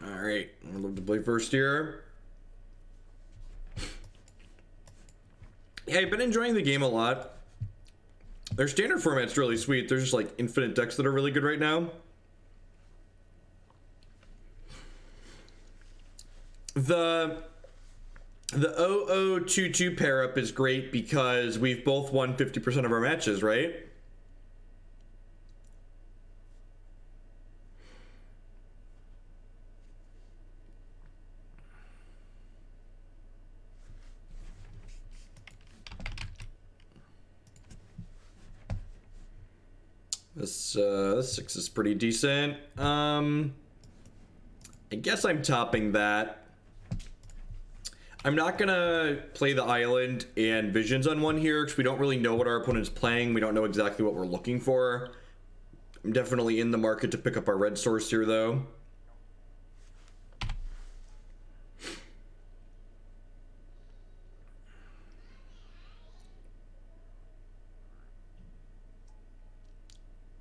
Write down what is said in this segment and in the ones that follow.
Alright, I'd love to play first here. Yeah, I've been enjoying the game a lot. Their standard format's really sweet. There's just like infinite decks that are really good right now. The 0022 pair up is great because we've both won 50% of our matches, right? This 6 is pretty decent. I guess I'm topping that. I'm not gonna play the island and visions on one here because we don't really know what our opponent's playing. We don't know exactly what we're looking for. I'm definitely in the market to pick up our red source here though.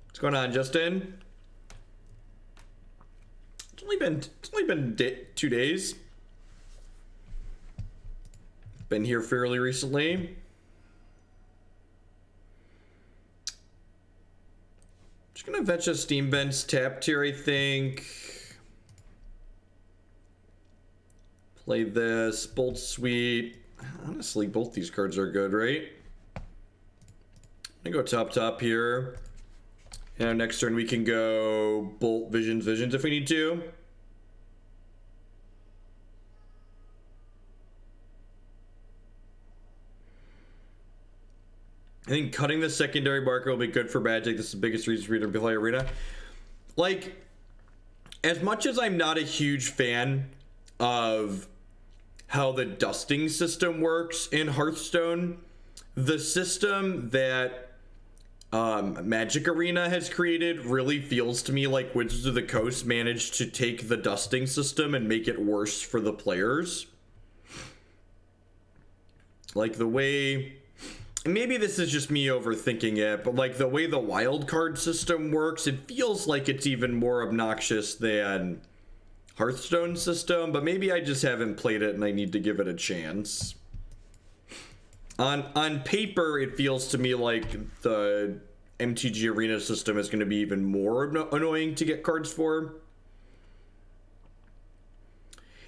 What's going on, Justin? It's only been 2 days. Been here fairly recently. Just gonna fetch a Steam Vents tapped here, I think. Play this Bolt Suite. Honestly, both these cards are good, right? I'm gonna go top here. And next turn we can go Bolt Visions if we need to. I think cutting the secondary marker will be good for Magic. This is the biggest reason for you to play Arena. Like, as much as I'm not a huge fan of how the dusting system works in Hearthstone, the system that Magic Arena has created really feels to me like Wizards of the Coast managed to take the dusting system and make it worse for the players. Like the way, maybe this is just me overthinking it, but like the way the wild card system works, it feels like it's even more obnoxious than Hearthstone system, but maybe I just haven't played it and I need to give it a chance. On paper, it feels to me like the MTG Arena system is going to be even more annoying to get cards for.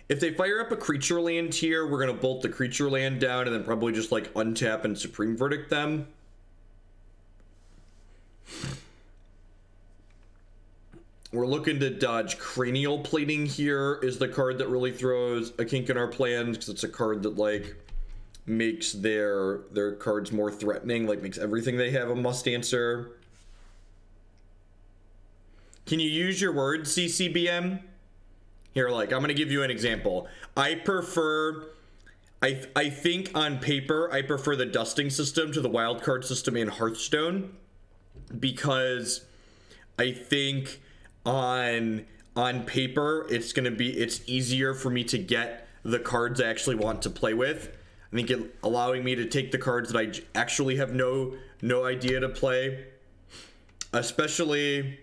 If they fire up a creature land here, we're going to bolt the creature land down and then probably just like untap and Supreme Verdict them. We're looking to dodge Cranial Plating here is the card that really throws a kink in our plans because it's a card that like makes their cards more threatening, like makes everything they have a must answer. Can you use your words, CCBM? Here, like, I'm gonna give you an example. I think on paper, I prefer the dusting system to the wildcard system in Hearthstone because I think on paper, it's easier for me to get the cards I actually want to play with. I think allowing me to take the cards that I actually have no idea to play, especially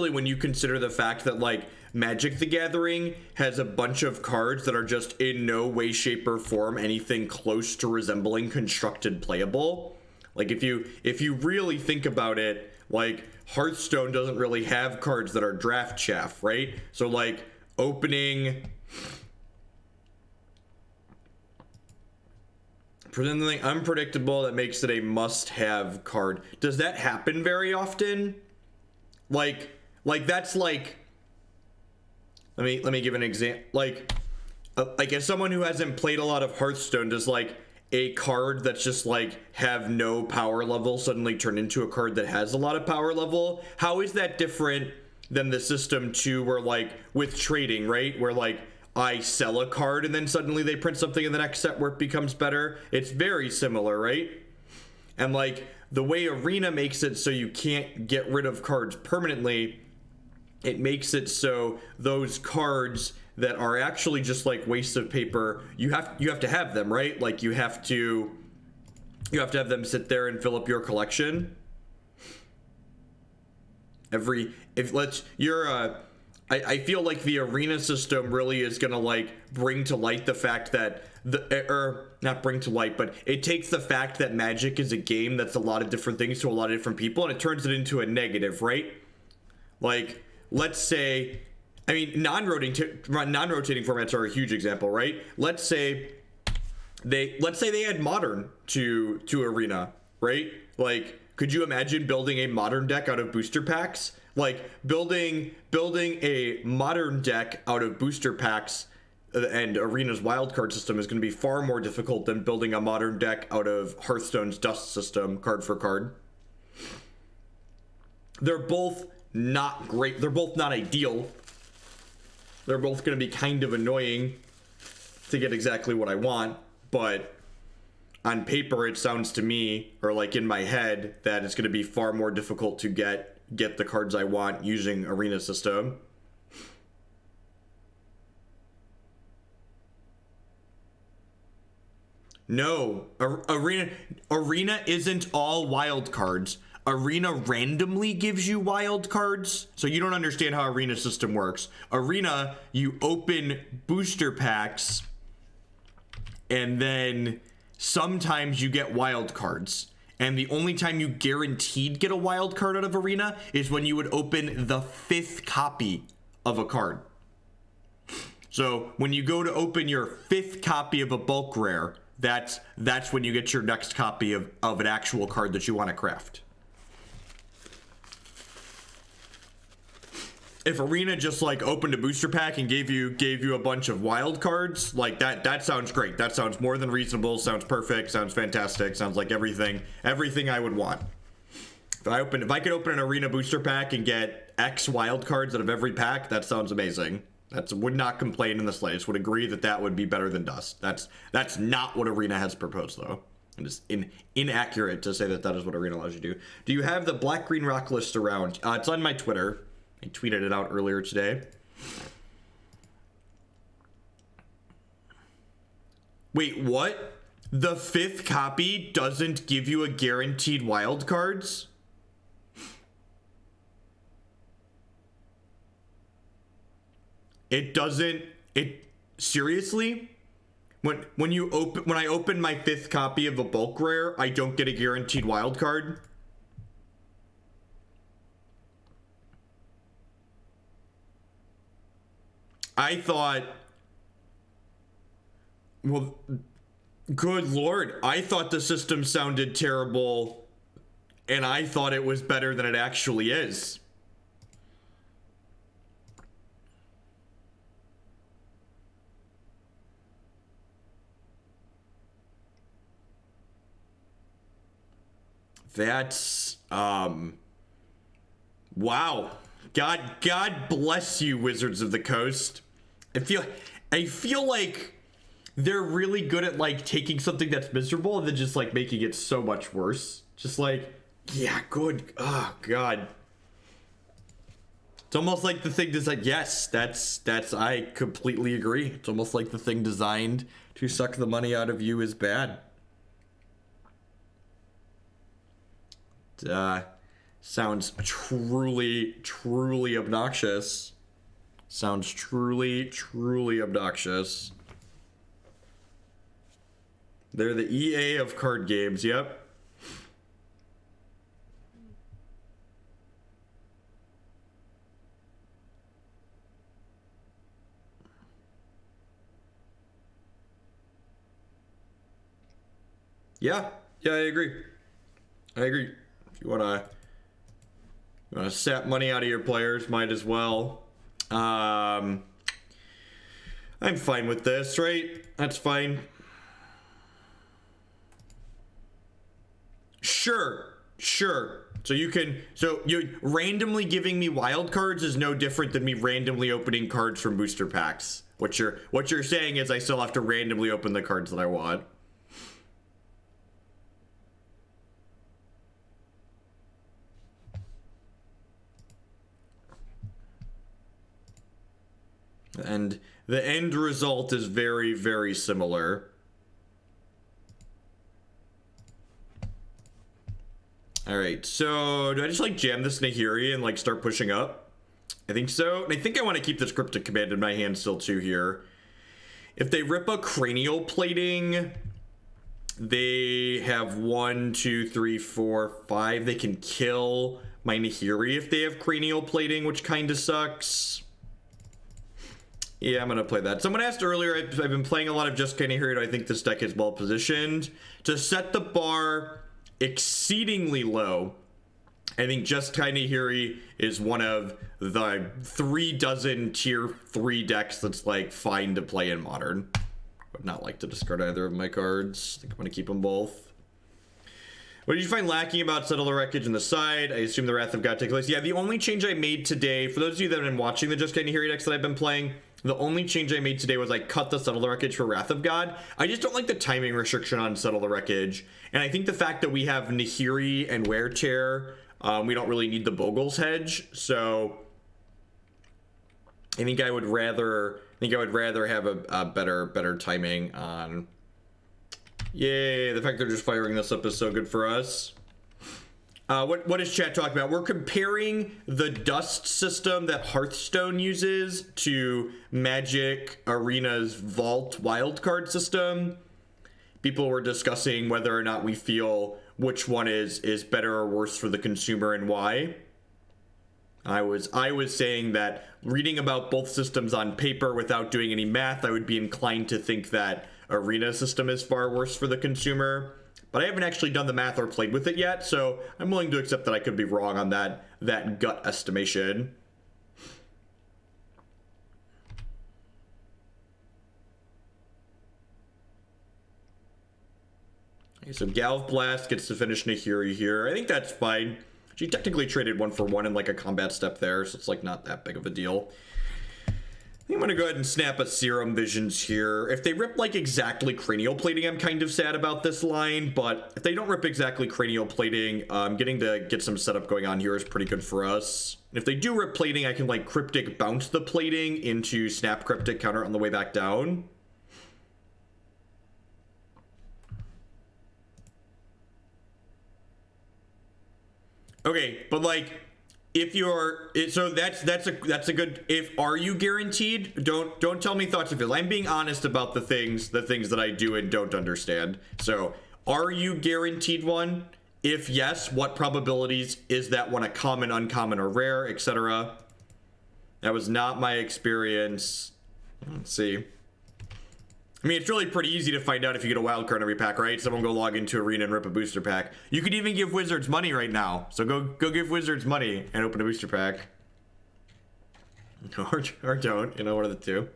when you consider the fact that like Magic the Gathering has a bunch of cards that are just in no way, shape, or form anything close to resembling constructed playable. Like if you really think about it, like Hearthstone doesn't really have cards that are draft chaff, right? So like opening something unpredictable that makes it a must-have card. Does that happen very often? Like that's like. Let me give an example. Like as someone who hasn't played a lot of Hearthstone, does like a card that's just like have no power level suddenly turn into a card that has a lot of power level? How is that different than the system too, where like with trading, right? Where like I sell a card and then suddenly they print something in the next set where it becomes better. It's very similar, right? And like the way Arena makes it so you can't get rid of cards permanently, it makes it so those cards that are actually just like waste of paper, you have to have them, right? Like you have to have them sit there and fill up your collection. I feel like the arena system really is gonna like bring to light the fact that not bring to light, but it takes the fact that Magic is a game that's a lot of different things to a lot of different people, and it turns it into a negative, right? Like, let's say, I mean, non-rotating formats are a huge example, right? Let's say they add modern to arena, right? Like, could you imagine building a modern deck out of booster packs? Like building a modern deck out of booster packs and arena's wildcard system is going to be far more difficult than building a modern deck out of Hearthstone's dust system, card for card. They're both not great. They're both not ideal. They're both going to be kind of annoying to get exactly what I want, but on paper it sounds to me, or like in my head, that it's going to be far more difficult to get the cards I want using arena system. No, arena isn't all wild cards. Arena randomly gives you wild cards, so you don't understand how arena system works. Arena, you open booster packs, and then sometimes you get wild cards. And the only time you guaranteed get a wild card out of arena is when you would open the 5th copy of a card. So when you go to open your 5th copy of a bulk rare, that's when you get your next copy of an actual card that you want to craft. If arena just like opened a booster pack and gave you a bunch of wild cards, like that sounds great. That sounds more than reasonable, sounds perfect, sounds fantastic, sounds like everything I would want. If I could open an arena booster pack and get X wild cards out of every pack, that sounds amazing. Would not complain in the slightest. Would agree that would be better than dust. That's not what arena has proposed though. It is inaccurate to say that is what arena allows you to do. Do you have the black green rock list around? It's on my Twitter. I tweeted it out earlier today. Wait, what? The 5th copy doesn't give you a guaranteed wild cards? It doesn't. Seriously? When I open my 5th copy of a bulk rare, I don't get a guaranteed wild card? I thought, well, good lord, I thought the system sounded terrible, and I thought it was better than it actually is. That's, wow. God bless you, Wizards of the Coast. I feel like they're really good at like taking something that's miserable and then just like making it so much worse. Just like, yeah, good. Oh God. It's almost like the thing that's like, yes, that's I completely agree. It's almost like the thing designed to suck the money out of you is bad. Sounds truly obnoxious. Sounds truly obnoxious. They're the EA of card games, yep. Yeah, I agree. If you wanna sap money out of your players, might as well. I'm fine with this, right? That's fine. Sure. So you randomly giving me wild cards is no different than me randomly opening cards from booster packs. What you're saying is I still have to randomly open the cards that I want. And the end result is very, very similar. Alright, so do I just like jam this Nahiri and like start pushing up? I think so. And I think I want to keep this Cryptic Command in my hand still too here. If they rip a Cranial Plating, they have 1, 2, 3, 4, 5. They can kill my Nahiri if they have Cranial Plating, which kind of sucks. Yeah, I'm going to play that. Someone asked earlier, I've been playing a lot of Jeskai Nahiri. Do I think this deck is well positioned? To set the bar exceedingly low, I think Jeskai Nahiri is one of the 36 tier 3 decks that's like fine to play in Modern. Would not like to discard either of my cards. I think I'm going to keep them both. What did you find lacking about Settle the Wreckage in the side? I assume the Wrath of God take place. Yeah, the only change I made today, for those of you that have been watching the Jeskai Nahiri decks that I've been playing, the only change I made today was I cut the Settle the Wreckage for Wrath of God. I just don't like the timing restriction on Settle the Wreckage. And I think the fact that we have Nahiri and Wear Tear, we don't really need the Bogle's Hedge. So I think I would rather have a better timing on. Yay, the fact they're just firing this up is so good for us. What is chat talking about? We're comparing the dust system that Hearthstone uses to Magic Arena's Vault wildcard system. People were discussing whether or not we feel which one is better or worse for the consumer and why. I was saying that reading about both systems on paper without doing any math, I would be inclined to think that Arena system is far worse for the consumer. But I haven't actually done the math or played with it yet, so I'm willing to accept that I could be wrong on that gut estimation. Okay, so Galv Blast gets to finish Nahiri here. I think that's fine. She technically traded 1-for-1 in like a combat step there, so it's like not that big of a deal. I'm gonna go ahead and snap a Serum Visions here. If they rip like exactly Cranial Plating, I'm kind of sad about this line, but if they don't rip exactly Cranial Plating, getting to get some setup going on here is pretty good for us. And if they do rip Plating, I can like Cryptic bounce the Plating into Snap Cryptic, counter on the way back down. Okay, but like, if you're so that's a good. If are you guaranteed? Don't tell me thoughts of feels. I'm being honest about the things that I do and don't understand. So are you guaranteed one? If yes, what probabilities is that one a common, uncommon, or rare, etc.? That was not my experience. Let's see. I mean, it's really pretty easy to find out if you get a wild card in every pack, right? Someone go log into Arena and rip a booster pack. You could even give Wizards money right now. So go give Wizards money and open a booster pack. Or don't, you know, one of the two.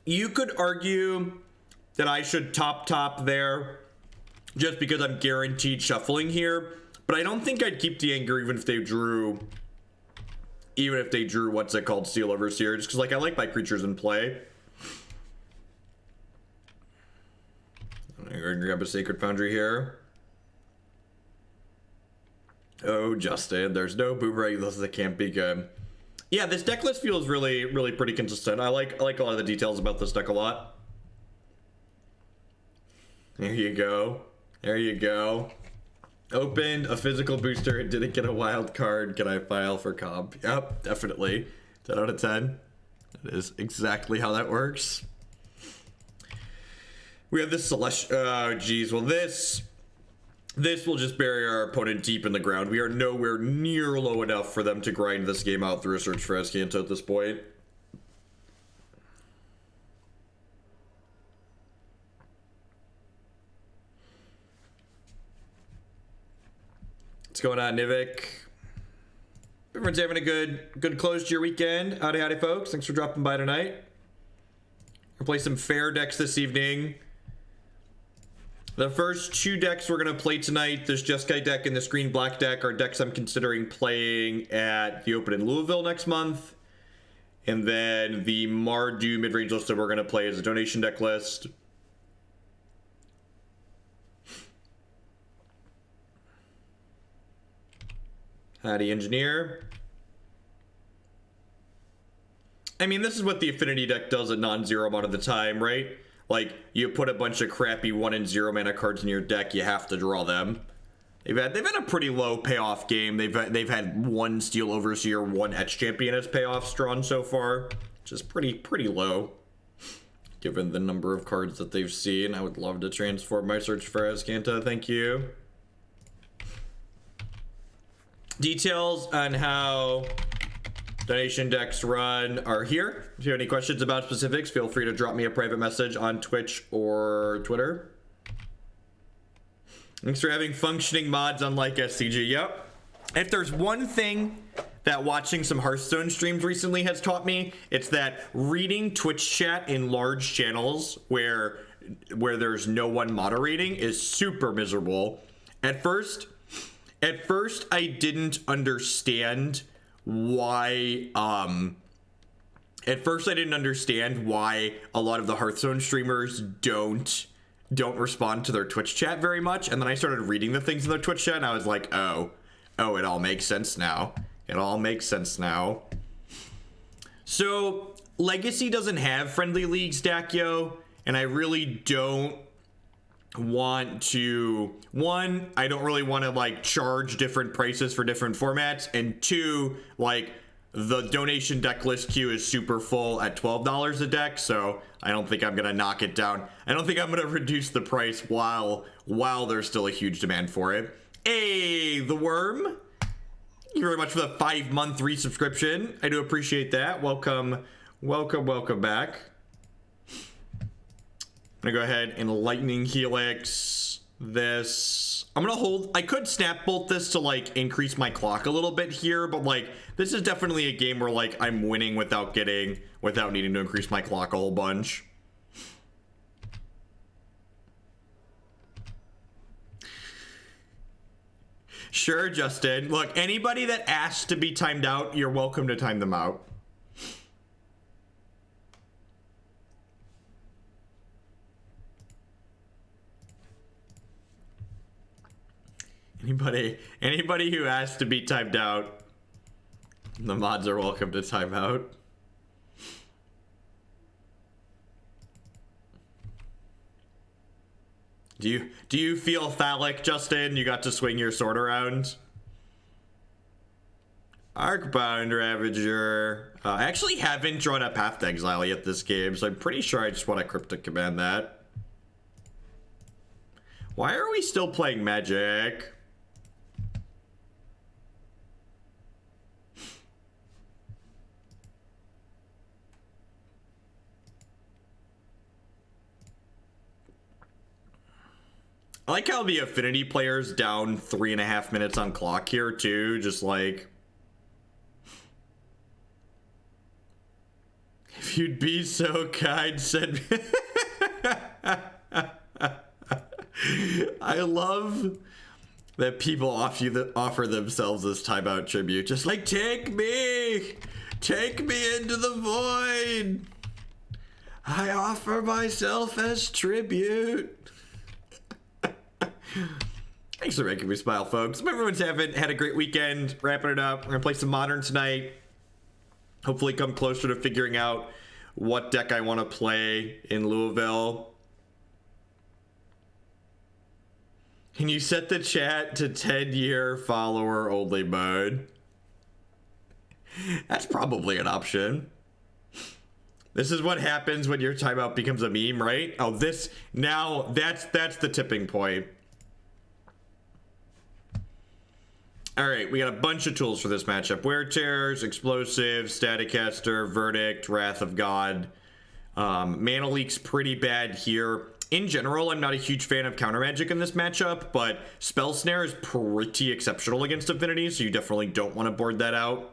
You could argue that I should top there just because I'm guaranteed shuffling here, but I don't think I'd keep the anger even if they drew what's it called, Seal Overseer, just because like I like my creatures in play. I'm gonna grab a Sacred Foundry here. Oh, Justin, there's no boomerang. This can't be good. Yeah, this deck list feels really pretty consistent. I like a lot of the details about this deck a lot. There you go. There you go. Opened a physical booster and didn't get a wild card. Can I file for comp? Yep, definitely. 10 out of 10. That is exactly how that works. We have this Celestial... Oh, geez. Well, this will just bury our opponent deep in the ground. We are nowhere near low enough for them to grind this game out through a search for Azcanta at this point. What's going on, Nivik? Everyone's having a good close to your weekend. Howdy, folks. Thanks for dropping by tonight. We'll play some fair decks this evening. The first two decks we're going to play tonight, this Jeskai deck and this green-black deck, are decks I'm considering playing at the Open in Louisville next month. And then the Mardu mid-range list that we're going to play is a donation deck list. Howdy, engineer. I mean, this is what the Affinity deck does a non-zero amount of the time, right? Like, you put a bunch of crappy 1 and 0 mana cards in your deck, you have to draw them. They've had a pretty low payoff game. They've had 1 Steel Overseer, 1 Etch Champion as payoffs drawn so far, which is pretty low, given the number of cards that they've seen. I would love to transform my search for Azcanta. Thank you. Details on how donation decks run are here. If you have any questions about specifics, feel free to drop me a private message on Twitch or Twitter. Thanks for having functioning mods unlike SCG. Yep. If there's one thing that watching some Hearthstone streams recently has taught me, it's that reading Twitch chat in large channels where there's no one moderating is super miserable. At first I didn't understand why a lot of the Hearthstone streamers don't respond to their Twitch chat very much, and then I started reading the things in their Twitch chat and I was like, oh, it all makes sense now. It all makes sense now. So Legacy doesn't have friendly leagues, Dakyo, and I really don't want to, one, I don't really want to like charge different prices for different formats, and two, like the donation deck list queue is super full at $12 a deck, so I don't think I'm gonna knock it down. I don't think I'm gonna reduce the price while there's still a huge demand for it. Hey, the worm, thank you very much for the 5-month resubscription. I do appreciate that. Welcome back. I'm gonna go ahead and Lightning Helix this. I'm gonna hold, I could snap bolt this to like increase my clock a little bit here, but like this is definitely a game where like I'm winning without needing to increase my clock a whole bunch. Sure, Justin. Look, anybody that asks to be timed out, you're welcome to time them out. Anybody who asks to be timed out, the mods are welcome to time out. Do you feel phallic, Justin? You got to swing your sword around. Arcbound Ravager. I actually haven't drawn a Path to Exile yet this game, so I'm pretty sure I just want to Cryptic Command that. Why are we still playing Magic? I like how the Affinity player's down 3.5 minutes on clock here too, just like, if you'd be so kind, send me. I love that people offer themselves this timeout tribute, just like, take me into the void. I offer myself as tribute. Thanks for making me smile, folks. Hope everyone's had a great weekend. Wrapping it up. We're gonna play some Modern tonight. Hopefully come closer to figuring out what deck I want to play in Louisville. Can you set the chat to 10-year follower only mode? That's probably an option. This is what happens when your timeout becomes a meme, right? Oh, that's the tipping point. All right, we got a bunch of tools for this matchup. Wear Tears, Explosive, Staticaster, Verdict, Wrath of God. Mana Leak's pretty bad here. In general, I'm not a huge fan of counter magic in this matchup, but Spell Snare is pretty exceptional against Affinity, so you definitely don't want to board that out.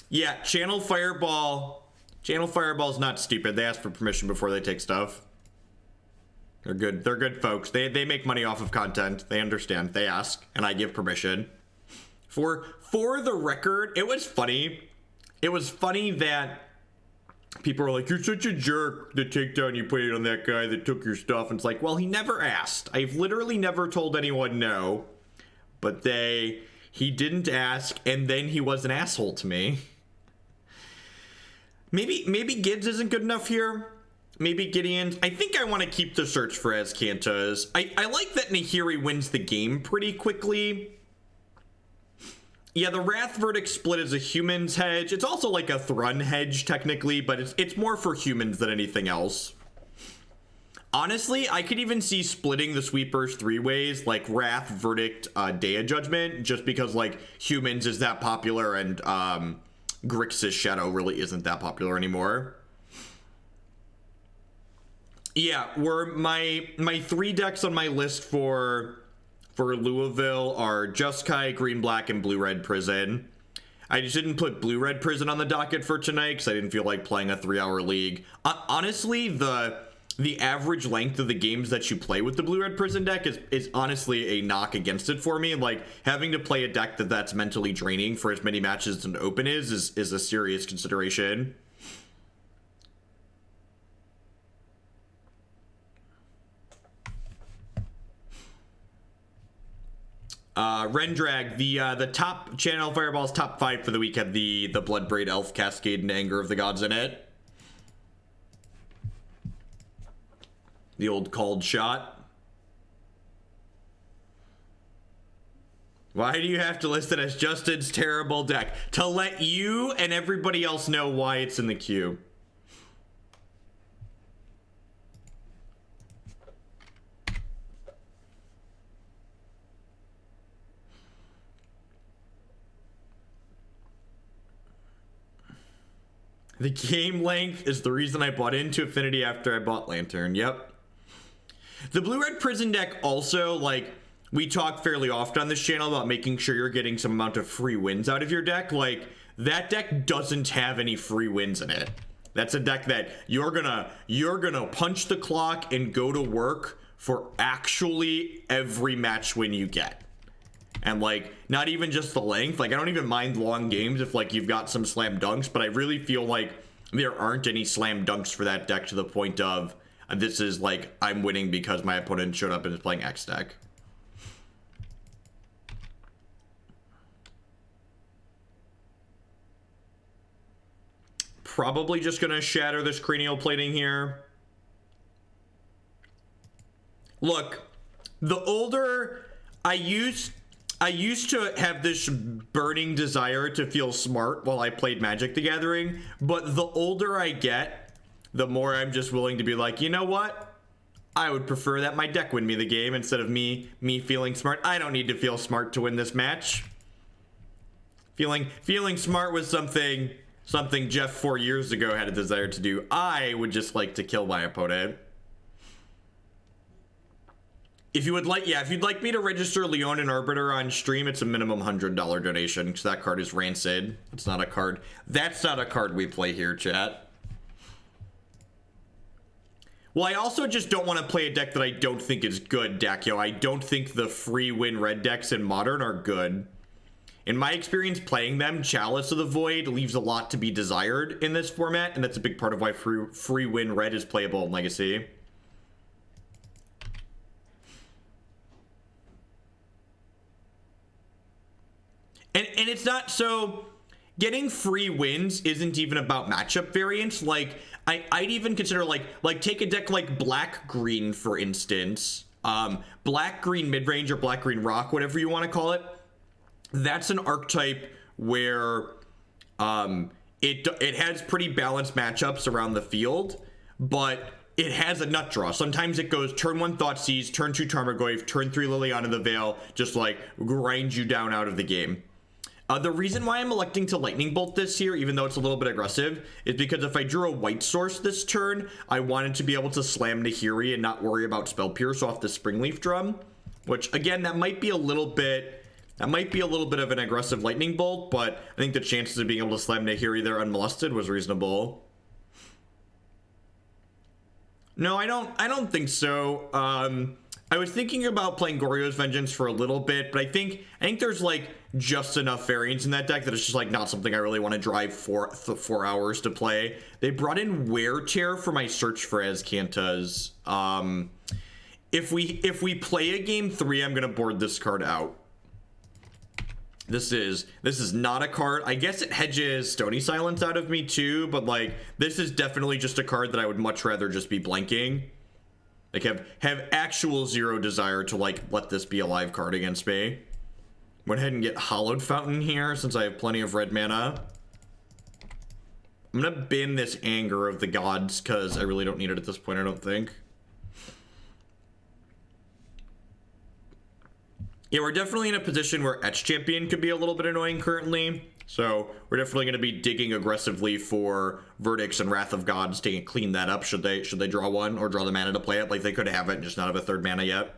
Yeah, Channel Fireball. Channel Fireball's not stupid. They ask for permission before they take stuff. They're good folks. They make money off of content. They understand. They ask, and I give permission. For the record, it was funny. It was funny that people are like, you're such a jerk, the takedown you played on that guy that took your stuff. And it's like, well, he never asked. I've literally never told anyone no, but he didn't ask, and then he was an asshole to me. Maybe Gids isn't good enough here. Maybe Gideon. I think I want to keep the search for Azcantas. I like that Nahiri wins the game pretty quickly. Yeah, the Wrath Verdict split is a humans hedge. It's also like a Thrun hedge, technically, but it's more for humans than anything else. Honestly, I could even see splitting the sweepers 3 ways, like Wrath, Verdict, Day of Judgment, just because, like, humans is that popular and Grixis Shadow really isn't that popular anymore. Yeah, my 3 decks on my list for Louisville are Jeskai, Green Black, and Blue Red Prison. I just didn't put Blue Red Prison on the docket for tonight because I didn't feel like playing a 3-hour league. Honestly, the average length of the games that you play with the Blue Red Prison deck is honestly a knock against it for me. Like, having to play a deck that's mentally draining for as many matches as an open is a serious consideration. Rendrag, the top Channel Fireball's top 5 for the week had the Bloodbraid Elf, Cascade, and Anger of the Gods in it. The old called shot. Why do you have to list it as Justin's terrible deck? To let you and everybody else know why it's in the queue. The game length is the reason I bought into Affinity after I bought Lantern. Yep. The Blue-Red Prison deck also, like, we talk fairly often on this channel about making sure you're getting some amount of free wins out of your deck. Like, that deck doesn't have any free wins in it. That's a deck that you're gonna punch the clock and go to work for actually every match win you get. And, like, not even just the length. Like, I don't even mind long games if, like, you've got some slam dunks, but I really feel like there aren't any slam dunks for that deck to the point of this is, like, I'm winning because my opponent showed up and is playing X deck. Probably just gonna shatter this cranial plating here. Look, the older I used to have this burning desire to feel smart while I played Magic the Gathering, but the older I get, the more I'm just willing to be like, you know what? I would prefer that my deck win me the game instead of me feeling smart. I don't need to feel smart to win this match. Feeling smart was something Jeff 4 years ago had a desire to do. I would just like to kill my opponent. If you'd like me to register Leon and Arbiter on stream, it's a minimum $100 donation because that card is rancid. It's not a card. That's not a card we play here, chat. Well, I also just don't want to play a deck that I don't think is good, Dakyo. I don't think the free win red decks in Modern are good. In my experience playing them, Chalice of the Void leaves a lot to be desired in this format, and that's a big part of why free win red is playable in Legacy. And it's not so getting free wins isn't even about matchup variance. Like I'd even consider like take a deck like black green, for instance, black green midrange or black green rock, whatever you want to call it. That's an archetype where it has pretty balanced matchups around the field, but it has a nut draw. Sometimes it goes turn 1 Thoughtseize, turn 2 Tarmogoyf, turn 3 Liliana the Veil, just like grind you down out of the game. The reason why I'm electing to Lightning Bolt this here, even though it's a little bit aggressive, is because if I drew a white source this turn, I wanted to be able to slam Nahiri and not worry about Spell Pierce off the Springleaf Drum, which again, that might be a little bit of an aggressive Lightning Bolt, but I think the chances of being able to slam Nahiri there unmolested was reasonable. No, I don't think so. I was thinking about playing Goryo's Vengeance for a little bit, but I think there's like just enough variance in that deck that it's just like not something I really want to drive 4 hours to play. They brought in Wear Chair for my search for Azcantas. If we play a game 3, I'm gonna board this card out. This is not a card. I guess it hedges Stony Silence out of me too, but like this is definitely just a card that I would much rather just be blanking. Like have actual zero desire to like let this be a live card against me. Went ahead and get Hallowed Fountain here since I have plenty of red mana. I'm gonna bin this Anger of the Gods because I really don't need it at this point, I don't think. Yeah, we're definitely in a position where Etch Champion could be a little bit annoying currently. So we're definitely going to be digging aggressively for Verdicts and Wrath of Gods to clean that up should they draw one or draw the mana to play it. Like they could have it and just not have a third mana yet.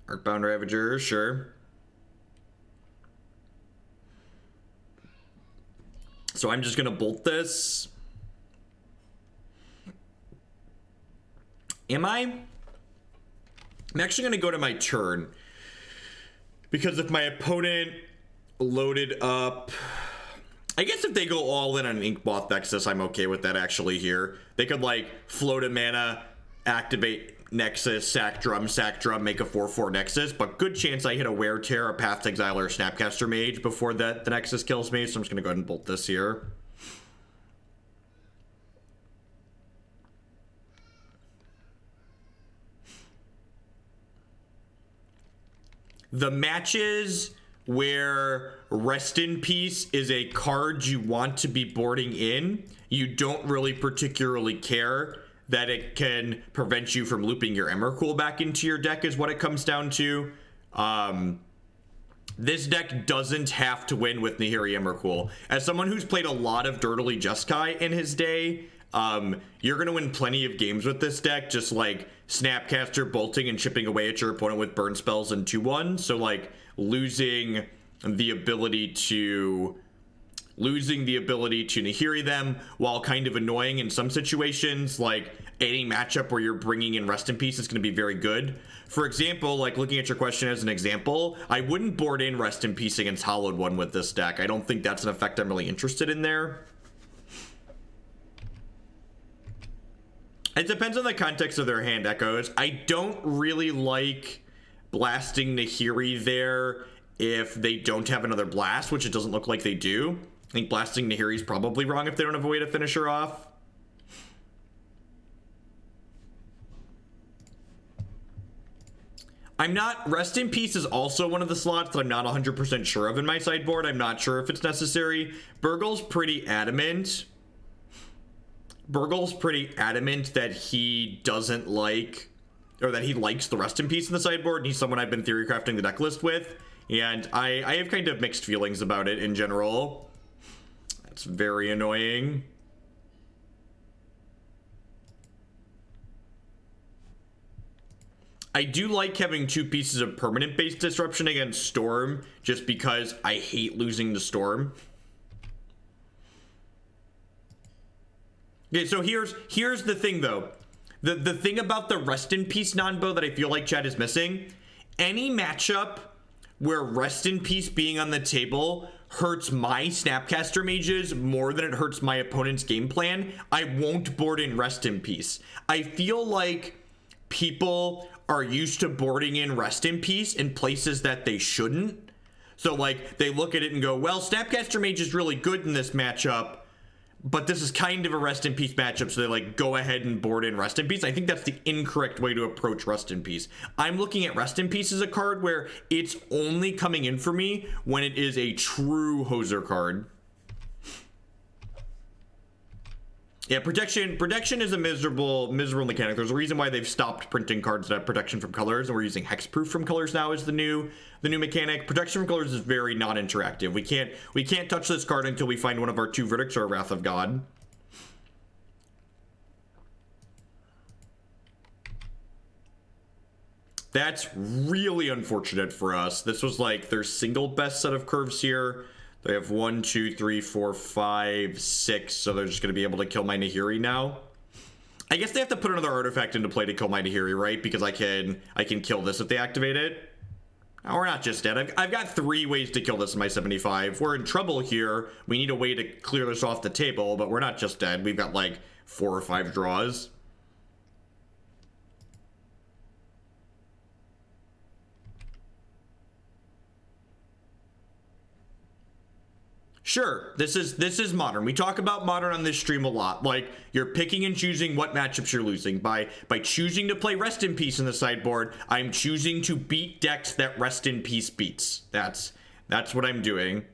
Earthbound Ravager, sure. So I'm just gonna bolt this. Am I? I'm actually gonna go to my turn. Because if my opponent loaded up... I guess if they go all in on Inkmoth Nexus, I'm okay with that actually here. They could like float a mana, activate Nexus, sack drum, make a 4/4 Nexus, but good chance I hit a Wear Tear, a Path to Exile, or a Snapcaster Mage before the Nexus kills me, so I'm just gonna go ahead and bolt this here. The matches where Rest in Peace is a card you want to be boarding in, you don't really particularly care that it can prevent you from looping your Emrakul back into your deck is what it comes down to. This deck doesn't have to win with Nahiri Emrakul. As someone who's played a lot of Dirtily Jeskai in his day, you're going to win plenty of games with this deck, just like Snapcaster bolting and chipping away at your opponent with burn spells and 2/1. So like losing the ability to Nahiri them, while kind of annoying in some situations, like any matchup where you're bringing in Rest in Peace is going to be very good. For example, like looking at your question as an example, I wouldn't board in Rest in Peace against Hallowed One with this deck. I don't think that's an effect I'm really interested in there. It depends on the context of their hand echoes. I don't really like blasting Nahiri there if they don't have another blast, which it doesn't look like they do. I think blasting Nahiri is probably wrong if they don't have a way to finish her off. Rest in Peace is also one of the slots that I'm not 100% sure of in my sideboard. I'm not sure if it's necessary. Burgle's pretty adamant that he doesn't like, or that he likes the Rest in Peace in the sideboard, and he's someone I've been theory crafting the deck list with, and I have kind of mixed feelings about it in general. That's very annoying. I do like having 2 pieces of permanent-based disruption against Storm, just because I hate losing to Storm. Okay, so here's the thing though. The thing about the Rest in Peace non-bow that I feel like chat is missing, any matchup where Rest in Peace being on the table hurts my Snapcaster Mages more than it hurts my opponent's game plan, I won't board in Rest in Peace. I feel like people are used to boarding in Rest in Peace in places that they shouldn't. So like they look at it and go, well, Snapcaster Mage is really good in this matchup, but this is kind of a Rest in Peace matchup, so they like go ahead and board in Rest in Peace. I think that's the incorrect way to approach Rest in Peace. I'm looking at Rest in Peace as a card where it's only coming in for me when it is a true hoser card. Yeah, protection is a miserable mechanic. There's a reason why they've stopped printing cards that have protection from colors, and we're using hexproof from colors now as the new mechanic. Protection from colors is very non-interactive. We can't touch this card until we find one of our 2 verdicts or a Wrath of God. That's really unfortunate for us. This was like their single best set of curves here. They have 1, 2, 3, 4, 5, 6. So they're just going to be able to kill my Nahiri now. I guess they have to put another artifact into play to kill my Nahiri, right? Because I can kill this if they activate it. Oh, we're not just dead. I've got 3 ways to kill this in my 75. We're in trouble here. We need a way to clear this off the table, but we're not just dead. We've got like 4 or 5 draws. Sure, this is modern. We talk about modern on this stream a lot. Like, you're picking and choosing what matchups you're losing. By choosing to play Rest in Peace in the sideboard, I'm choosing to beat decks that Rest in Peace beats. That's what I'm doing.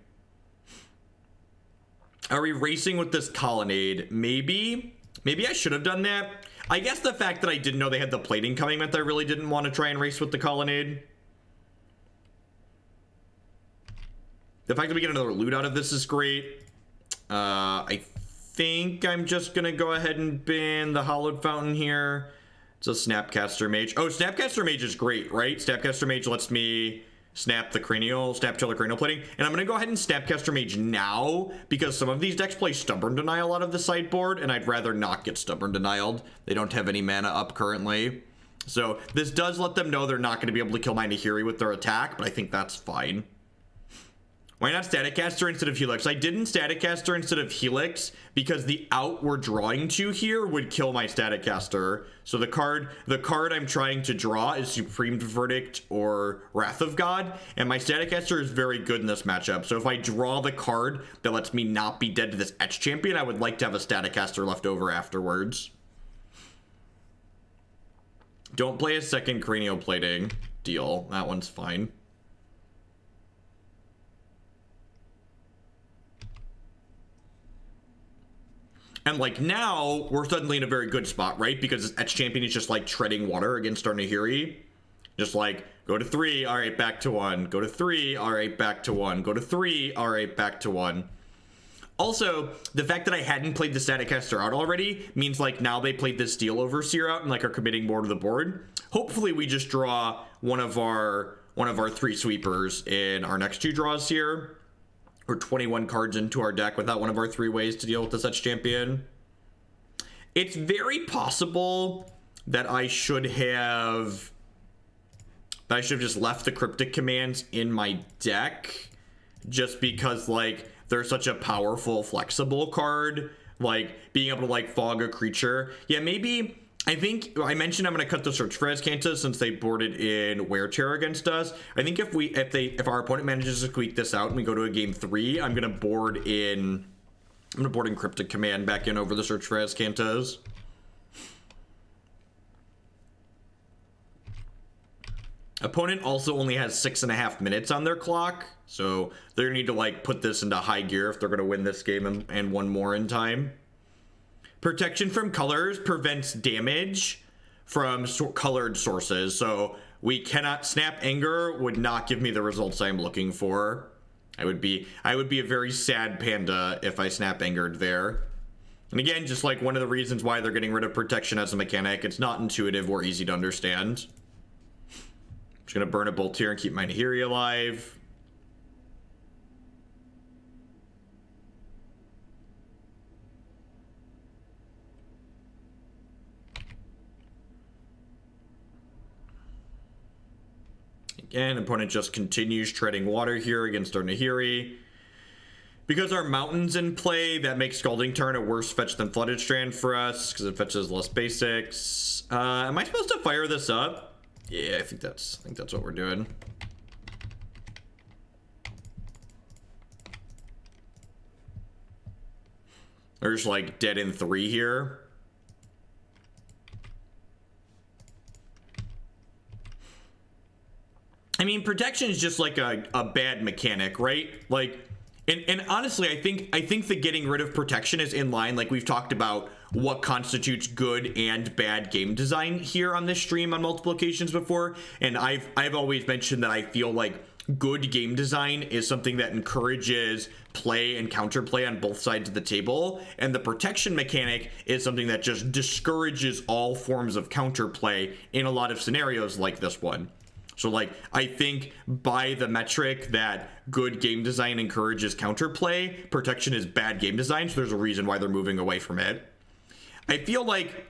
Are we racing with this Colonnade? Maybe I should have done that. I guess the fact that I didn't know they had the plating coming meant I really didn't want to try and race with the Colonnade. The fact that we get another loot out of this is great. I think I'm just going to go ahead and ban the Hallowed Fountain here. It's a Snapcaster Mage. Oh, Snapcaster Mage is great, right? Snapcaster Mage lets me snap Chill the cranial plating. And I'm going to go ahead and Snapcaster Mage now because some of these decks play Stubborn Denial out of the sideboard, and I'd rather not get Stubborn Denialed. They don't have any mana up currently. So this does let them know they're not going to be able to kill my Nahiri with their attack, but I think that's fine. Why not Staticaster instead of Helix? I didn't Staticaster instead of Helix because the out we're drawing to here would kill my Staticaster. So the card I'm trying to draw is Supreme Verdict or Wrath of God, and my Staticaster is very good in this matchup. So if I draw the card that lets me not be dead to this Etch Champion, I would like to have a Staticaster left over afterwards. Don't play a second Cranial Plating. Deal. That one's fine. And like now, we're suddenly in a very good spot, right? Because this Etch Champion is just like treading water against our Nahiri. Just like, go to 3, all right, back to 1. Go to 3, all right, back to 1. Go to 3, all right, back to 1. Also, the fact that I hadn't played the Staticaster out already means like now they played this Steel Overseer out and like are committing more to the board. Hopefully we just draw one of our 3 sweepers in our next 2 draws here. Or 21 cards into our deck without one of our 3 ways to deal with the Etch Champion. It's very possible that I should have just left the Cryptic Commands in my deck just because like they're such a powerful flexible card, like being able to like fog a creature. Yeah, maybe I think I mentioned I'm going to cut the search for Azcanta since they boarded in Wear Chair against us. I think if our opponent manages to squeak this out and we go to a game 3, I'm going to board in Cryptic Command back in over the search for Azcantas. Opponent also only has 6.5 minutes on their clock, so they're going to need to like put this into high gear if they're going to win this game and one more in time. Protection from colors prevents damage from colored sources, so we cannot snap Anger would not give me the results I'm looking for. I would be a very sad panda if I snap Angered there. And again, just like one of the reasons why they're getting rid of protection as a mechanic, it's not intuitive or easy to understand. I'm just gonna burn a bolt here and keep my Nahiri alive. Again, opponent just continues treading water here against our Nahiri. Because our mountain's in play, that makes Scalding Tarn a worse fetch than Flooded Strand for us, because it fetches less basics. Am I supposed to fire this up? Yeah, I think that's what we're doing. They're just like dead in 3 here. I mean, protection is just like a bad mechanic, right? Like, and honestly, I think the getting rid of protection is in line. Like we've talked about what constitutes good and bad game design here on this stream on multiple occasions before, and I've always mentioned that I feel like good game design is something that encourages play and counterplay on both sides of the table, and the protection mechanic is something that just discourages all forms of counterplay in a lot of scenarios like this one. So like, I think by the metric that good game design encourages counterplay, protection is bad game design, so there's a reason why they're moving away from it. I feel like,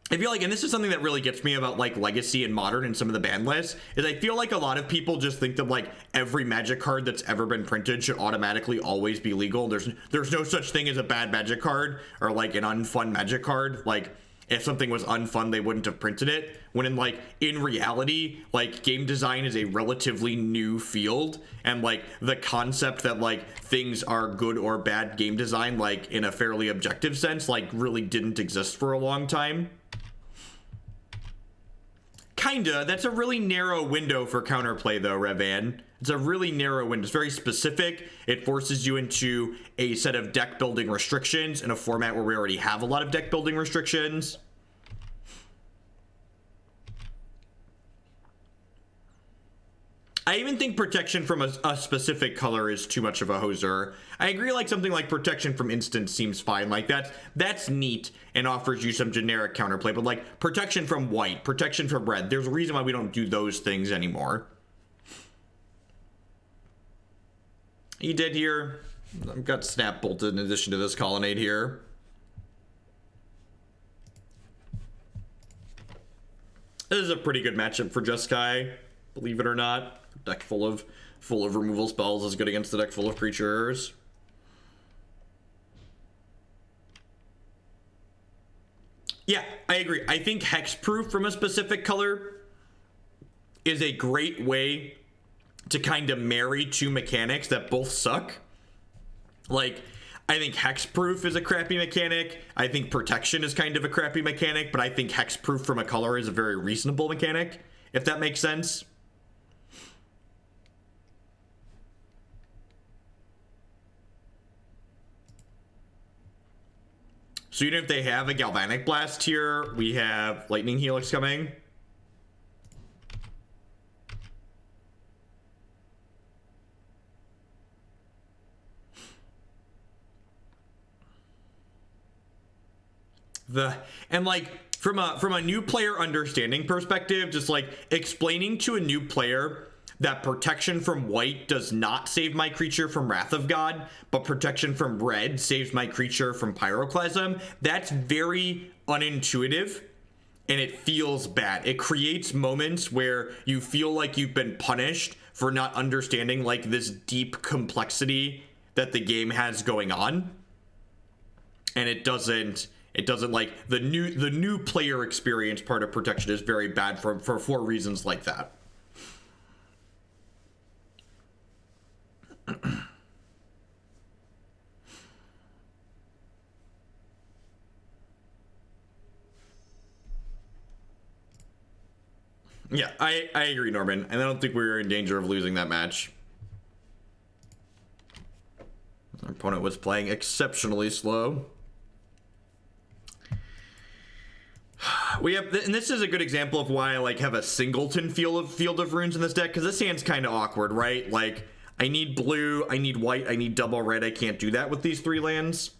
and this is something that really gets me about like Legacy and Modern and some of the ban lists, is I feel like a lot of people just think that like every Magic card that's ever been printed should automatically always be legal. There's no such thing as a bad Magic card or like an unfun Magic card. Like, if something was unfun, they wouldn't have printed it. When in reality, like, game design is a relatively new field, and like the concept that like things are good or bad game design, like in a fairly objective sense, like really didn't exist for a long time. Kinda. That's a really narrow window for counterplay though, Revan. It's a really narrow window. It's very specific. It forces you into a set of deck building restrictions in a format where we already have a lot of deck building restrictions. I even think protection from a specific color is too much of a hoser. I agree, like something like protection from instant seems fine. Like that's neat and offers you some generic counterplay, but like protection from white, protection from red, there's a reason why we don't do those things anymore. You did here. I've got Snap bolted in addition to this Colonnade here. This is a pretty good matchup for Jeskai, believe it or not. Deck full of removal spells is good against the deck full of creatures. Yeah, I agree. I think hexproof from a specific color is a great way to kind of marry two mechanics that both suck. Like, I think hexproof is a crappy mechanic. I think protection is kind of a crappy mechanic, but I think hexproof from a color is a very reasonable mechanic, if that makes sense. So even if they have a Galvanic Blast here, we have Lightning Helix coming. And like from a new player understanding perspective, just like explaining to a new player that protection from white does not save my creature from Wrath of God, but protection from red saves my creature from Pyroclasm, that's very unintuitive, and it feels bad. It creates moments where you feel like you've been punished for not understanding like this deep complexity that the game has going on, and it doesn't like the new player experience part of protection is very bad for reasons like that. Yeah, I agree, Norman, and I don't think we're in danger of losing that match. Our opponent was playing exceptionally slow. We have, and this is a good example of why I like have a singleton field of runes in this deck, because this hand's kind of awkward, right? Like, I need blue, I need white, I need double red. I can't do that with these three lands.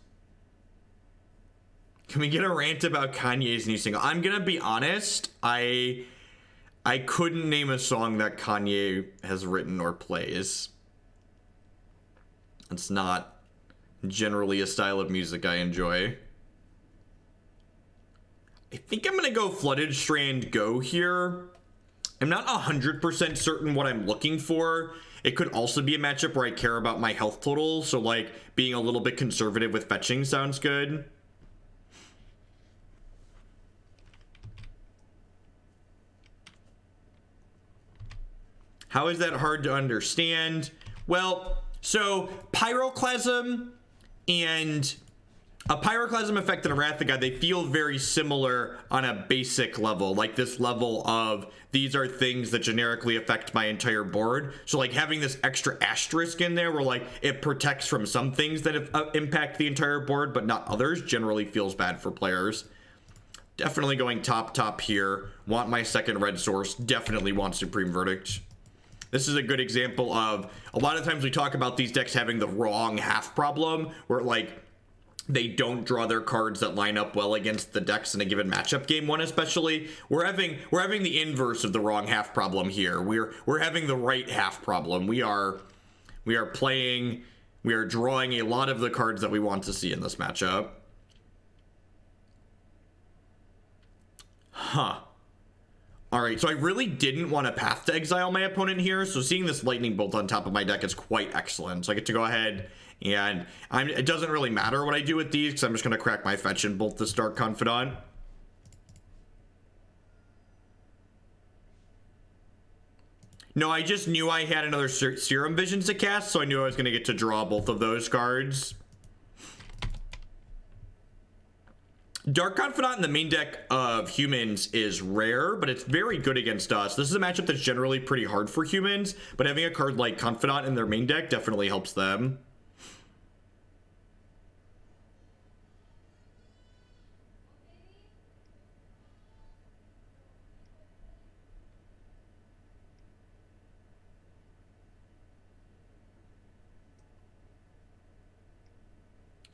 Can we get a rant about Kanye's new single? I'm gonna be honest, I couldn't name a song that Kanye has written or plays. It's not generally a style of music I enjoy. I think I'm gonna go Flooded Strand Go here. I'm not 100% certain what I'm looking for. It could also be a matchup where I care about my health total, so like being a little bit conservative with fetching sounds good. How is that hard to understand? Well, so Pyroclasm and a Pyroclasm effect and a Wrath of God, they feel very similar on a basic level, like this level of these are things that generically affect my entire board. So like having this extra asterisk in there where like it protects from some things that impact the entire board but not others generally feels bad for players. Definitely going top here. Want my second red source. Definitely want Supreme Verdict. This is a good example of a lot of times we talk about these decks having the wrong half problem, where like they don't draw their cards that line up well against the decks in a given matchup. Game one especially, we're having the inverse of the wrong half problem here. We're having the right half problem. We are drawing a lot of the cards that we want to see in this matchup. Huh. Alright, so I really didn't want to Path to Exile my opponent here, so seeing this Lightning Bolt on top of my deck is quite excellent. So I get to go ahead and it doesn't really matter what I do with these, because I'm just going to crack my fetch and bolt this Dark Confidant. No, I just knew I had another Serum Visions to cast, so I knew I was going to get to draw both of those cards. Dark Confidant in the main deck of humans is rare, but it's very good against us. This is a matchup that's generally pretty hard for humans, but having a card like Confidant in their main deck definitely helps them.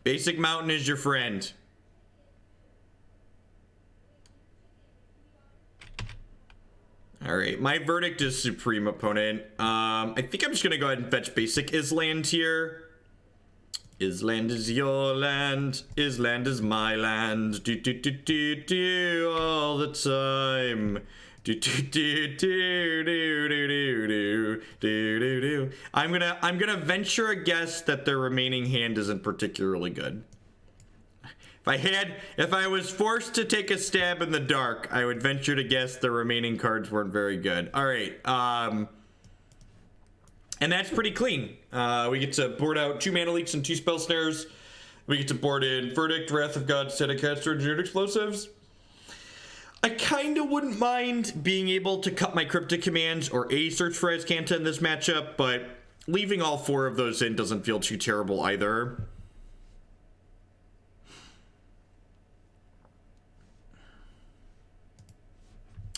Basic Mountain is your friend. All right, my verdict is Supreme, opponent. I think I'm just gonna go ahead and fetch basic Island here. Island is your land. Island is my land. Do do do do do all the time. Do do do do do do do do do do. I'm gonna venture a guess that their remaining hand isn't particularly good. If I was forced to take a stab in the dark, I would venture to guess the remaining cards weren't very good. All right, and that's pretty clean. We get to board out 2 Mana Leaks and 2 Spell Snares. We get to board in Verdict, Wrath of God, Staticaster, Engineered Explosives. I kind of wouldn't mind being able to cut my Cryptic Commands or a Search for Azcanta in this matchup, but leaving all 4 of those in doesn't feel too terrible either.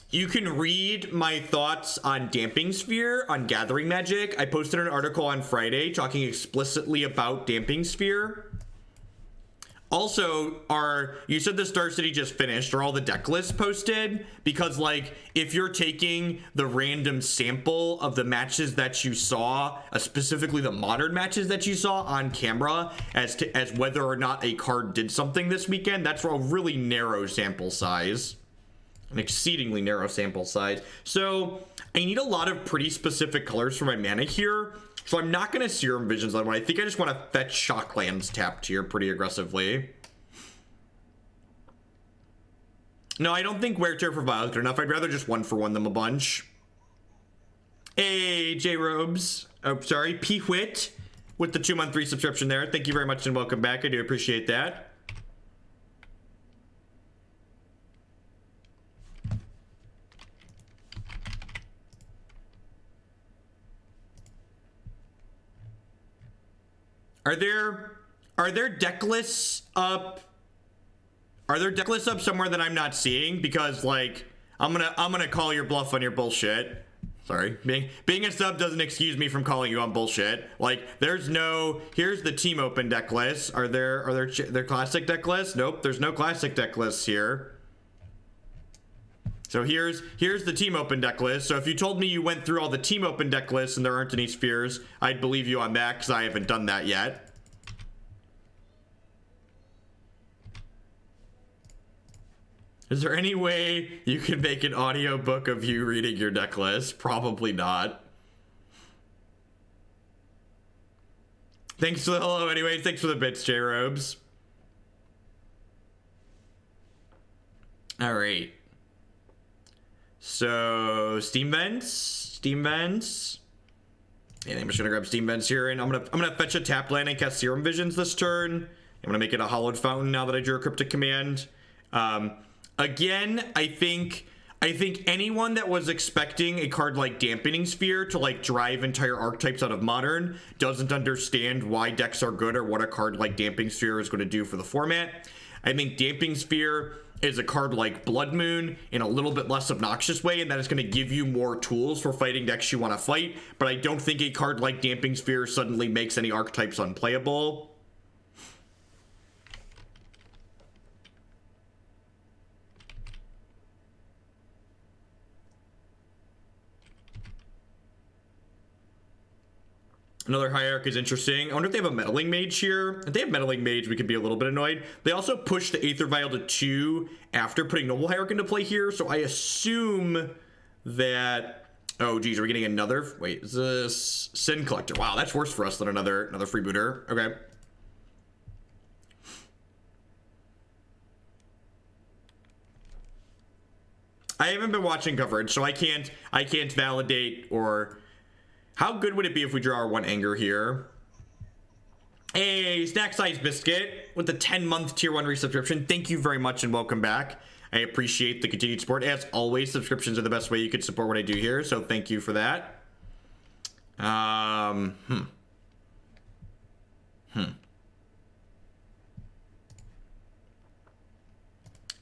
You can read my thoughts on Damping Sphere on Gathering Magic. I posted an article on Friday talking explicitly about Damping Sphere. Also, you said the Star City just finished. Are all the deck lists posted? Because, like, if you're taking the random sample of the matches that you saw, specifically the modern matches that you saw on camera, as whether or not a card did something this weekend, that's a really narrow sample size. An exceedingly narrow sample size. So I need a lot of pretty specific colors for my mana here. So I'm not going to Serum Visions on one. I think I just want to fetch Shocklands tapped here pretty aggressively. No, I don't think Wear Tear for Vile is good enough. I'd rather just 1-for-1 them a bunch. Hey, J-Robes. Oh, sorry, P-Whit with the 2-month resubscription there. Thank you very much and welcome back. I do appreciate that. Are there deck lists up? Are there deck lists up somewhere that I'm not seeing? Because, like, I'm gonna call your bluff on your bullshit. Sorry, being a sub doesn't excuse me from calling you on bullshit. Like, here's the Team Open deck list. Are there classic deck lists? Nope, there's no classic deck lists here. So here's the Team Open deck list. So if you told me you went through all the Team Open deck lists and there aren't any spheres, I'd believe you on that, because I haven't done that yet. Is there any way you can make an audiobook of you reading your deck list? Probably not. Thanks for the hello anyway. Thanks for the bits, J-Robes. All right. So Steam Vents. And I'm just gonna grab Steam Vents here, and I'm gonna fetch a tap land and cast Serum Visions this turn. I'm gonna make it a Hallowed Fountain now that I drew a Cryptic Command. Again, I think anyone that was expecting a card like Dampening Sphere to like drive entire archetypes out of Modern doesn't understand why decks are good or what a card like Dampening Sphere is going to do for the format. I think Dampening Sphere is a card like Blood Moon in a little bit less obnoxious way, and that is going to give you more tools for fighting decks you want to fight. But I don't think a card like Damping Sphere suddenly makes any archetypes unplayable. Another Hierarch is interesting. I wonder if they have a Meddling Mage here. If they have Meddling Mage, we could be a little bit annoyed. They also pushed the Aether Vial to 2 after putting Noble Hierarch into play here, so I assume that... Oh, geez, are we getting another... Wait, is this Sin Collector? Wow, that's worse for us than another freebooter. Okay. I haven't been watching coverage, so I can't validate or... How good would it be if we draw our 1 Anger here? Hey, Snack Size Biscuit with the 10-month Tier 1 resubscription. Thank you very much and welcome back. I appreciate the continued support. As always, subscriptions are the best way you could support what I do here, so thank you for that.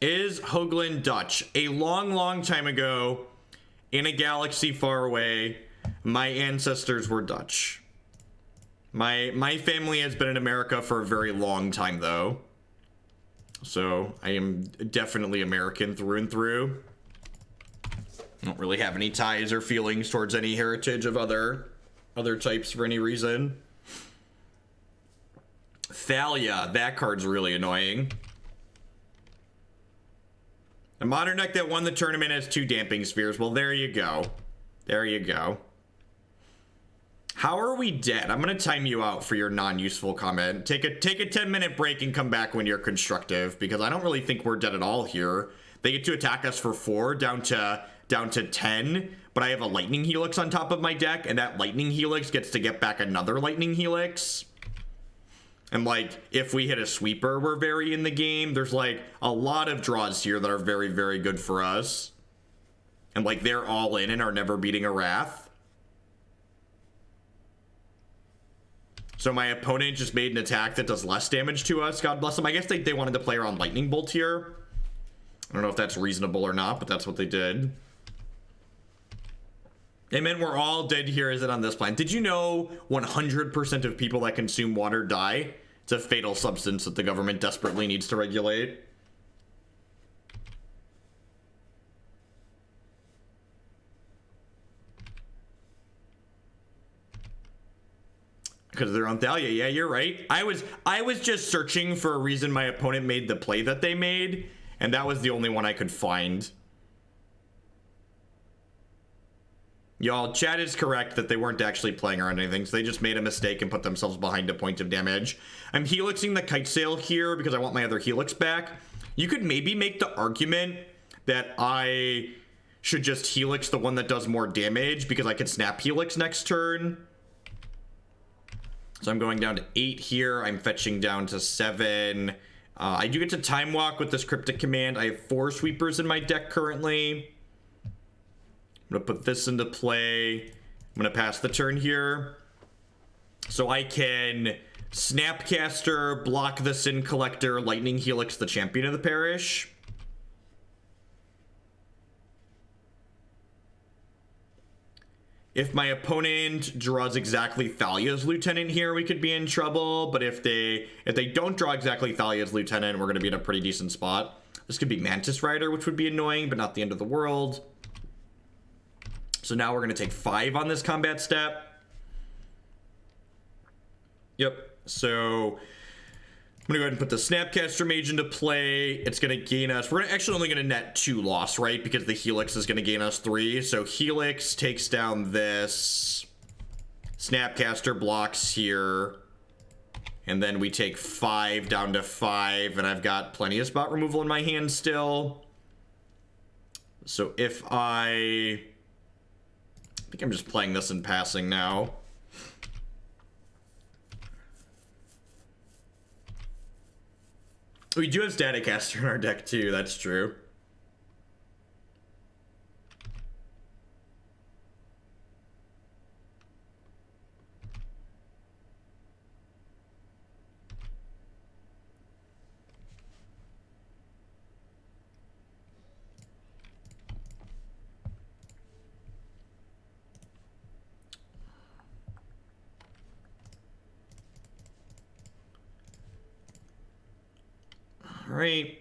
Is Hoagland Dutch? A long time ago, in a galaxy far away, my ancestors were Dutch. My family has been in America for a very long time, though. So I am definitely American through and through. I don't really have any ties or feelings towards any heritage of other types for any reason. Thalia, that card's really annoying. A modern deck that won the tournament has 2 Damping Spheres. Well, there you go. There you go. How are we dead? I'm gonna time you out for your non-useful comment. Take a 10-minute break and come back when you're constructive, because I don't really think we're dead at all here. They get to attack us for 4 down to 10, but I have a Lightning Helix on top of my deck, and that Lightning Helix gets to get back another Lightning Helix. And like, if we hit a sweeper, we're very in the game. There's like a lot of draws here that are very good for us. And like, they're all in and are never beating a Wrath. So my opponent just made an attack that does less damage to us. God bless them. I guess they wanted to play around Lightning Bolt here. I don't know if that's reasonable or not, but that's what they did. They meant we're all dead here. Is it on this plan? Did you know 100% of people that consume water die? It's a fatal substance that the government desperately needs to regulate. Because they're on Thalia. Yeah, you're right. I was just searching for a reason my opponent made the play that they made, and that was the only one I could find. Y'all, chat is correct that they weren't actually playing around anything, so they just made a mistake and put themselves behind a point of damage. I'm helixing the Kite Sail here because I want my other helix back. You could maybe make the argument that I should just helix the one that does more damage because I can snap helix next turn. So I'm going down to 8 here. I'm fetching down to 7. I do get to Time Walk with this Cryptic Command. I have 4 sweepers in my deck currently. I'm going to put this into play. I'm going to pass the turn here. So I can Snapcaster, block the Sin Collector, Lightning Helix the Champion of the Parish. If my opponent draws exactly Thalia's Lieutenant here, we could be in trouble. But if they don't draw exactly Thalia's Lieutenant, we're going to be in a pretty decent spot. This could be Mantis Rider, which would be annoying, but not the end of the world. So now we're going to take 5 on this combat step. Yep. So I'm going to go ahead and put the Snapcaster Mage into play. It's going to gain us... We're actually only going to net 2 loss, right? Because the Helix is going to gain us 3. So Helix takes down this. Snapcaster blocks here. And then we take 5 down to 5. And I've got plenty of spot removal in my hand still. So if I think I'm just playing this and passing now. We do have Staticaster in our deck too, that's true. All right.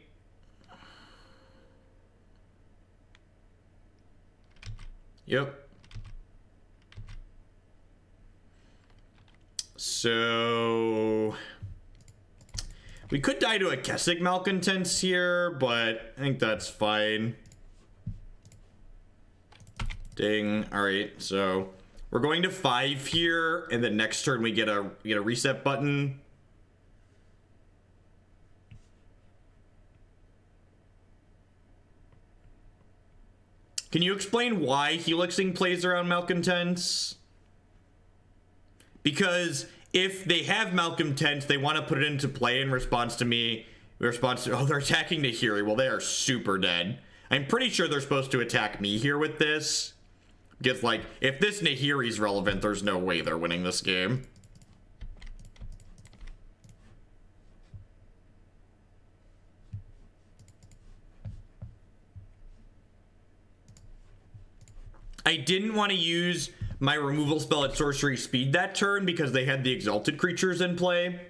Yep. So we could die to a Kessig Malcontents here, but I think that's fine. Ding. All right, so we're going to 5 here, and then next turn we get a reset button. Can you explain why Helixing plays around Malcontents? Because if they have Malcontents, they want to put it into play in response to me. In response to, oh, they're attacking Nahiri. Well, they are super dead. I'm pretty sure they're supposed to attack me here with this. Because, like, if this Nahiri's relevant, there's no way they're winning this game. I didn't want to use my removal spell at sorcery speed that turn because they had the exalted creatures in play.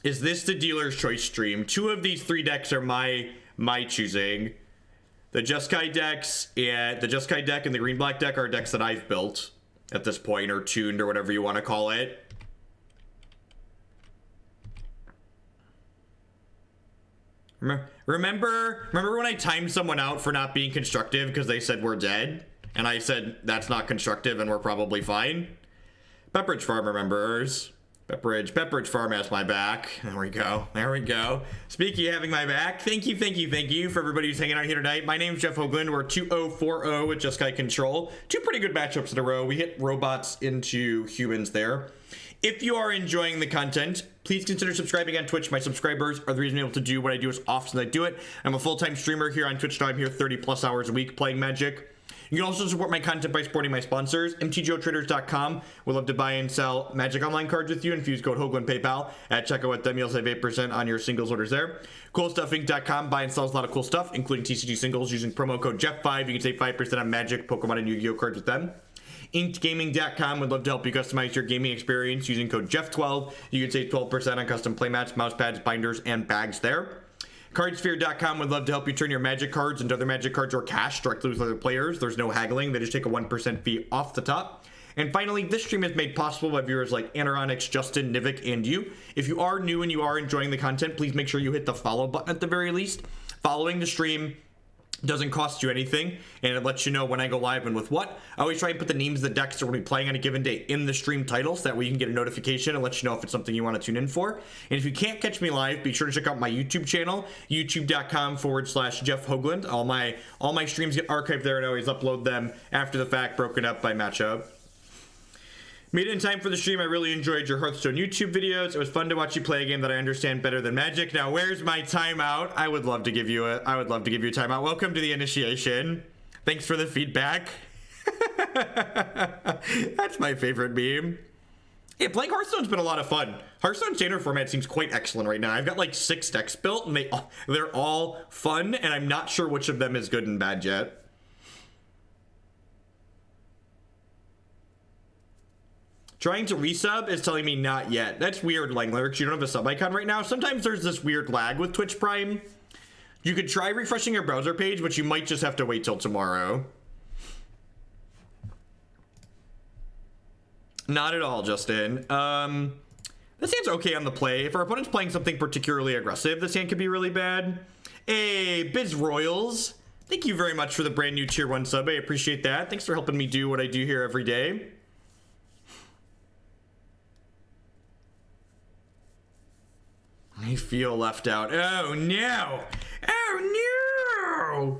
Is this the dealer's choice stream? 2 of these 3 decks are my choosing. The Jeskai decks, and the Jeskai deck and the green-black deck are decks that I've built at this point, or tuned, or whatever you want to call it. Remember when I timed someone out for not being constructive because they said we're dead? And I said that's not constructive and we're probably fine? Pepperidge Farm remembers. Pepperidge Farm has my back. There we go. Speaking of having my back, thank you for everybody who's hanging out here tonight. My name's Jeff Hoagland. We're 2-0-4-0 with Jeskai Control. 2 pretty good matchups in a row. We hit robots into humans there. If you are enjoying the content, please consider subscribing on Twitch. My subscribers are the reason I'm able to do what I do as often as I do it. I'm a full-time streamer here on Twitch now. I'm here 30 plus hours a week playing Magic. You can also support my content by supporting my sponsors. MTGOtraders.com. We'd love to buy and sell Magic Online cards with you, and if you use code Hoagland PayPal at checkout with them, you'll save 8% on your singles orders there. CoolStuffInc.com. Buy and sells a lot of cool stuff, including TCG singles using promo code Jeff5. You can save 5% on Magic, Pokemon, and Yu-Gi-Oh cards with them. InkedGaming.com would love to help you customize your gaming experience using code Jeff12. You can save 12% on custom playmats, mouse pads, binders, and bags there. Cardsphere.com would love to help you turn your Magic cards into other Magic cards or cash directly with other players. There's no haggling. They just take a 1% fee off the top. And finally, this stream is made possible by viewers like Anaronix, Justin, Nivik, and you. If you are new and you are enjoying the content, please make sure you hit the follow button at the very least. Following the stream doesn't cost you anything, and it lets you know when I go live and with what. I always try and put the names of the decks that we'll be playing on a given day in the stream title so that way you can get a notification and let you know if it's something you want to tune in for. And if you can't catch me live, be sure to check out my YouTube channel, youtube.com/Jeff Hoagland. All my streams get archived there, and I always upload them after the fact, broken up by matchup. Made it in time for the stream. I really enjoyed your Hearthstone YouTube videos. It was fun to watch you play a game that I understand better than Magic. Now, where's my timeout? I would love to give you a timeout. Welcome to the initiation. Thanks for the feedback. That's my favorite meme. Yeah, playing Hearthstone's been a lot of fun. Hearthstone standard format seems quite excellent right now. I've got like 6 decks built, and they're all fun, and I'm not sure which of them is good and bad yet. Trying to resub is telling me not yet. That's weird, Langlyrics. You don't have a sub icon right now. Sometimes there's this weird lag with Twitch Prime. You could try refreshing your browser page, but you might just have to wait till tomorrow. Not at all, Justin. This hand's okay on the play. If our opponent's playing something particularly aggressive, this hand could be really bad. Hey, Biz Royals. Thank you very much for the brand new tier 1 sub. I appreciate that. Thanks for helping me do what I do here every day. I feel left out. Oh no! Oh no!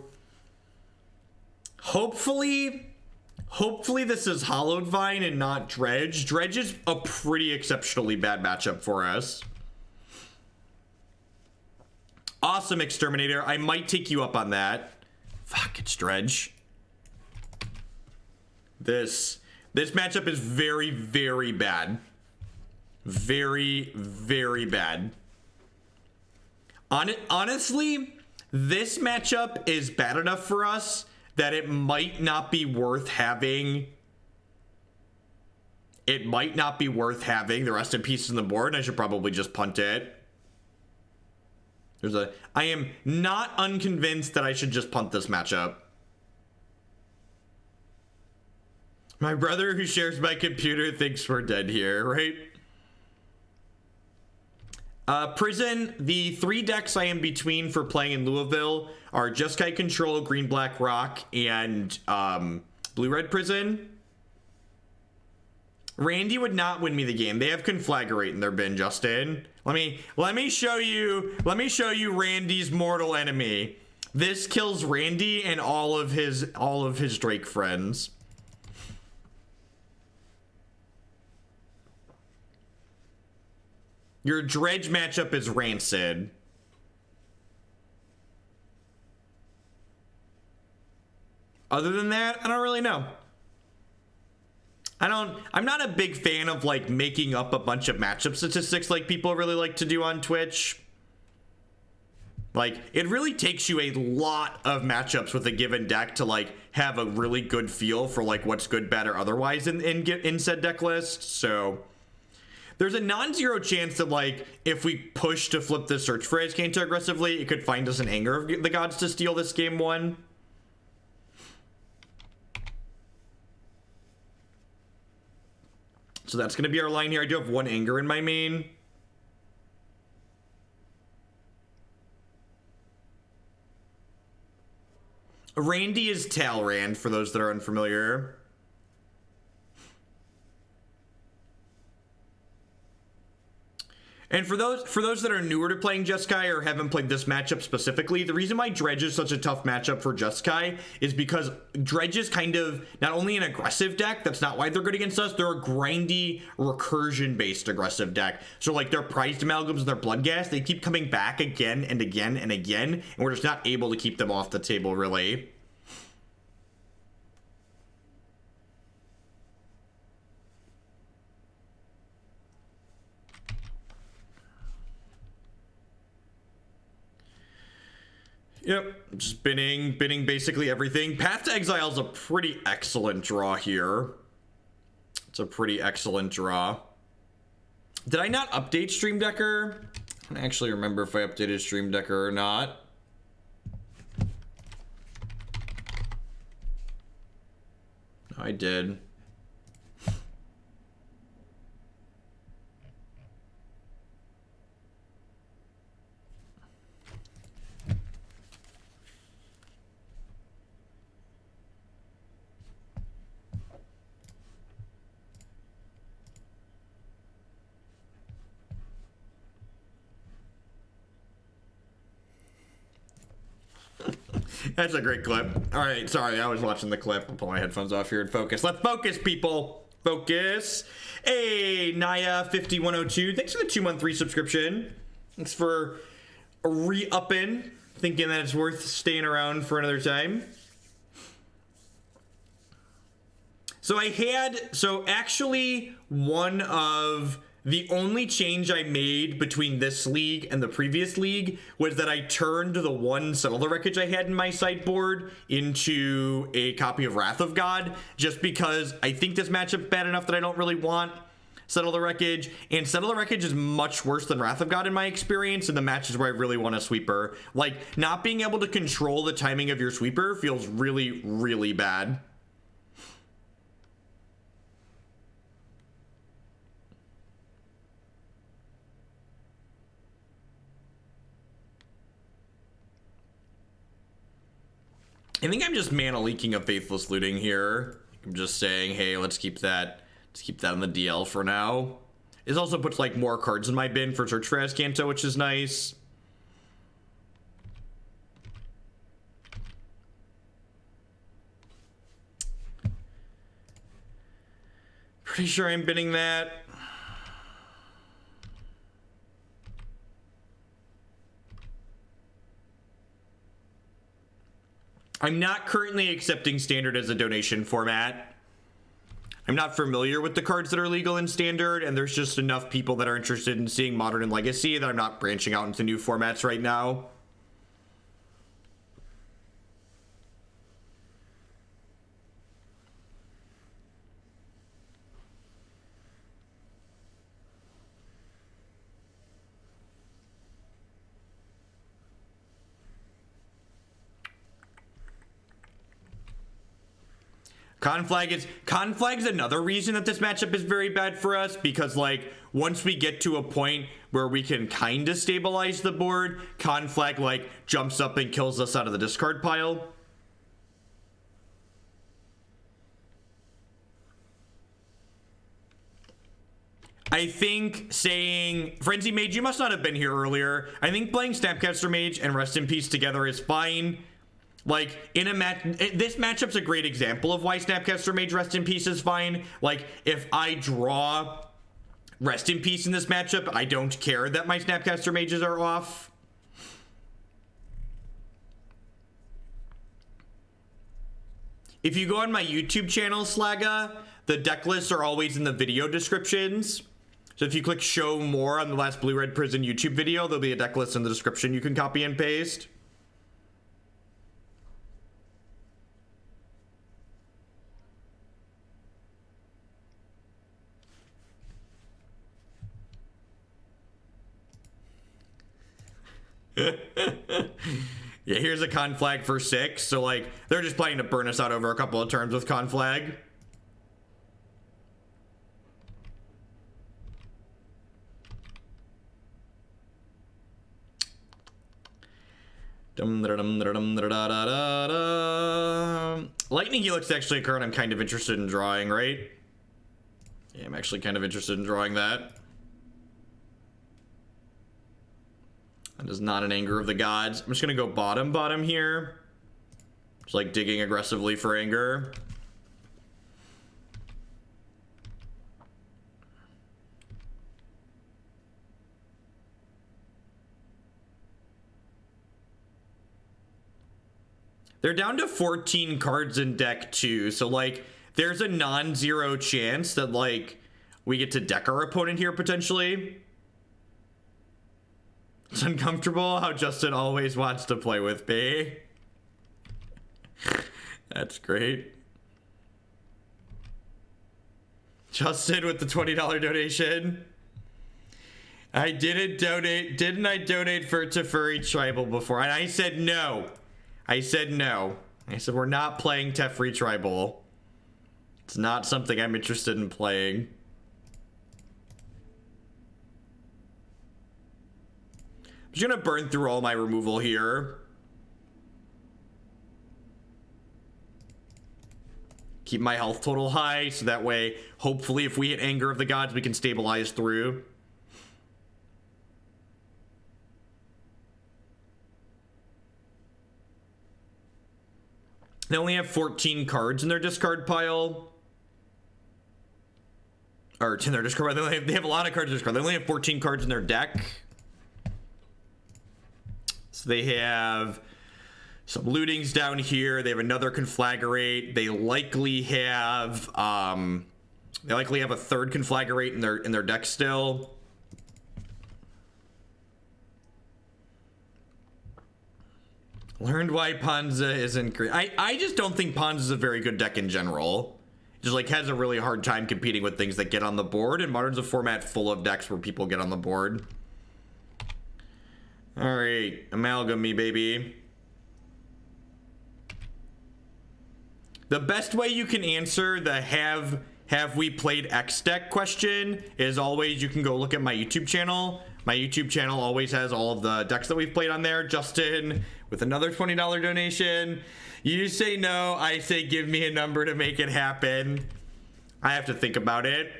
Hopefully this is Hallowed Vine and not Dredge. Dredge is a pretty exceptionally bad matchup for us. Awesome, Exterminator. I might take you up on that. Fuck, it's Dredge. This matchup is very, very bad. Very, very bad. Honestly, this matchup is bad enough for us that it might not be worth having. It might not be worth having the rest of pieces on the board, and I should probably just punt it. I am not unconvinced that I should just punt this matchup. My brother who shares my computer thinks we're dead here, right? Prison, the 3 decks I am between for playing in Louisville are Jeskai Control, Green Black Rock, and Blue Red Prison. Randy would not win me the game. They have Conflagrate in their bin, Justin. Let me show you Randy's mortal enemy. This kills Randy and all of his Drake friends. Your Dredge matchup is rancid. Other than that, I don't really know. I'm not a big fan of like making up a bunch of matchup statistics like people really like to do on Twitch. Like, it really takes you a lot of matchups with a given deck to like have a really good feel for like what's good, bad, or otherwise in said deck list. So there's a non-zero chance that like if we push to flip the search for Azcanta aggressively, it could find us an Anger of the Gods to steal this game 1. So that's going to be our line here. I do have 1 Anger in my main. Randy is Talrand, for those that are unfamiliar. And for those that are newer to playing Jeskai or haven't played this matchup specifically, the reason why Dredge is such a tough matchup for Jeskai is because Dredge is kind of not only an aggressive deck, that's not why they're good against us, they're a grindy, recursion-based aggressive deck. So like their prized amalgams and their bloodghast, they keep coming back again and again and again, and we're just not able to keep them off the table, really. Yep, just binning basically everything. Path to Exile is a pretty excellent draw here. It's a pretty excellent draw. Did I not update Stream Decker? I don't actually remember if I updated Stream Decker or not. No, I did. That's a great clip. All right, sorry, I was watching the clip. I'll pull my headphones off here and focus. Let's focus, people. Focus. Hey, Naya5102. Thanks for the 2-month resubscription. Thanks for re-upping, thinking that it's worth staying around for another time. So actually, one of the only change I made between this league and the previous league was that I turned the 1 Settle the Wreckage I had in my sideboard into a copy of Wrath of God, just because I think this matchup's bad enough that I don't really want Settle the Wreckage, and Settle the Wreckage is much worse than Wrath of God in my experience in the matches where I really want a sweeper. Like, not being able to control the timing of your sweeper feels really, really bad. I think I'm just mana leaking a Faithless Looting here. I'm just saying, hey, let's keep that on the DL for now. This also puts like more cards in my bin for Search for Azcanta, which is nice. Pretty sure I'm binning that. I'm not currently accepting Standard as a donation format. I'm not familiar with the cards that are legal in Standard, and there's just enough people that are interested in seeing Modern and Legacy that I'm not branching out into new formats right now. Conflag is another reason that this matchup is very bad for us, because like once we get to a point where we can kind of stabilize the board, Conflag like jumps up and kills us out of the discard pile. I think saying Frenzy Mage, you must not have been here earlier. I think playing Snapcaster Mage and Rest in Peace together is fine. Like in a match, this matchup's a great example of why Snapcaster Mage Rest in Peace is fine. Like if I draw Rest in Peace in this matchup, I don't care that my Snapcaster Mages are off. If you go on my YouTube channel, Slaga, the deck lists are always in the video descriptions. So if you click show more on the last Blue Red Prison YouTube video, there'll be a deck list in the description you can copy and paste. Yeah, here's a Conflag for 6. So like they're just planning to burn us out over a couple of turns with Conflag. Lightning Helix is actually a card I'm kind of interested in drawing, right? Yeah, I'm actually kind of interested in drawing that. That is not an Anger of the Gods. I'm just gonna go bottom here. Just like digging aggressively for Anger. They're down to 14 cards in deck 2, so like there's a non-zero chance that like we get to deck our opponent here potentially. It's uncomfortable how Justin always wants to play with me. That's great. Justin with the $20 donation. I didn't donate. Didn't I donate for Teferi Tribal before? And I said no. I said no. I said we're not playing Teferi Tribal. It's not something I'm interested in playing. I'm just gonna burn through all my removal here. Keep my health total high, so that way, hopefully, if we hit Anger of the Gods, we can stabilize through. They only have 14 cards in their discard pile. Or in their discard pile. They have a lot of cards in their discard. They only have 14 cards in their deck. So they have some lootings down here. They have another Conflagrate. They likely have a third Conflagrate in their deck still. Learned why Ponza isn't great. I just don't think Ponza is a very good deck in general. It just like has a really hard time competing with things that get on the board, and Modern's a format full of decks where people get on the board. All right, amalgam me, baby. The best way you can answer the have we played X deck question is always you can go look at my YouTube channel. My YouTube channel always has all of the decks that we've played on there. Justin with another $20 donation. You say no, I say give me a number to make it happen. I have to think about it.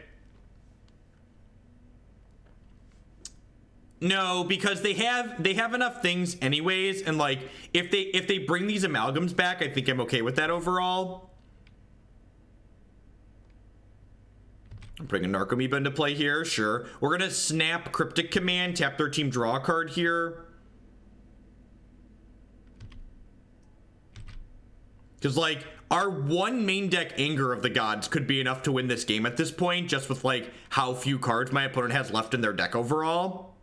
No, because they have enough things anyways, and like if they bring these amalgams back, I think I'm okay with that overall. I'm bringing Narcomoeba into play here, sure. We're gonna snap Cryptic Command, tap their team, draw a card here. Because like our one main deck Anger of the Gods could be enough to win this game at this point, just with like how few cards my opponent has left in their deck overall.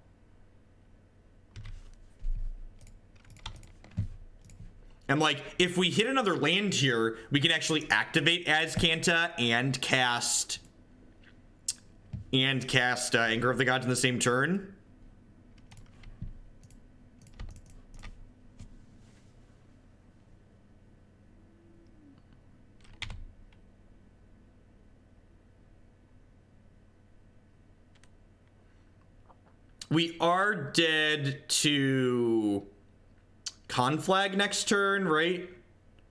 And like if we hit another land here, we can actually activate Azcanta and cast Anger of the Gods in the same turn. We are dead to Conflag next turn, right?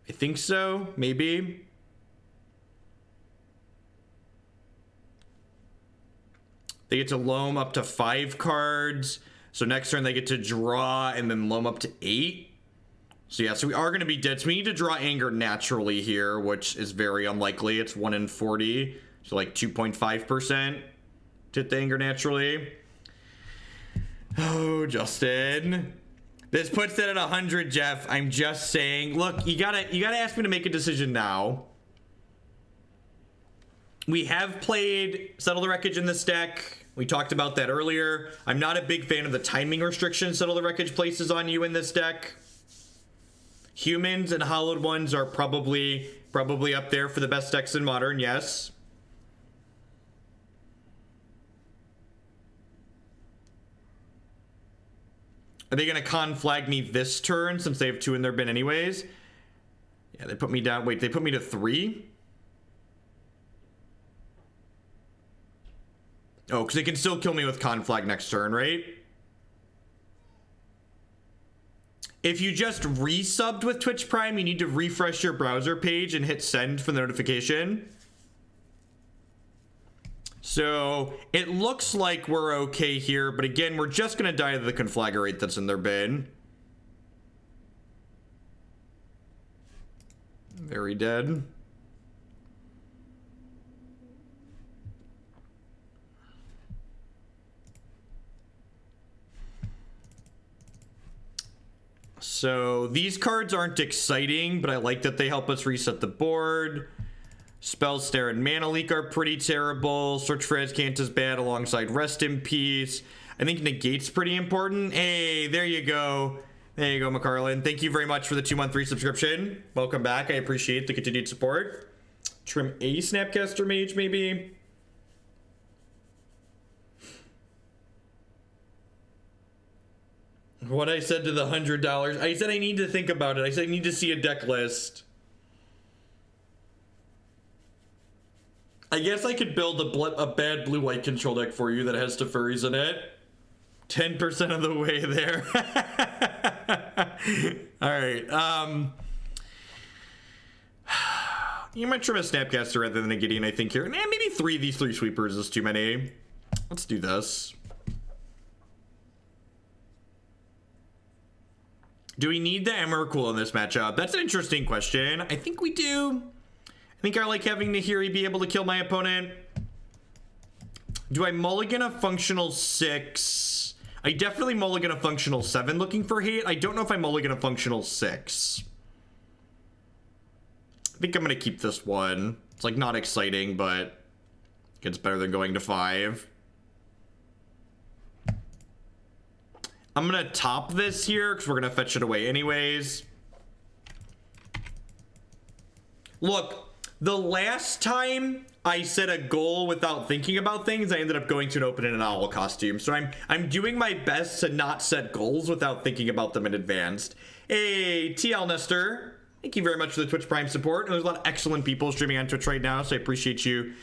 I think so, maybe. They get to loam up to 5 cards. So next turn they get to draw and then loam up to 8. So yeah, so we are going to be dead. So we need to draw anger naturally here, which is very unlikely. It's 1 in 40. So like 2.5% to hit the anger naturally. Oh, Justin. This puts it at 100, Jeff. I'm just saying. Look, you gotta ask me to make a decision now. We have played Settle the Wreckage in this deck. We talked about that earlier. I'm not a big fan of the timing restriction Settle the Wreckage places on you in this deck. Humans and Hallowed Ones are probably up there for the best decks in Modern, yes. Are they going to conflag me this turn since they have 2 in their bin anyways? Yeah, they put me down. Wait, they put me to 3? Oh, because they can still kill me with conflag next turn, right? If you just resubbed with Twitch Prime, you need to refresh your browser page and hit send for the notification. So it looks like we're okay here, but again, we're just going to die to the conflagrate that's in their bin. Very dead. So these cards aren't exciting, but I like that they help us reset the board. Spell Snare and Mana Leak are pretty terrible. Search for Azcanta's bad alongside Rest in Peace. I think Negate's pretty important. Hey, there you go. There you go, McCarlin. Thank you very much for the 2-month resubscription. Welcome back. I appreciate the continued support. Trim a Snapcaster Mage, maybe. What I said to the $100. I said I need to think about it. I said I need to see a deck list. I guess I could build a bad blue-white control deck for you that has Tefuris in it. 10% of the way there. Alright, you might trim a Snapcaster rather than a Gideon, I think, here. Maybe these 3 sweepers is too many. Let's do this. Do we need the Emrakul in this matchup? That's an interesting question. I think we do. I think I like having Nahiri be able to kill my opponent. Do I mulligan a functional 6? I definitely mulligan a functional 7 looking for hate. I don't know if I mulligan a functional 6. I think I'm going to keep this one. It's like not exciting, but it's better than going to 5. I'm going to top this here because we're going to fetch it away anyways. Look, the last time I set a goal without thinking about things, I ended up going to an open in an owl costume. So I'm doing my best to not set goals without thinking about them in advance. Hey, TL Nestor, thank you very much for the Twitch Prime support. There's a lot of excellent people streaming on Twitch right now, so I appreciate you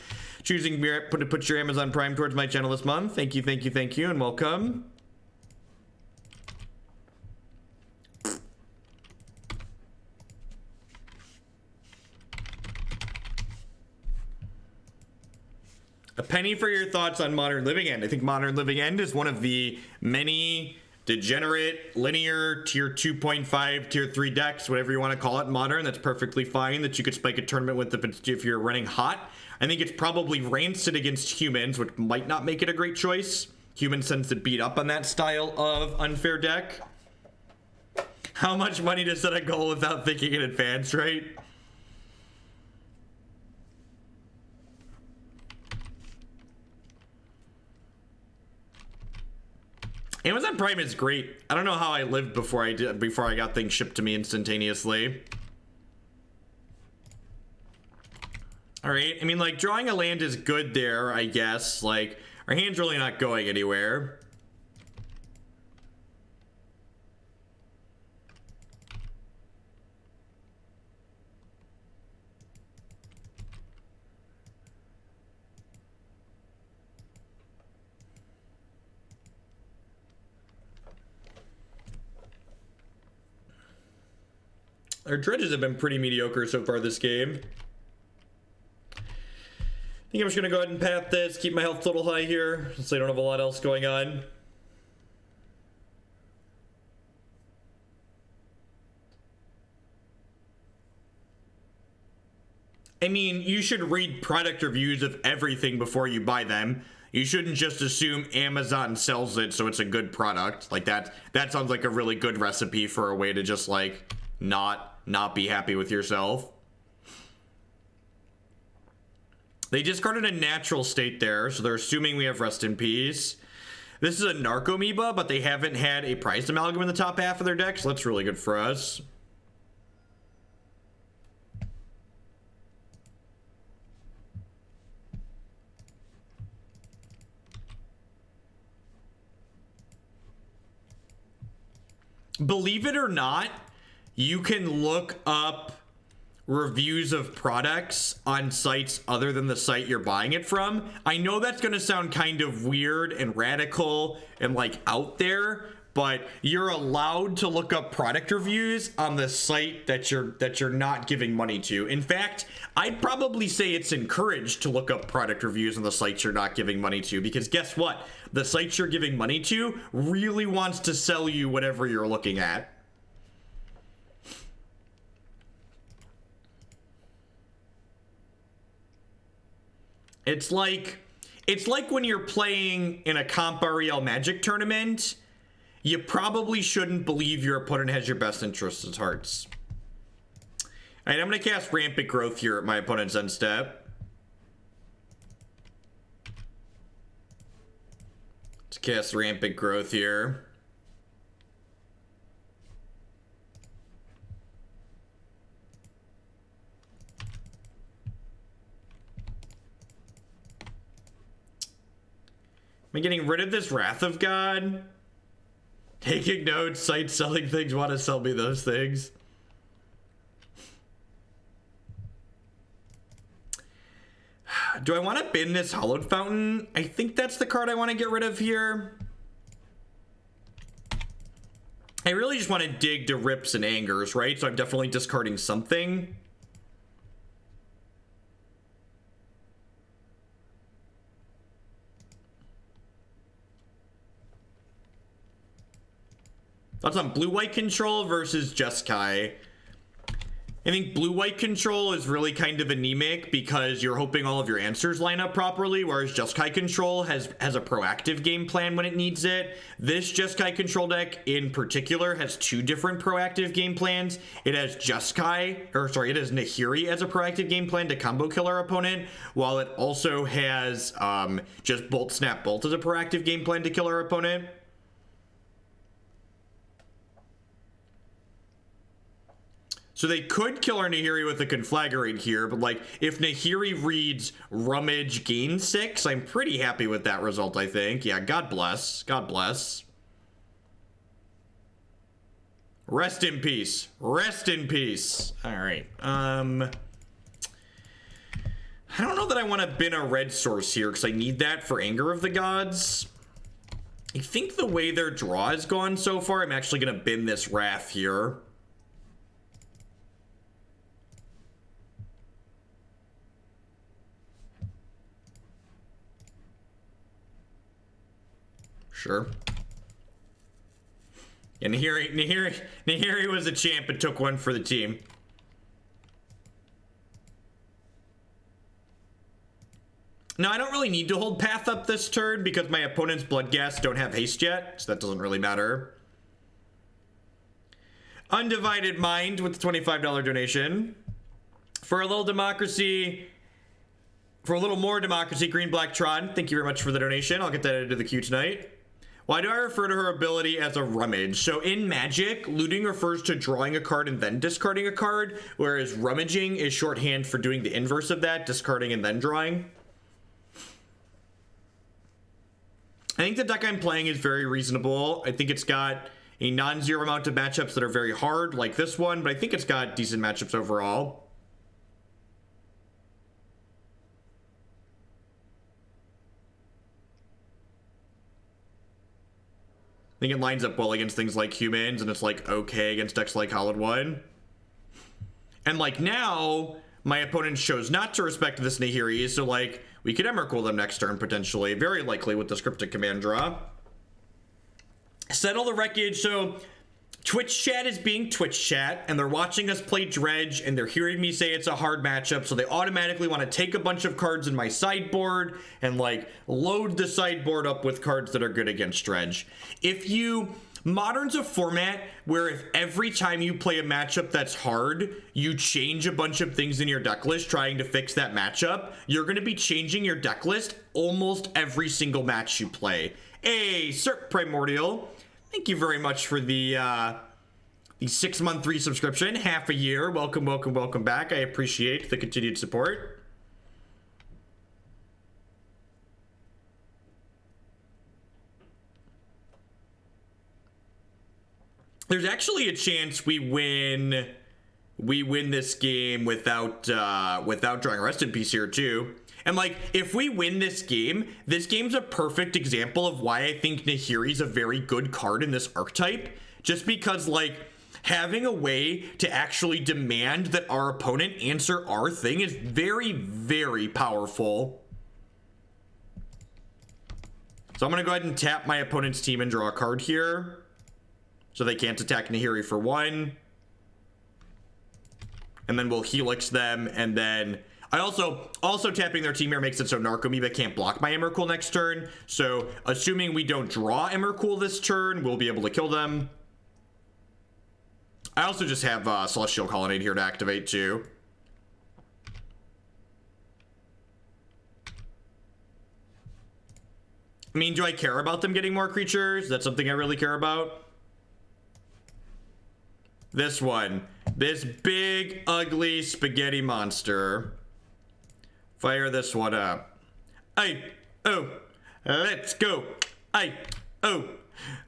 choosing to put your Amazon Prime towards my channel this month. Thank you, and welcome. A penny for your thoughts on Modern Living End. I think Modern Living End is one of the many degenerate, linear, tier 2.5, tier 3 decks, whatever you want to call it, Modern. That's perfectly fine that you could spike a tournament with if you're running hot. I think it's probably rancid against humans, which might not make it a great choice. Humans tends to beat up on that style of unfair deck. How much money to set a goal without thinking in advance, right? Amazon Prime is great. I don't know how I lived before I got things shipped to me instantaneously. All right, I mean, like, drawing a land is good there, I guess. Like, our hand's really not going anywhere. Our dredges have been pretty mediocre so far this game. I think I'm just gonna go ahead and path this, keep my health total high here, since I don't have a lot else going on. I mean, you should read product reviews of everything before you buy them. You shouldn't just assume Amazon sells it, so it's a good product. Like that sounds like a really good recipe for a way to just like not be happy with yourself. They discarded a natural state there, so they're assuming we have Rest in Peace. This is a Narcomoeba, but they haven't had a Prized Amalgam in the top half of their deck, so that's really good for us. Believe it or not, you can look up reviews of products on sites other than the site you're buying it from. I know that's going to sound kind of weird and radical and like out there, but you're allowed to look up product reviews on the site that you're not giving money to. In fact, I'd probably say it's encouraged to look up product reviews on the sites you're not giving money to, because guess what? The sites you're giving money to really wants to sell you whatever you're looking at. It's like when you're playing in a Comp REL Magic tournament, you probably shouldn't believe your opponent has your best interests at heart. Alright, I'm going to cast Rampant Growth here at my opponent's end step. Let's cast Rampant Growth here. Am I getting rid of this Wrath of God? Taking notes, sites selling things, want to sell me those things. Do I want to bin this Hallowed Fountain? I think that's the card I want to get rid of here. I really just want to dig to Rips and Angers, right? So I'm definitely discarding something. Thoughts on blue-white control versus Jeskai. I think blue-white control is really kind of anemic because you're hoping all of your answers line up properly, whereas Jeskai control has a proactive game plan when it needs it. This Jeskai control deck in particular has two different proactive game plans. It has it has Nahiri as a proactive game plan to combo kill our opponent, while it also has just Bolt Snap Bolt as a proactive game plan to kill our opponent. So they could kill our Nahiri with a Conflagrate here, but like if Nahiri reads Rummage gain 6, I'm pretty happy with that result, I think. Yeah, God bless. God bless. Rest in peace. Rest in peace. All right. I don't know that I want to bin a red source here because I need that for Anger of the Gods. I think the way their draw has gone so far, I'm actually going to bin this Wrath here. Sure. And Nahiri was a champ and took one for the team. Now, I don't really need to hold Path up this turn because my opponent's Bloodghast don't have haste yet, so that doesn't really matter. Undivided Mind with the $25 donation. For a little democracy, for a little more democracy, Green Black Tron, thank you very much for the donation. I'll get that into the queue tonight. Why do I refer to her ability as a rummage? So in Magic, looting refers to drawing a card and then discarding a card, whereas rummaging is shorthand for doing the inverse of that, discarding and then drawing. I think the deck I'm playing is very reasonable. I think it's got a non-zero amount of matchups that are very hard, like this one, but I think it's got decent matchups overall. I think it lines up well against things like humans, and it's like okay against decks like Hallowed One. And like now, my opponent chose not to respect this Nahiri, so like we could Emrakul them next turn potentially, very likely with this Cryptic Command draw. Settle the Wreckage. So Twitch chat is being Twitch chat, and they're watching us play Dredge, and they're hearing me say it's a hard matchup, so they automatically want to take a bunch of cards in my sideboard and like load the sideboard up with cards that are good against Dredge. Modern's a format where if every time you play a matchup that's hard, you change a bunch of things in your deck list trying to fix that matchup, you're going to be changing your deck list almost every single match you play. Hey, Serp Primordial, thank you very much for the 6-month resubscription, half a year. Welcome, welcome, welcome back. I appreciate the continued support. There's actually a chance we win this game without drawing Rest in Peace here too. And like, if we win this game's a perfect example of why I think Nahiri's a very good card in this archetype. Just because like having a way to actually demand that our opponent answer our thing is very, very powerful. So I'm gonna go ahead and tap my opponent's team and draw a card here, so they can't attack Nahiri for 1. And then we'll Helix them, and then I also tapping their team here makes it so Narcomoeba can't block my Emrakul next turn. So assuming we don't draw Emrakul this turn, we'll be able to kill them. I also just have Celestial Colonnade here to activate too. I mean, do I care about them getting more creatures? That's something I really care about. This one. This big, ugly spaghetti monster. Fire this one up. Aye, oh, let's go. Aye, oh,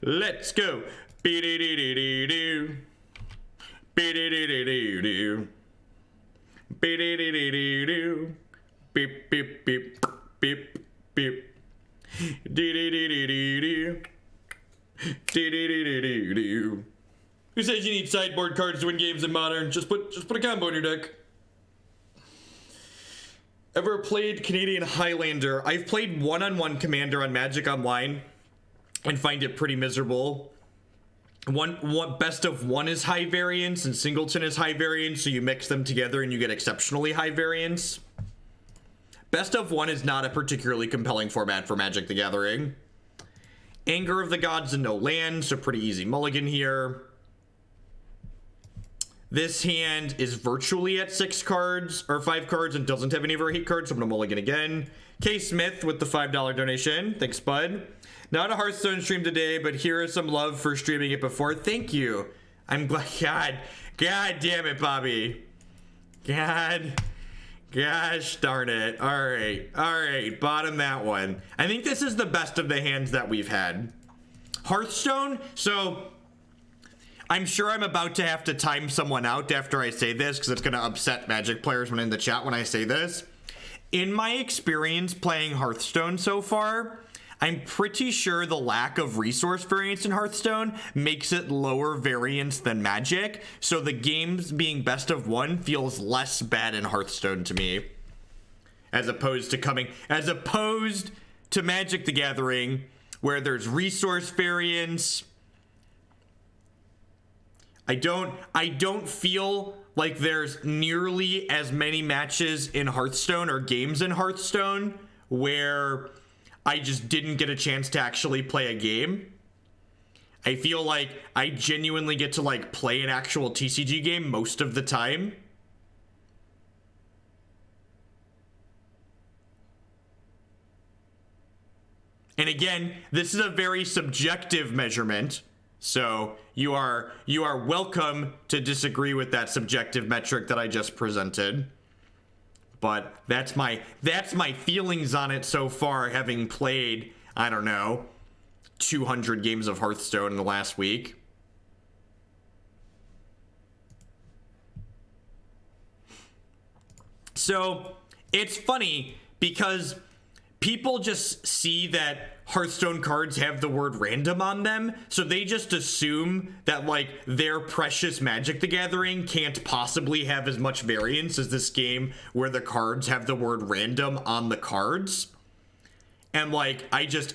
let's go. Be-dee-dee-dee-dee-doo. Be-dee-dee-dee-dee-doo. Be-dee-dee-dee-dee-doo. Beep, beep, beep, beep, beep. Dee-dee-dee-dee-dee-doo. Dee-dee-dee-dee-dee-doo. Who says you need sideboard cards to win games in Modern? Just put a combo in your deck. Ever played Canadian Highlander? I've played one-on-one Commander on Magic Online and find it pretty miserable. One best of one is high variance and Singleton is high variance, so you mix them together and you get exceptionally high variance. Best of one is not a particularly compelling format for Magic the Gathering. Anger of the Gods and no land, so pretty easy mulligan here. This hand is virtually at 6 cards, or 5 cards, and doesn't have any of our hate cards, so I'm gonna mulligan again. K. Smith with the $5 donation. Thanks, bud. Not a Hearthstone stream today, but here is some love for streaming it before. Thank you. I'm glad. God damn it, Bobby. Gosh darn it. All right, bottom that one. I think this is the best of the hands that we've had. Hearthstone, so I'm sure I'm about to have to time someone out after I say this because it's going to upset Magic players when in the chat when I say this. In my experience playing Hearthstone so far, I'm pretty sure the lack of resource variance in Hearthstone makes it lower variance than Magic, so the games being best of one feels less bad in Hearthstone to me, as opposed to Magic the Gathering, where there's resource variance. I don't feel like there's nearly as many matches in Hearthstone or games in Hearthstone where I just didn't get a chance to actually play a game. I feel like I genuinely get to like play an actual TCG game most of the time. And again, this is a very subjective measurement. So you are welcome to disagree with that subjective metric that I just presented. But that's my feelings on it so far, having played, I don't know, 200 games of Hearthstone in the last week. So it's funny because people just see that Hearthstone cards have the word random on them, so they just assume that like their precious Magic the Gathering can't possibly have as much variance as this game where the cards have the word random on the cards. And like,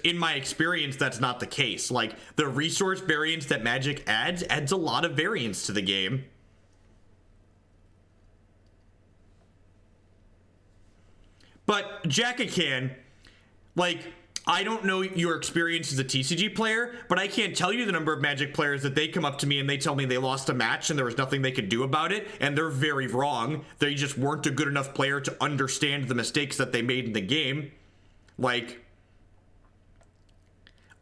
in my experience, that's not the case. Like, the resource variance that Magic adds a lot of variance to the game. But Jackacan, like, I don't know your experience as a TCG player, but I can't tell you the number of Magic players that they come up to me and they tell me they lost a match and there was nothing they could do about it, and they're very wrong. They just weren't a good enough player to understand the mistakes that they made in the game. Like,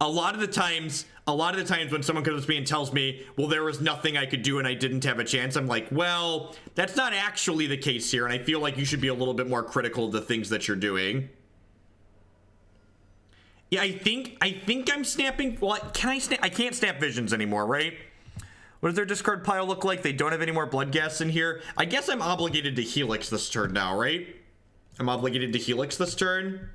a lot of the times when someone comes to me and tells me, well, there was nothing I could do and I didn't have a chance, I'm like, well, that's not actually the case here, and I feel like you should be a little bit more critical of the things that you're doing. Yeah, I think I'm snapping. Well, can I snap? I can't snap Visions anymore, right? What does their discard pile look like? They don't have any more Bloodghast in here. I guess I'm obligated to Helix this turn now, right? I'm obligated to Helix this turn.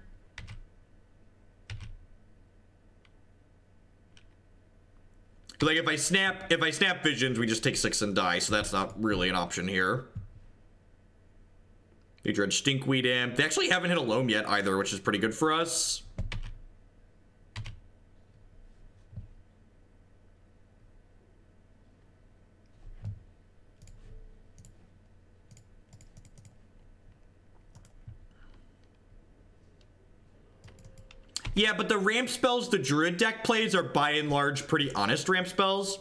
Like, if I snap Visions, we just take 6 and die, so that's not really an option here. They Dredge Stinkweed Imp. They actually haven't hit a Loam yet either, which is pretty good for us. Yeah, but the ramp spells the Druid deck plays are by and large pretty honest ramp spells.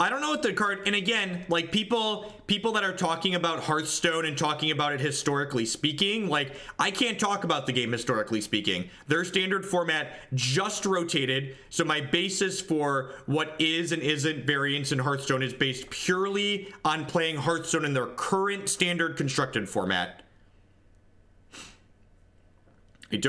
I don't know what the card, and again, like people that are talking about Hearthstone and talking about it historically speaking, like, I can't talk about the game historically speaking. Their standard format just rotated, so my basis for what is and isn't variance in Hearthstone is based purely on playing Hearthstone in their current standard constructed format. I've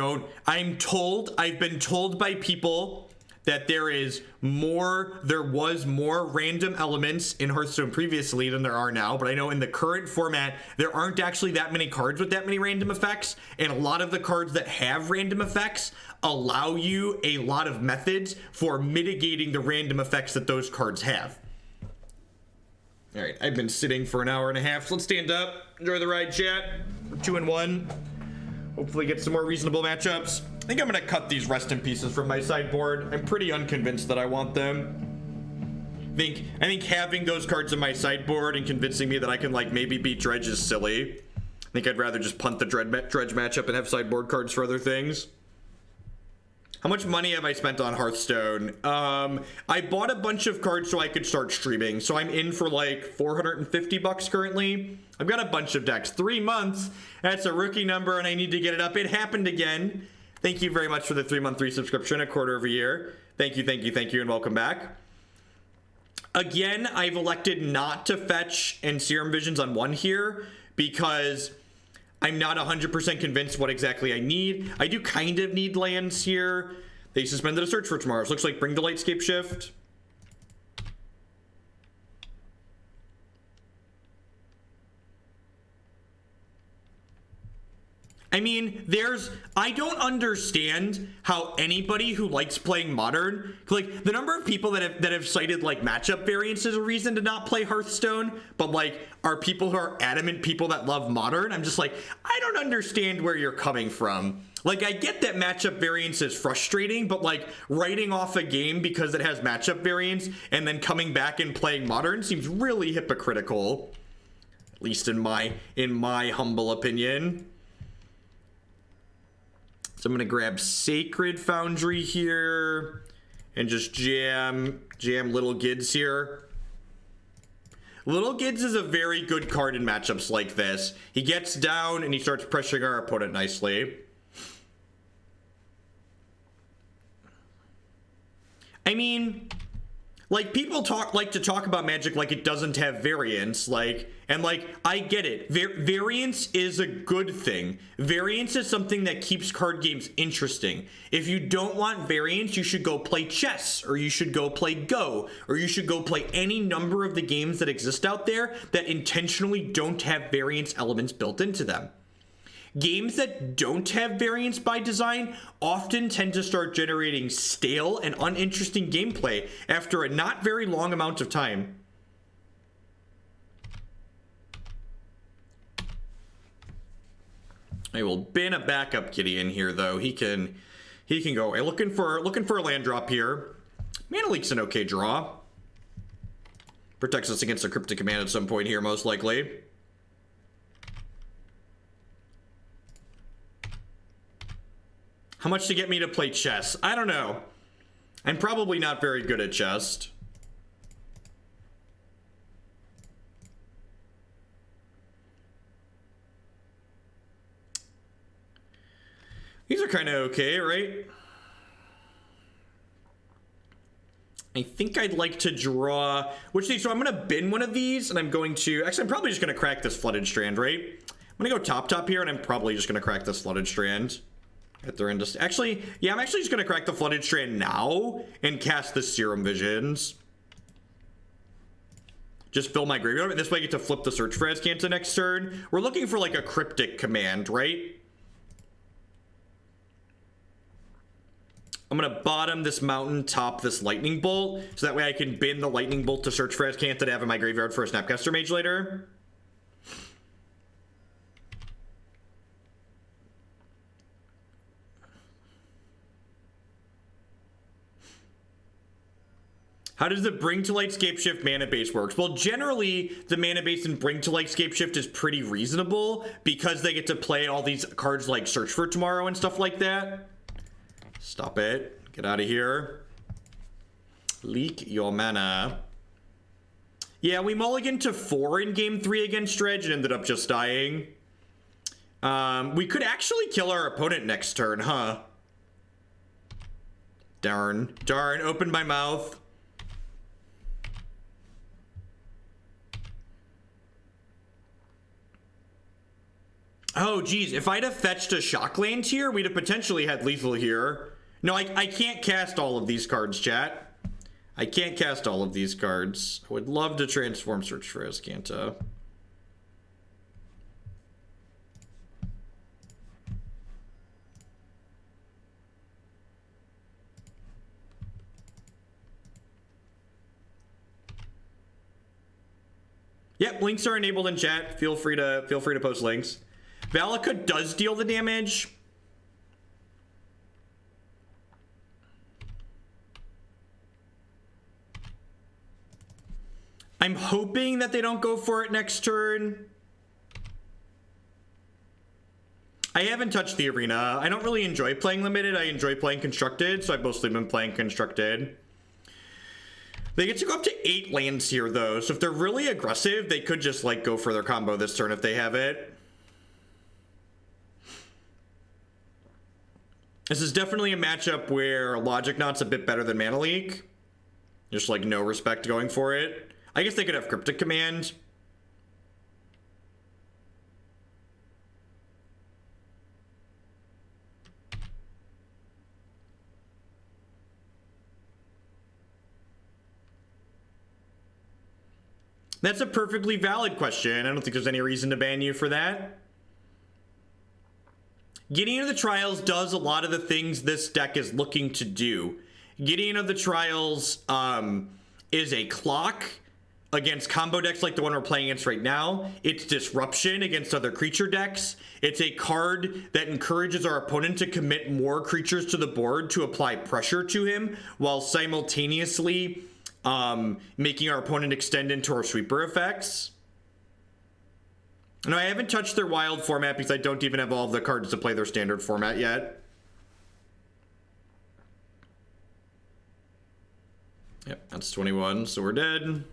been told by people that there was more random elements in Hearthstone previously than there are now, but I know in the current format, there aren't actually that many cards with that many random effects, and a lot of the cards that have random effects allow you a lot of methods for mitigating the random effects that those cards have. All right, I've been sitting for an hour and a half, so let's stand up, enjoy the ride, chat. We're 2-1. Hopefully get some more reasonable matchups. I think I'm gonna cut these rest in pieces from my sideboard. I'm pretty unconvinced that I want them. I think having those cards in my sideboard and convincing me that I can like maybe beat Dredge is silly. I think I'd rather just punt the Dredge matchup and have sideboard cards for other things. How much money have I spent on Hearthstone? I bought a bunch of cards so I could start streaming. So I'm in for like 450 bucks currently. I've got a bunch of decks. 3 months. That's a rookie number and I need to get it up. It happened again. Thank you very much for the 3-month resubscription, a quarter of a year. Thank you, and welcome back. Again, I've elected not to fetch and Serum Visions on 1 here because I'm not 100% convinced what exactly I need. I do kind of need lands here. They suspended a search for tomorrow. So looks like Bring to Light, Scapeshift. I mean, I don't understand how anybody who likes playing Modern, like the number of people that have cited like matchup variance as a reason to not play Hearthstone, but like are people who are adamant people that love Modern. I'm just like, I don't understand where you're coming from. Like, I get that matchup variance is frustrating, but like writing off a game because it has matchup variance and then coming back and playing Modern seems really hypocritical, at least in my humble opinion. So I'm gonna grab Sacred Foundry here and just jam Little Gids here. Little Gids is a very good card in matchups like this. He gets down and he starts pressuring our opponent nicely. I mean, like people like to talk about Magic like it doesn't have variance, and I get it. Variance is a good thing. Variance is something that keeps card games interesting. If you don't want variance, you should go play chess, or you should go play Go, or you should go play any number of the games that exist out there that intentionally don't have variance elements built into them. Games that don't have variance by design often tend to start generating stale and uninteresting gameplay after a not very long amount of time. I will bin a backup Gideon here, though. He can go away. Looking for a land drop here. Mana Leak's an okay draw. Protects us against a Cryptic Command at some point here, most likely. How much to get me to play chess? I don't know. I'm probably not very good at chess. These are kind of okay, right? I think I'd like to draw... so I'm going to bin one of these, and I'm going to... Actually, I'm probably just going to crack this Flooded Strand, right? I'm going to go top here, and I'm probably just going to crack this Flooded Strand. At their end. Actually, yeah, I'm actually just going to crack the Flooded Strand now and cast the Serum Visions. Just fill my graveyard. This way I get to flip the Search for Azcanta next turn. We're looking for like a Cryptic Command, right? I'm going to bottom this mountain, top this Lightning Bolt, so that way I can bin the Lightning Bolt to Search for Azcanta to have in my graveyard for a Snapcaster Mage later. How does the Bring to Light Scapeshift mana base works? Well, generally, the mana base in Bring to Light Scapeshift is pretty reasonable because they get to play all these cards like Search for Tomorrow and stuff like that. Stop it. Get out of here. Leak your mana. Yeah, we mulliganed to 4 in Game 3 against Dredge and ended up just dying. We could actually kill our opponent next turn, huh? Darn. Darn. Opened my mouth. Oh, geez. If I'd have fetched a Shock Land here, we'd have potentially had lethal here. No, I can't cast all of these cards, chat. I can't cast all of these cards. I would love to transform Search for Azcanta. Yep, links are enabled in chat. Feel free to post links. Valakut does deal the damage. I'm hoping that they don't go for it next turn. I haven't touched the arena. I don't really enjoy playing limited. I enjoy playing constructed, so I've mostly been playing constructed. They get to go up to 8 lands here, though, so if they're really aggressive, they could just, like, go for their combo this turn if they have it. This is definitely a matchup where Logic Knot's a bit better than Mana Leak. Just, like, no respect going for it. I guess they could have Cryptic Command. That's a perfectly valid question. I don't think there's any reason to ban you for that. Gideon of the Trials does a lot of the things this deck is looking to do. Gideon of the Trials is a clock against combo decks like the one we're playing against right now. It's disruption against other creature decks. It's a card that encourages our opponent to commit more creatures to the board to apply pressure to him while simultaneously making our opponent extend into our sweeper effects. No, I haven't touched their wild format because I don't even have all of the cards to play their standard format yet. Yep, that's 21, so we're dead.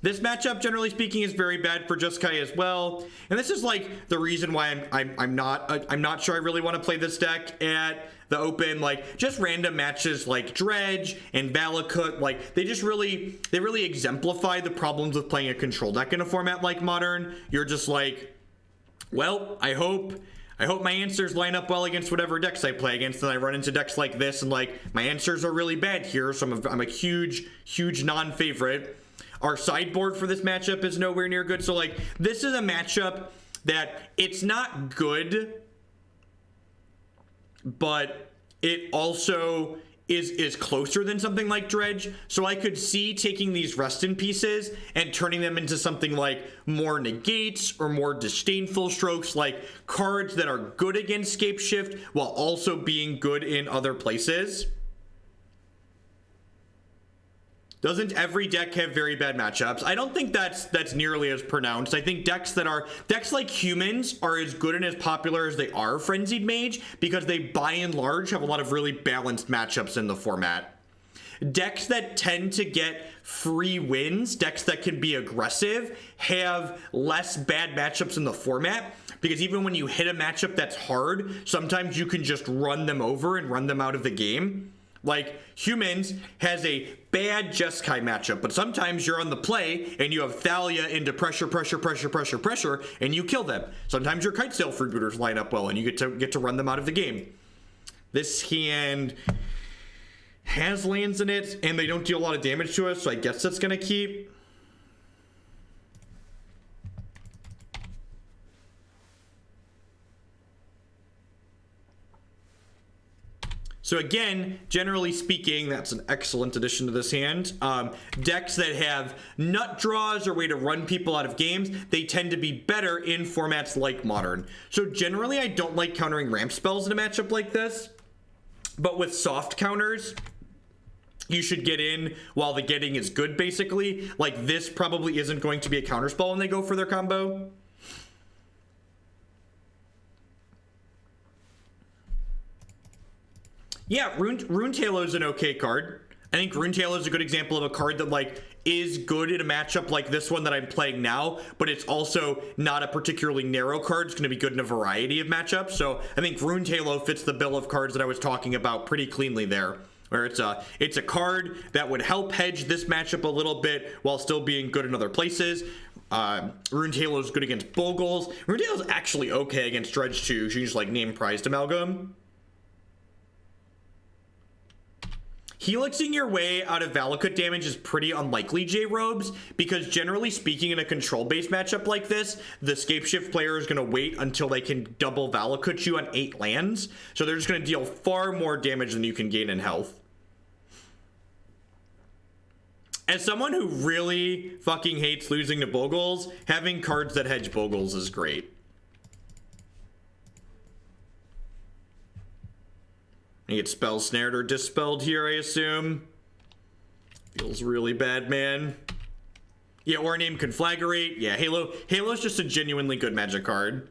This matchup, generally speaking, is very bad for Jeskai as well, and this is like the reason why I'm not sure I really want to play this deck at the open. Like, just random matches like Dredge and Valakut, like they really exemplify the problems with playing a control deck in a format like Modern. You're just like, well, I hope my answers line up well against whatever decks I play against, and I run into decks like this, and like my answers are really bad here, so I'm a huge non-favorite. Our sideboard for this matchup is nowhere near good, so like this is a matchup that it's not good, but it also is closer than something like Dredge. So I could see taking these rest in pieces and turning them into something like more negates or more disdainful strokes, like cards that are good against Scapeshift while also being good in other places. Doesn't every deck have very bad matchups? I don't think that's nearly as pronounced. I think decks like Humans are as good and as popular as they are Frenzied Mage because they by and large have a lot of really balanced matchups in the format. Decks that tend to get free wins, decks that can be aggressive, have less bad matchups in the format, because even when you hit a matchup that's hard, sometimes you can just run them over and run them out of the game. Like, Humans has a bad Jeskai matchup, but sometimes you're on the play and you have Thalia into pressure, and you kill them. Sometimes your Kitesail Freebooters line up well and you get to run them out of the game. This hand has lands in it and they don't deal a lot of damage to us, so I guess that's gonna keep. So again, generally speaking, that's an excellent addition to this hand. Decks that have nut draws or way to run people out of games, they tend to be better in formats like Modern. So generally, I don't like countering ramp spells in a matchup like this. But with soft counters, you should get in while the getting is good, basically. Like, this probably isn't going to be a counterspell when they go for their combo. Yeah, Runed Halo is an okay card. I think Runed Halo is a good example of a card that like is good in a matchup like this one that I'm playing now, but it's also not a particularly narrow card. It's going to be good in a variety of matchups. So I think Runed Halo fits the bill of cards that I was talking about pretty cleanly there, where it's a card that would help hedge this matchup a little bit while still being good in other places. Runed Halo is good against Bogles. Runed Halo is actually okay against Dredge too. She's just like name prized amalgam. Helixing your way out of Valakut damage is pretty unlikely, J-Robes, because generally speaking in a control-based matchup like this, the Scapeshift player is going to wait until they can double Valakut you on 8 lands, so they're just going to deal far more damage than you can gain in health. As someone who really fucking hates losing to Bogles, having cards that hedge Bogles is great. I get Spell Snared or Dispelled here, I assume. Feels really bad, man. Yeah, or name Conflagrate. Yeah, Halo's just a genuinely good Magic card.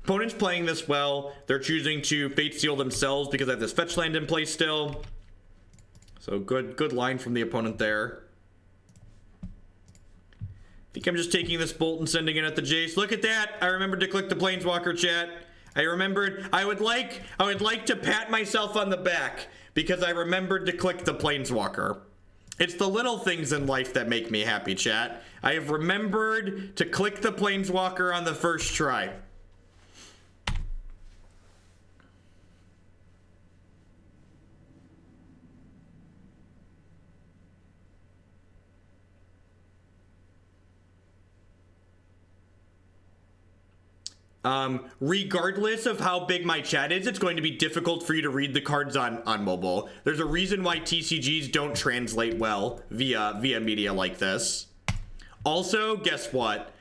Opponent's playing this well. They're choosing to Fate Seal themselves because I have this fetch land in play still. So good line from the opponent there. I think I'm just taking this bolt and sending it at the Jace. Look at that! I remembered to click the Planeswalker, chat. I remembered, I would like to pat myself on the back because I remembered to click the Planeswalker. It's the little things in life that make me happy, chat. I have remembered to click the Planeswalker on the first try. Regardless of how big my chat is, it's going to be difficult for you to read the cards on mobile. There's a reason why TCGs don't translate well via media like this. Also, guess what?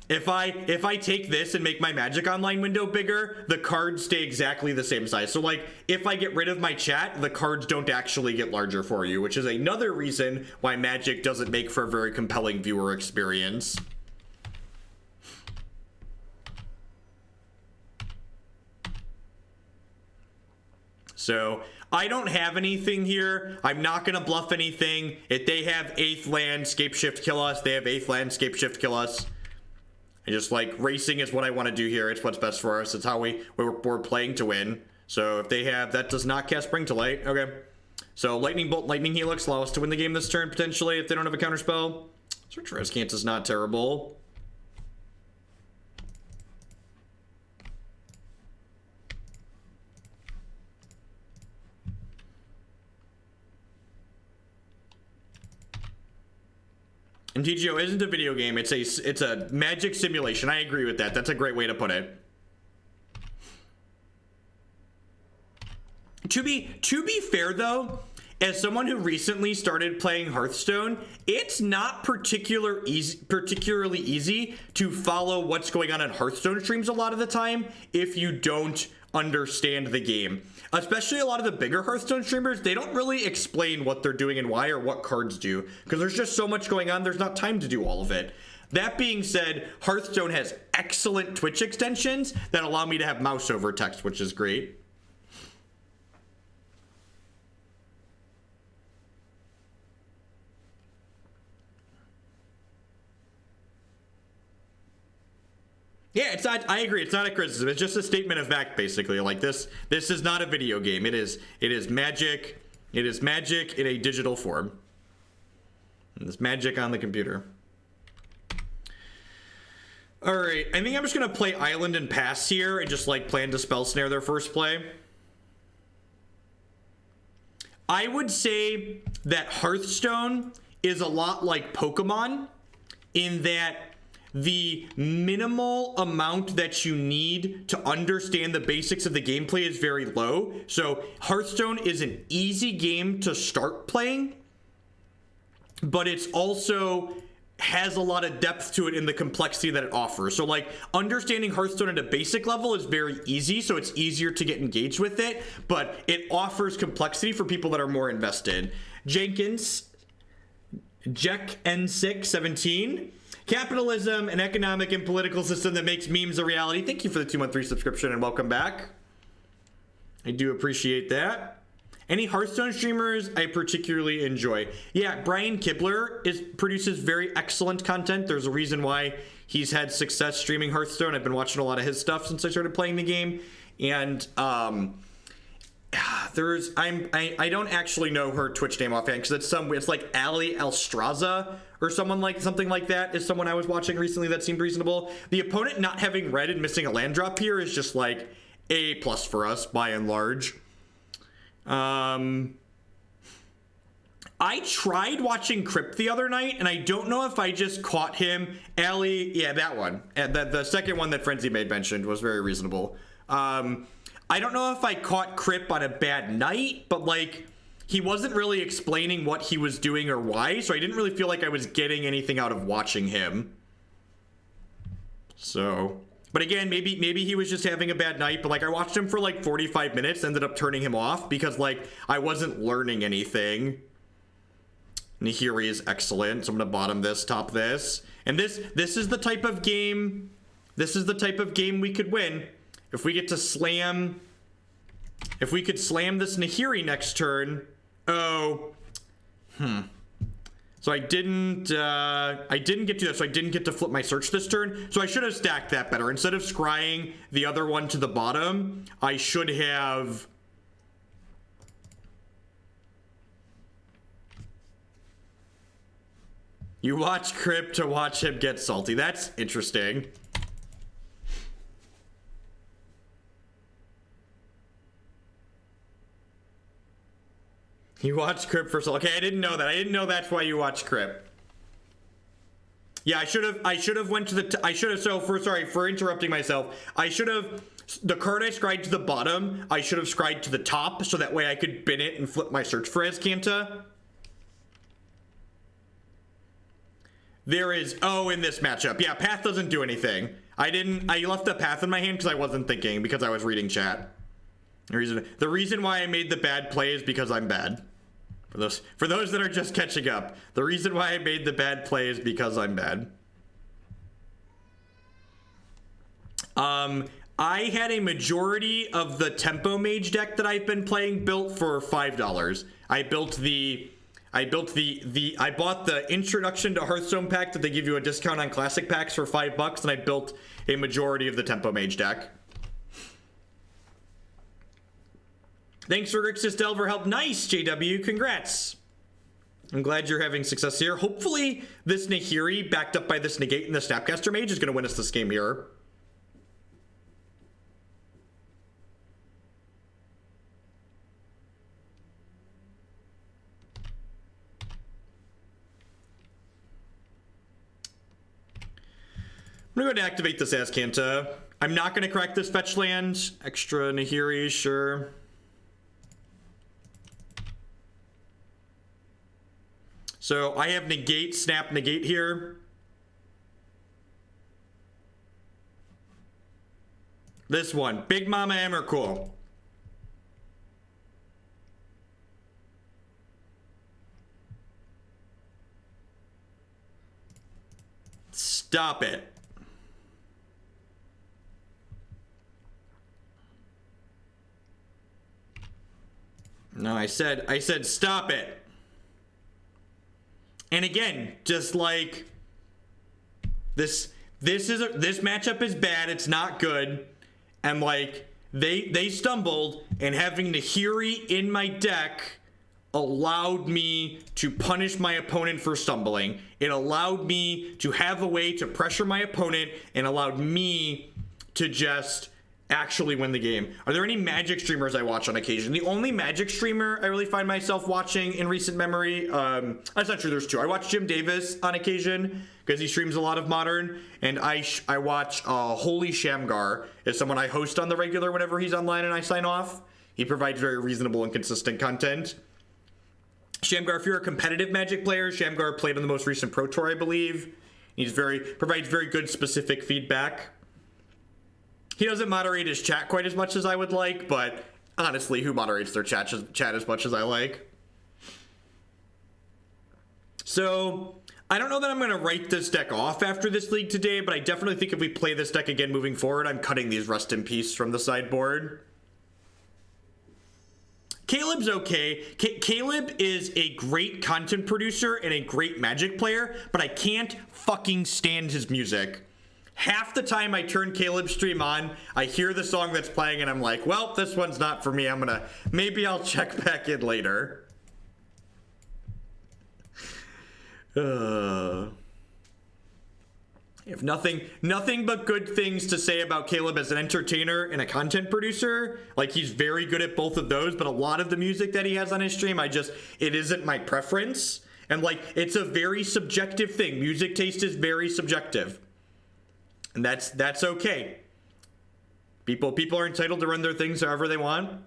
If I take this and make my Magic Online window bigger, the cards stay exactly the same size. So like, if I get rid of my chat, the cards don't actually get larger for you, which is another reason why Magic doesn't make for a very compelling viewer experience. So I don't have anything here. I'm not going to bluff anything. If they have 8th land, Scapeshift, kill us. They have 8th land, Scapeshift, kill us. And just like racing is what I want to do here. It's what's best for us. It's how we're playing to win. So if they have, that does not cast Bring to Light. Okay. So Lightning Bolt, Lightning Helix allow us to win the game this turn potentially if they don't have a counterspell. Search for Azcanta is not terrible. MTGO isn't a video game. It's a Magic simulation. I agree with that. That's a great way to put it. To be fair though, as someone who recently started playing Hearthstone, it's not particularly easy to follow what's going on in Hearthstone streams a lot of the time if you don't understand the game. Especially a lot of the bigger Hearthstone streamers, they don't really explain what they're doing and why or what cards do, because there's just so much going on, there's not time to do all of it. That being said, Hearthstone has excellent Twitch extensions that allow me to have mouse over text, which is great. Yeah, it's not, I agree, it's not a criticism, it's just a statement of fact, basically. Like, this is not a video game. It is magic. It is magic in a digital form. And it's magic on the computer. Alright, I think I'm just gonna play Island and pass here and just, like, plan to Spell Snare their first play. I would say that Hearthstone is a lot like Pokemon in that the minimal amount that you need to understand the basics of the gameplay is very low. So Hearthstone is an easy game to start playing, but it's also has a lot of depth to it in the complexity that it offers. So like understanding Hearthstone at a basic level is very easy, so it's easier to get engaged with it, but it offers complexity for people that are more invested. Jenkins, Jack N617. Capitalism, an economic and political system that makes memes a reality. Thank you for the 2-month free subscription and welcome back. I do appreciate that. Any Hearthstone streamers I particularly enjoy? Yeah, Brian Kibler produces very excellent content. There's a reason why he's had success streaming Hearthstone. I've been watching a lot of his stuff since I started playing the game. And I don't actually know her Twitch name offhand because it's like Ali Alstraza or something like that is someone I was watching recently that seemed reasonable. The opponent not having red and missing a land drop here is just like A+ for us by and large. I tried watching Crypt the other night and I don't know if I just caught him. Ali, yeah, that one. And the second one that Frenzy Maid mentioned was very reasonable. I don't know if I caught Crip on a bad night, but like he wasn't really explaining what he was doing or why, so I didn't really feel like I was getting anything out of watching him. So, but again, maybe he was just having a bad night, but like I watched him for like 45 minutes, ended up turning him off because like I wasn't learning anything. Nahiri is excellent, so I'm gonna bottom this, top this. And this is the type of game, we could win. If we get to slam, if we could slam this Nahiri next turn. So I didn't get to that, so I didn't get to flip my search this turn. So I should have stacked that better. Instead of scrying the other one to the bottom, I should have. You watch Crypt to watch him get salty. That's interesting. You watched Crypt for okay, I didn't know that. I didn't know that's why you watch Crypt. Yeah, I should have went to the for interrupting myself. I should have the card I scried to the bottom, I should have scried to the top so that way I could bin it and flip my search for Azcanta. There is in this matchup. Yeah, Path doesn't do anything. I left the Path in my hand because I wasn't thinking, because I was reading chat. The reason why I made the bad play is because I'm bad. For those that are just catching up, the reason why I made the bad play is because I'm bad. I had a majority of the Tempo Mage deck that I've been playing built for $5. I bought the Introduction to Hearthstone pack that they give you a discount on classic packs for $5, and I built a majority of the Tempo Mage deck. Thanks for Grixis Delver help. Nice, JW. Congrats. I'm glad you're having success here. Hopefully, this Nahiri, backed up by this Negate and the Snapcaster Mage, is going to win us this game here. I'm going to go to activate this Azcanta. I'm not going to crack this fetch land. Extra Nahiri, sure. So I have Negate, Snap, Negate here. This one, Big Mama Emrakul. Stop it. No, I said stop it. And again, just like this matchup is bad. It's not good. And like they stumbled, and having Nahiri in my deck allowed me to punish my opponent for stumbling. It allowed me to have a way to pressure my opponent and allowed me to just actually win the game. Are there any Magic streamers I watch on occasion? The only Magic streamer I really find myself watching in recent memory, that's not true, there's two. I watch Jim Davis on occasion because he streams a lot of Modern, and I watch Holy Shamgar is someone I host on the regular whenever he's online and I sign off. He provides very reasonable and consistent content. Shamgar, if you're a competitive Magic player, Shamgar played on the most recent Pro Tour, I believe. He's provides very good specific feedback. He doesn't moderate his chat quite as much as I would like, but honestly, who moderates their chat as much as I like? So, I don't know that I'm going to write this deck off after this league today, but I definitely think if we play this deck again moving forward, I'm cutting these Rest in Peace from the sideboard. Caleb's okay. Caleb is a great content producer and a great Magic player, but I can't fucking stand his music. Half the time I turn Caleb's stream on, I hear the song that's playing and I'm like, well, this one's not for me. Maybe I'll check back in later. I have nothing but good things to say about Caleb as an entertainer and a content producer. Like, he's very good at both of those, but a lot of the music that he has on his stream, it isn't my preference. And like, it's a very subjective thing. Music taste is very subjective. And that's okay. People are entitled to run their things however they want.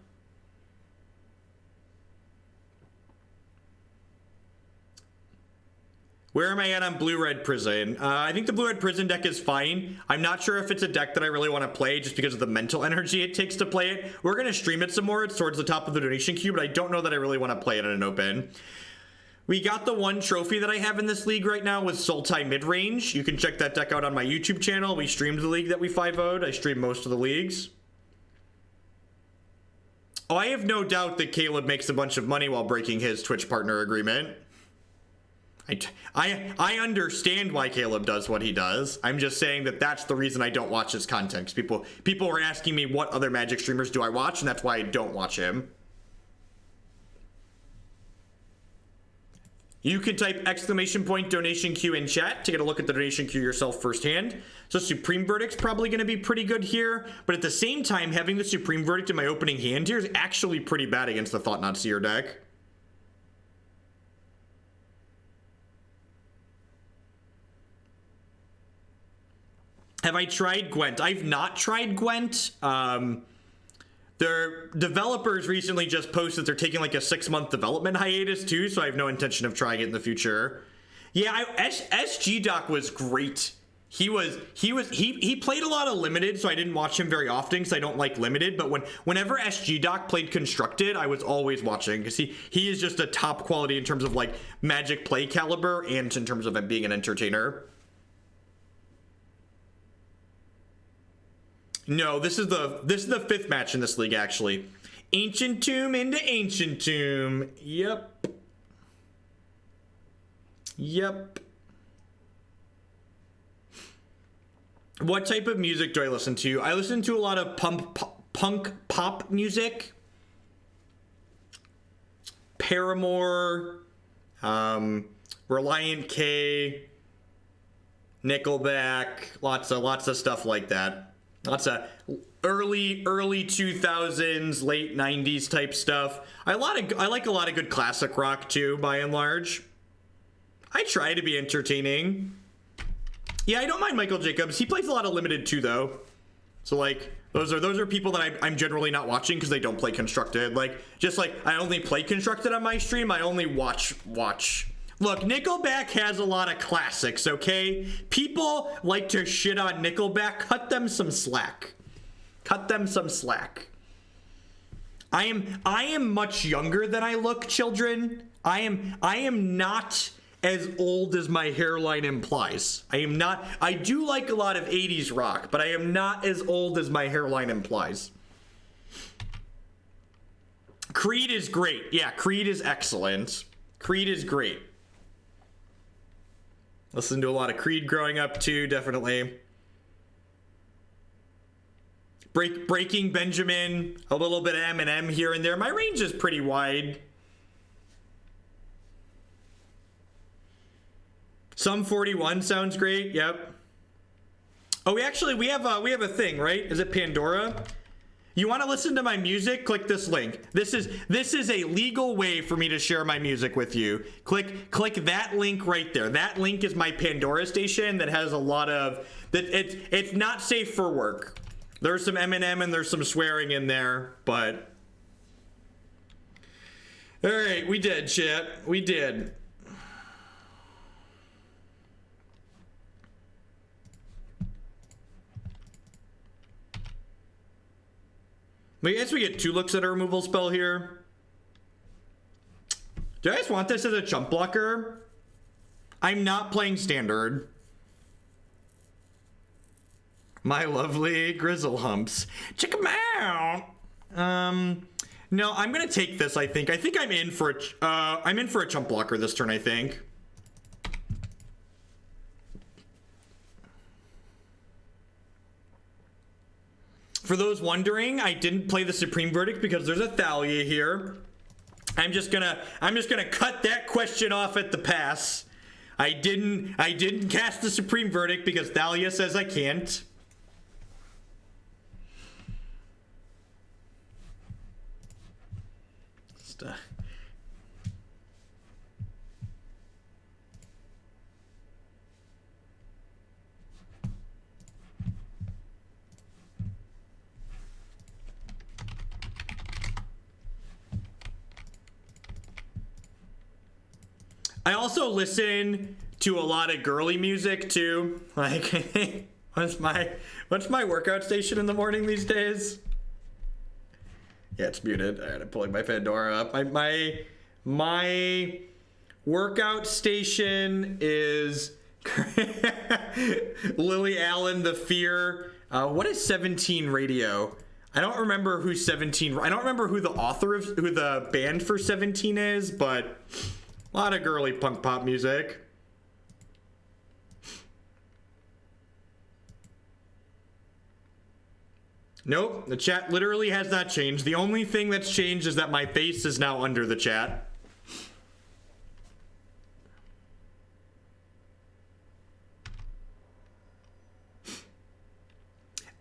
Where am I at on Blue-Red Prison? I think the Blue-Red Prison deck is fine. I'm not sure if it's a deck that I really want to play just because of the mental energy it takes to play it. We're going to stream it some more. It's towards the top of the donation queue, but I don't know that I really want to play it in an open. We got the one trophy that I have in this league right now with Sultai Midrange. You can check that deck out on my YouTube channel. We streamed the league that we 5-0'd. I stream most of the leagues. Oh, I have no doubt that Caleb makes a bunch of money while breaking his Twitch partner agreement. I understand why Caleb does what he does. I'm just saying that that's the reason I don't watch his content. People were asking me what other Magic streamers do I watch, and that's why I don't watch him. You can type !donation queue in chat to get a look at the donation queue yourself firsthand. So Supreme Verdict's probably going to be pretty good here, but at the same time, having the Supreme Verdict in my opening hand here is actually pretty bad against the Thought-Knot Seer deck. Have I tried Gwent? I've not tried Gwent. Their developers recently just posted they're taking like a 6-month development hiatus too, so I have no intention of trying it in the future. Yeah, SG Doc was great. He played a lot of limited, so I didn't watch him very often because I don't like limited. But whenever SG Doc played constructed, I was always watching because he is just a top quality in terms of like Magic play caliber and in terms of him being an entertainer. No, this is the fifth match in this league, actually. Ancient Tomb into Ancient Tomb. Yep. Yep. What type of music do I listen to? I listen to a lot of punk pop music. Paramore, Reliant K, Nickelback, lots of stuff like that. Lots of early 2000s, late 90s type stuff. I like a lot of good classic rock too, by and large. I try to be entertaining. Yeah, I don't mind Michael Jacobs. He plays a lot of limited too, though. So like those are people that I'm generally not watching because they don't play constructed. Like just like I only play constructed on my stream. I only watch. Look, Nickelback has a lot of classics, okay? People like to shit on Nickelback. Cut them some slack. Cut them some slack. I am much younger than I look, children. I am not as old as my hairline implies. I am not. I do like a lot of 80s rock, but I am not as old as my hairline implies. Creed is great. Yeah, Creed is excellent. Creed is great. Listened to a lot of Creed growing up too, definitely. Breaking Benjamin, a little bit of Eminem here and there. My range is pretty wide. Some 41 sounds great. Yep. Oh, we have a thing, right? Is it Pandora? You want to listen to my music? Click this link. This is a legal way for me to share my music with you. Click that link right there. That link is my Pandora station that has a lot of that. It's not safe for work. There's some Eminem and there's some swearing in there, but all right, we did, chat. We did. I guess we get 2 looks at a removal spell here. Do you guys want this as a chump blocker? I'm not playing standard. My lovely grizzle humps. Check them out. No, I'm gonna take this. I think I'm in for a chump blocker this turn. I think. For those wondering, I didn't play the Supreme Verdict because there's a Thalia here. I'm just gonna cut that question off at the pass. I didn't cast the Supreme Verdict because Thalia says I can't. I also listen to a lot of girly music too. Like, what's my workout station in the morning these days? Yeah, it's muted. All right, I'm pulling my Pandora up. My workout station is Lily Allen, The Fear. What is 17 Radio? I don't remember who 17. I don't remember who the band for 17 is, but. A lot of girly punk pop music. Nope, the chat literally has not changed. The only thing that's changed is that my face is now under the chat.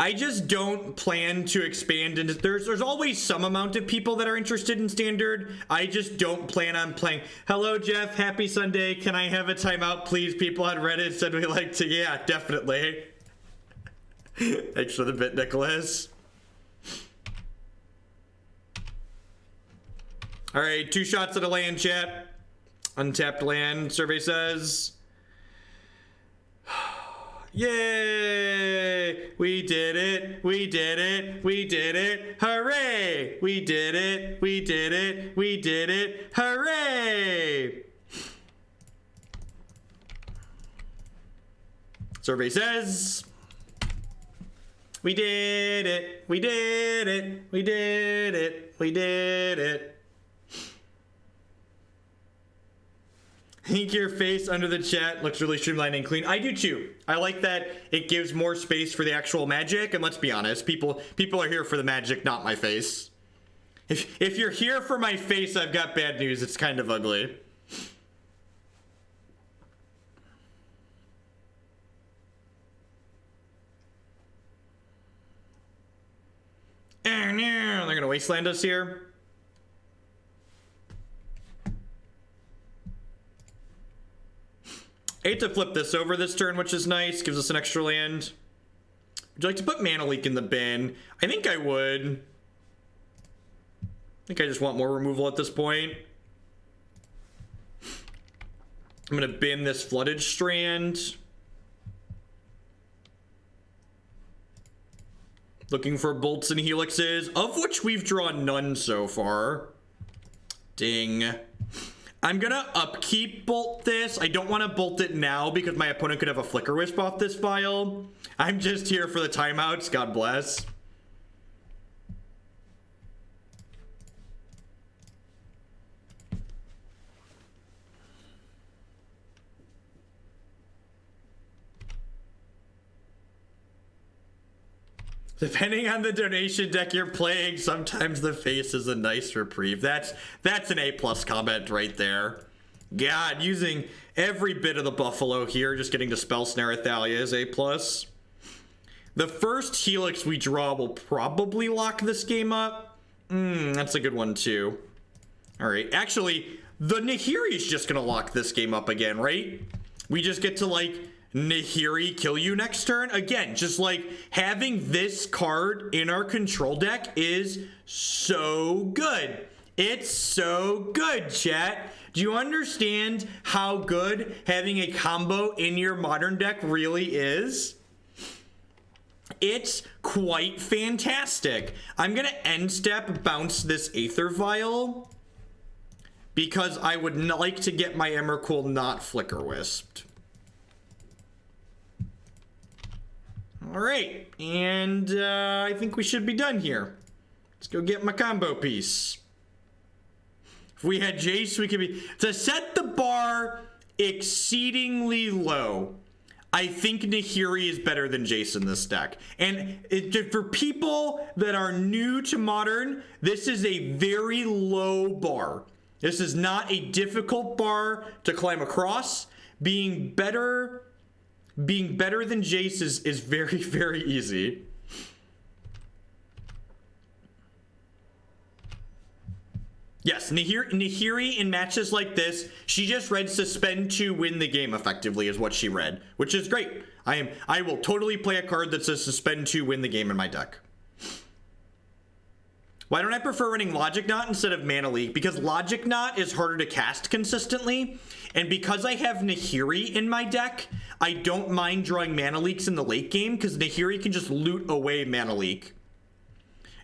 I just don't plan to expand into there's always some amount of people that are interested in standard. I just don't plan on playing. Hello Jeff, happy Sunday. Can I have a timeout please? People on Reddit said we like to. Yeah, definitely. Thanks for the bit, Nicholas. All right, 2 shots at a land, chat. Untapped land, survey says. Yay! We did it! We did it! We did it! Hooray! We did it! We did it! We did it! Hooray! Survey says We did it. We did it. We did it. We did it. I think your face under the chat looks really streamlined and clean. I do too. I like that it gives more space for the actual magic. And let's be honest, people are here for the magic, not my face. If you're here for my face, I've got bad news. It's kind of ugly. They're gonna wasteland us here. I hate to flip this over this turn, which is nice. Gives us an extra land. Would you like to put Mana Leak in the bin? I think I would. I think I just want more removal at this point. I'm gonna bin this Flooded Strand. Looking for bolts and helixes, of which we've drawn none so far. Ding. I'm gonna upkeep bolt this. I don't want to bolt it now because my opponent could have a Flicker Wisp off this file. I'm just here for the timeouts. God bless. Depending on the donation deck you're playing, sometimes the face is a nice reprieve. That's an A+ comment right there. God, using every bit of the buffalo here, just getting to Spell Snare Thalia is A+. The first Helix we draw will probably lock this game up. That's a good one too. All right, actually, the Nahiri is just gonna lock this game up again, right? We just get to like Nahiri kill you next turn again. Just like having this card in our control deck is so good. It's so good, chat. Do you understand how good having a combo in your modern deck really is? It's quite fantastic. I'm gonna end step bounce this Aether Vial because I would like to get my Emrakul not Flicker Wisped. All right, and I think we should be done here. Let's go get my combo piece. If we had Jace, we could be... To set the bar exceedingly low, I think Nahiri is better than Jace in this deck. And for people that are new to Modern, this is a very low bar. This is not a difficult bar to climb across. Being better than Jace is very, very easy. Yes, Nahiri in matches like this, she just read Suspend to win the game effectively is what she read, which is great. I will totally play a card that says Suspend to win the game in my deck. Why don't I prefer running Logic Knot instead of Mana Leak? Because Logic Knot is harder to cast consistently, and because I have Nahiri in my deck, I don't mind drawing Mana Leaks in the late game because Nahiri can just loot away Mana Leak.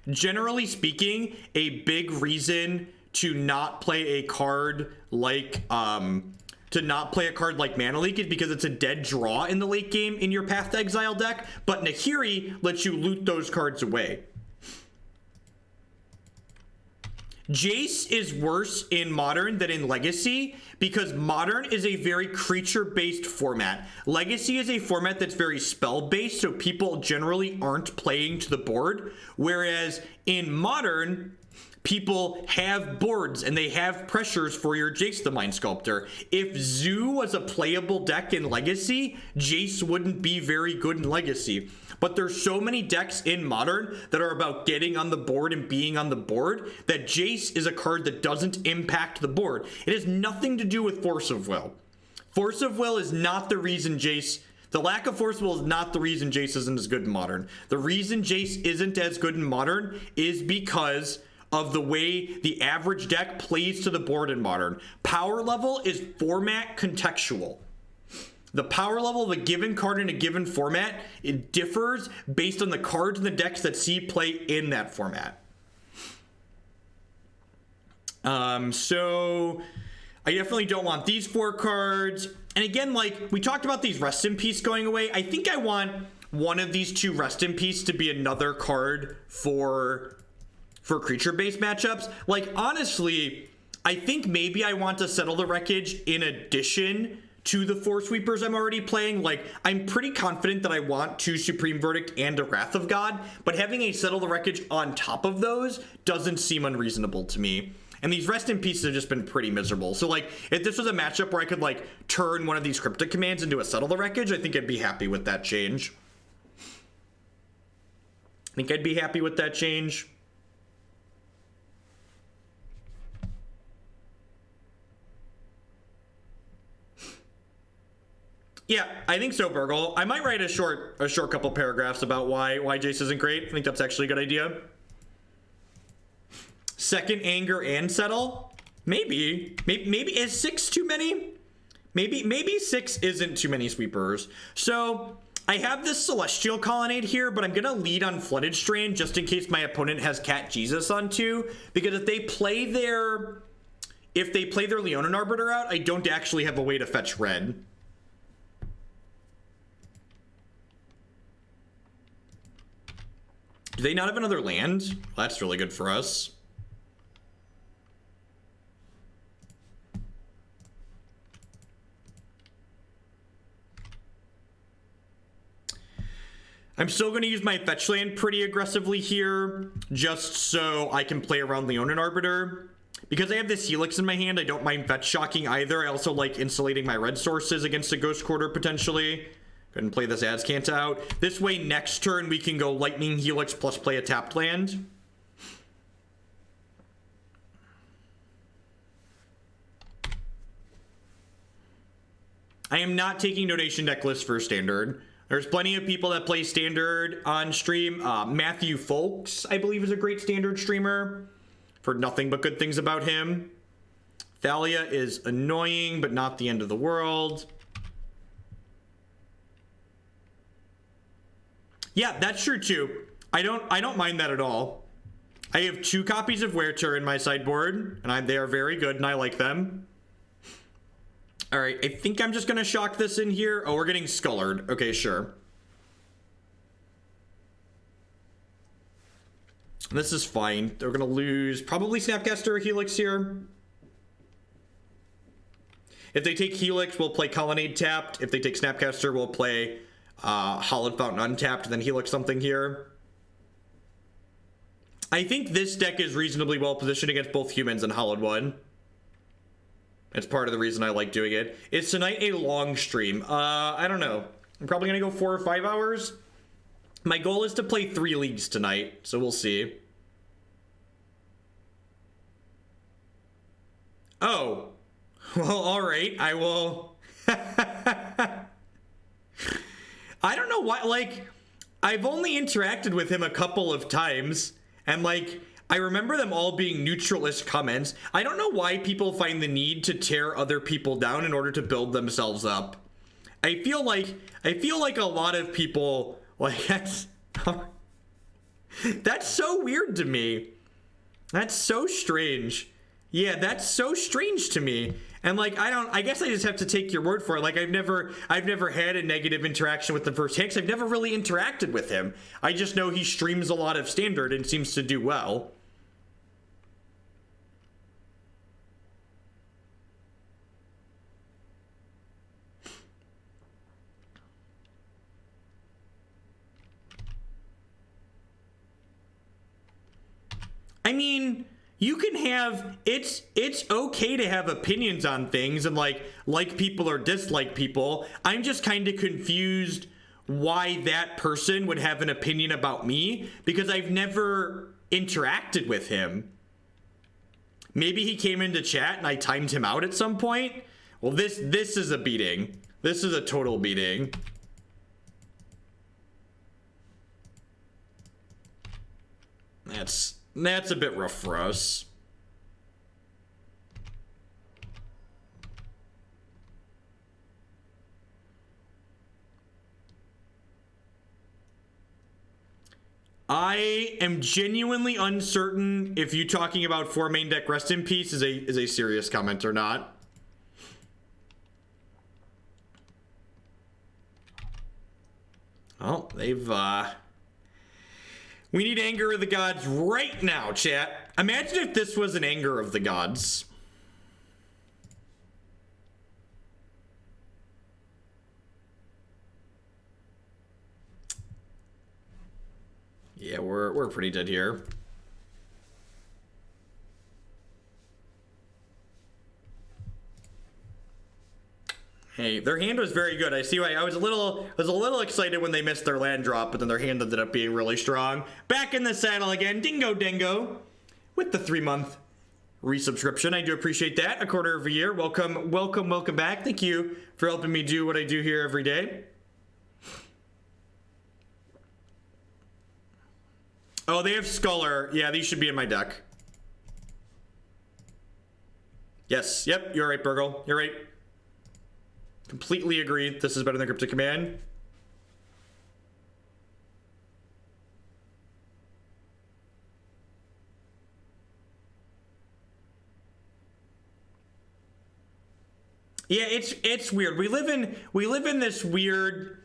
Generally speaking, a big reason to not play a card like Mana Leak is because it's a dead draw in the late game in your Path to Exile deck, but Nahiri lets you loot those cards away. Jace is worse in Modern than in Legacy because Modern is a very creature-based format. Legacy is a format that's very spell-based, so people generally aren't playing to the board, whereas in Modern, people have boards and they have pressures for your Jace the Mind Sculptor. If Zoo was a playable deck in Legacy, Jace wouldn't be very good in Legacy. But there's so many decks in Modern that are about getting on the board and being on the board that Jace is a card that doesn't impact the board. It has nothing to do with Force of Will. Force of Will is not the reason Jace... The lack of Force of Will is not the reason Jace isn't as good in Modern. The reason Jace isn't as good in Modern is because of the way the average deck plays to the board in Modern. Power level is format contextual. The power level of a given card in a given format, it differs based on the cards and the decks that see play in that format. So I definitely don't want these 4 cards. And again, like we talked about these Rest in Peace going away. I think I want one of these two Rest in Peace to be another card for creature-based matchups. Like, honestly, I think maybe I want to Settle the Wreckage in addition to the 4 sweepers I'm already playing. Like, I'm pretty confident that I want 2 Supreme Verdict and a Wrath of God, but having a Settle the Wreckage on top of those doesn't seem unreasonable to me. And these Rest in Pieces have just been pretty miserable. So, like, if this was a matchup where I could, like, turn one of these Cryptic Commands into a Settle the Wreckage, I think I'd be happy with that change. Yeah, I think so, Burgle. I might write a short couple paragraphs about why Jace isn't great. I think that's actually a good idea. Second Anger and Settle? Maybe is 6 too many? Maybe 6 isn't too many sweepers. So I have this Celestial Colonnade here, but I'm gonna lead on Flooded Strand just in case my opponent has Cat Jesus on 2, because if they play their Leonin Arbiter out, I don't actually have a way to fetch red. Do they not have another land? Well, that's really good for us. I'm still going to use my fetch land pretty aggressively here, just so I can play around Leonin Arbiter. Because I have this Helix in my hand, I don't mind fetch shocking either. I also like insulating my red sources against a Ghost Quarter potentially. Go ahead and play this Azcanta out. This way, next turn, we can go Lightning Helix plus play a tapped land. I am not taking donation deck lists for Standard. There's plenty of people that play Standard on stream. Matthew Folks, I believe, is a great Standard streamer. I've heard nothing but good things about him. Thalia is annoying, but not the end of the world. Yeah, that's true too. I don't mind that at all. I have 2 copies of Werter in my sideboard, and they are very good, and I like them. All right, I think I'm just gonna shock this in here. Oh, we're getting Scullered. Okay, sure. This is fine. They're gonna lose probably Snapcaster or Helix here. If they take Helix, we'll play Colonnade tapped. If they take Snapcaster, we'll play Hallowed Fountain untapped, then Helix something here. I think this deck is reasonably well positioned against both humans and Hallowed One. It's part of the reason I like doing it. Is tonight a long stream? I don't know. I'm probably gonna go 4 or 5 hours. My goal is to play 3 leagues tonight, so we'll see. Oh. Well, alright. I will... I don't know why, like, I've only interacted with him a couple of times, and, like, I remember them all being neutralist comments. I don't know why people find the need to tear other people down in order to build themselves up. I feel like a lot of people, like, that's so weird to me. That's so strange. Yeah, that's so strange to me. And like, I guess I just have to take your word for it. Like, I've never had a negative interaction with the first Hicks. I've never really interacted with him. I just know he streams a lot of Standard and seems to do well. I mean, you can have, it's okay to have opinions on things and like people or dislike people. I'm just kind of confused why that person would have an opinion about me, because I've never interacted with him. Maybe he came into chat and I timed him out at some point. Well, this is a beating. This is a total beating. That's a bit rough for us. I am genuinely uncertain if you talking about 4 main deck Rest in Peace is a serious comment or not. Oh, they've, we need Anger of the Gods right now, chat. Imagine if this was an Anger of the Gods. Yeah, we're pretty dead here. Hey, their hand was very good. I see why I was a little excited when they missed their land drop, but then their hand ended up being really strong. Back in the saddle again, Dingo Dingo, with the 3-month resubscription. I do appreciate that. A quarter of a year. Welcome, welcome, welcome back. Thank you for helping me do what I do here every day. Oh, they have Sculler. Yeah, these should be in my deck. Yes, yep, you're right, Burgle. You're right. Completely agree. This is better than Cryptic Command. Yeah, it's weird. We live in this weird,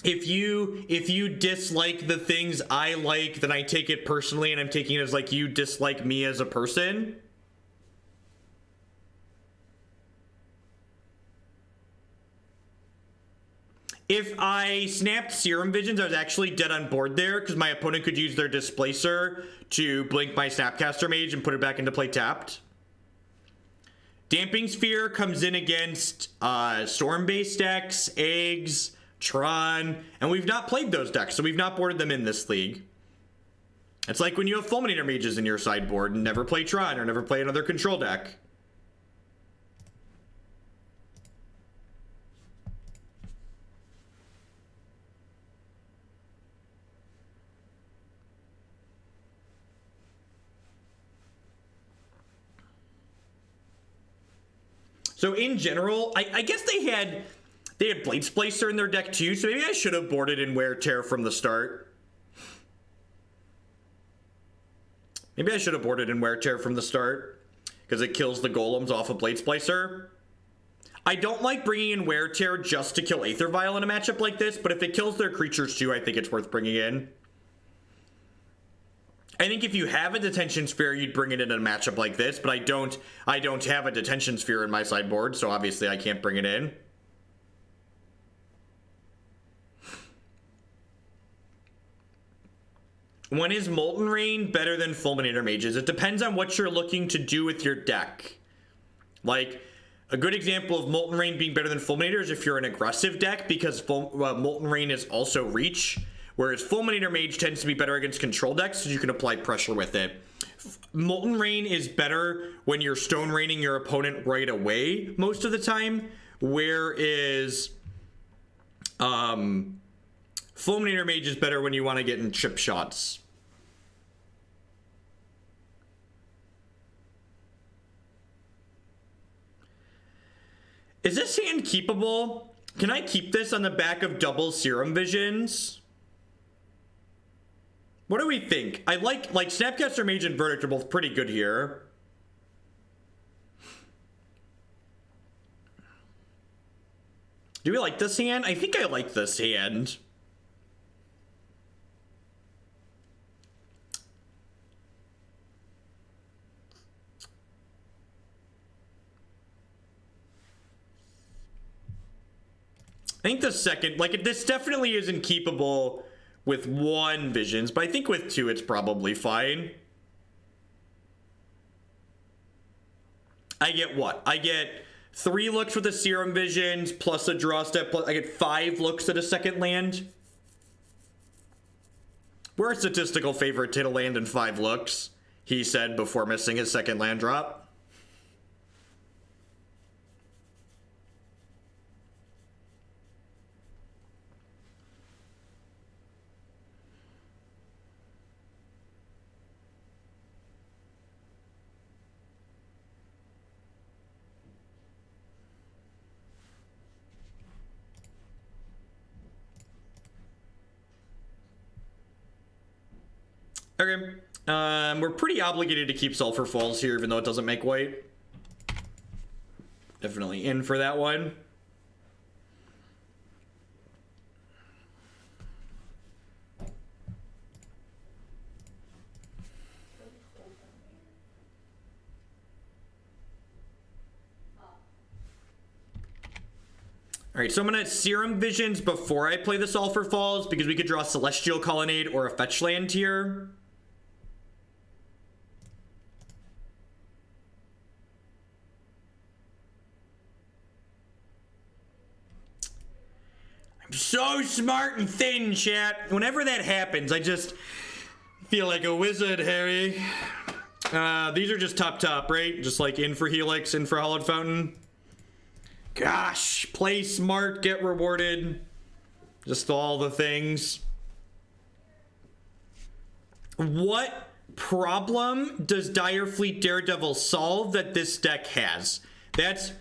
if you dislike the things I like, then I take it personally, and I'm taking it as like you dislike me as a person. If I snapped Serum Visions, I was actually dead on board there because my opponent could use their Displacer to blink my Snapcaster Mage and put it back into play tapped. Damping Sphere comes in against Storm-based decks, Eggs, Tron, and we've not played those decks, so we've not boarded them in this league. It's like when you have Fulminator Mages in your sideboard and never play Tron or never play another control deck. So in general, I guess they had Blade Splicer in their deck too, so maybe I should have boarded in Wear Tear from the start. Maybe I should have boarded in Wear Tear from the start, because it kills the golems off of Blade Splicer. I don't like bringing in Wear Tear just to kill Aether Vial in a matchup like this, but if it kills their creatures too, I think it's worth bringing in. I think if you have a Detention Sphere, you'd bring it in a matchup like this, but I don't have a Detention Sphere in my sideboard, so obviously I can't bring it in. When is Molten Rain better than Fulminator Mages? It depends on what you're looking to do with your deck. Like, a good example of Molten Rain being better than Fulminator is if you're an aggressive deck, because Molten Rain is also reach. Whereas Fulminator Mage tends to be better against control decks, so you can apply pressure with it. Molten Rain is better when you're Stone Raining your opponent right away most of the time. Whereas Fulminator Mage is better when you want to get in chip shots. Is this hand keepable? Can I keep this on the back of double Serum Visions? What do we think? I like Snapcaster Mage and Verdict are both pretty good here. Do we like this hand? I think I like this hand. I think the second, like, this definitely isn't keepable with 1 Visions, but I think with 2 it's probably fine. I get what? I get 3 looks with the Serum Visions, plus a draw step, plus I get 5 looks at a second land. We're a statistical favorite to hit a land in 5 looks, he said before missing his second land drop. Okay, we're pretty obligated to keep Sulfur Falls here, even though it doesn't make white. Definitely in for that one. All right, so I'm gonna Serum Visions before I play the Sulfur Falls because we could draw Celestial Colonnade or a fetch land here. I'm so smart and thin, chat. Whenever that happens, I just feel like a wizard, Harry. These are just top, right? Just like in for Helix, in for Hallowed Fountain. Gosh, play smart, get rewarded. Just all the things. What problem does Direfleet Daredevil solve that this deck has? That's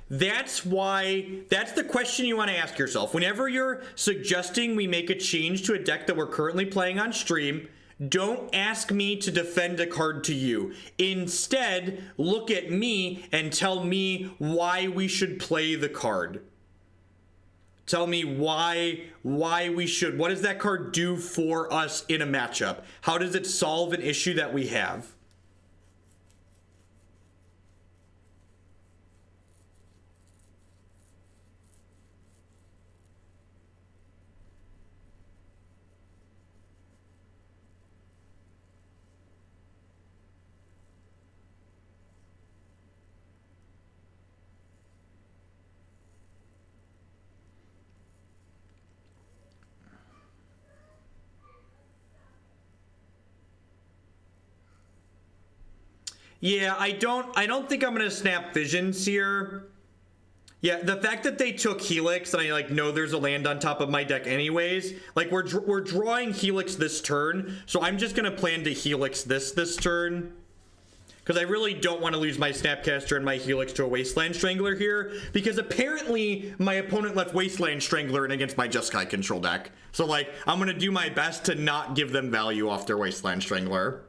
the question you want to ask yourself. Whenever you're suggesting we make a change to a deck that we're currently playing on stream, don't ask me to defend a card to you. Instead, look at me and tell me why we should play the card. Tell me why we should. What does that card do for us in a matchup? How does it solve an issue that we have? Yeah, I don't think I'm gonna snap Visions here. Yeah, the fact that they took Helix and I like know there's a land on top of my deck anyways, like we're drawing Helix this turn, so I'm just gonna plan to Helix this turn. Because I really don't want to lose my Snapcaster and my Helix to a Wasteland Strangler here, because apparently my opponent left Wasteland Strangler in against my Jeskai control deck. So like, I'm gonna do my best to not give them value off their Wasteland Strangler.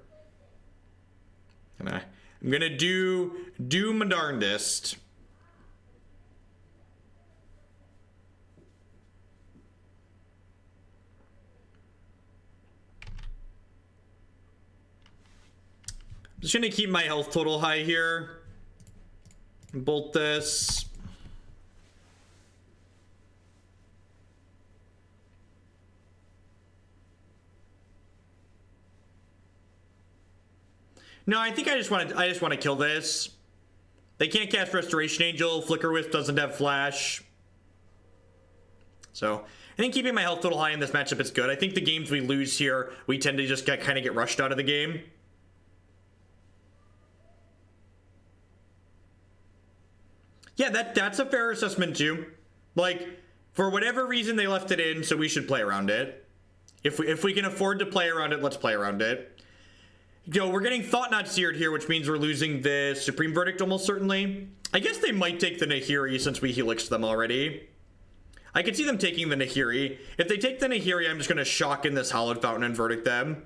I'm gonna do my darndest. I'm just gonna keep my health total high here. Bolt this. No, I think I just want to kill this. They can't cast Restoration Angel. Flicker Wisp doesn't have Flash. So I think keeping my health total high in this matchup is good. I think the games we lose here, we tend to just kind of get rushed out of the game. Yeah, that's a fair assessment too. Like, for whatever reason they left it in, so we should play around it. If we can afford to play around it, let's play around it. Yo, we're getting Thought Not Seared here, which means we're losing the Supreme Verdict almost certainly. I guess they might take the Nahiri since we helixed them already. I could see them taking the Nahiri. If they take the Nahiri, I'm just going to shock in this Hallowed Fountain and Verdict them.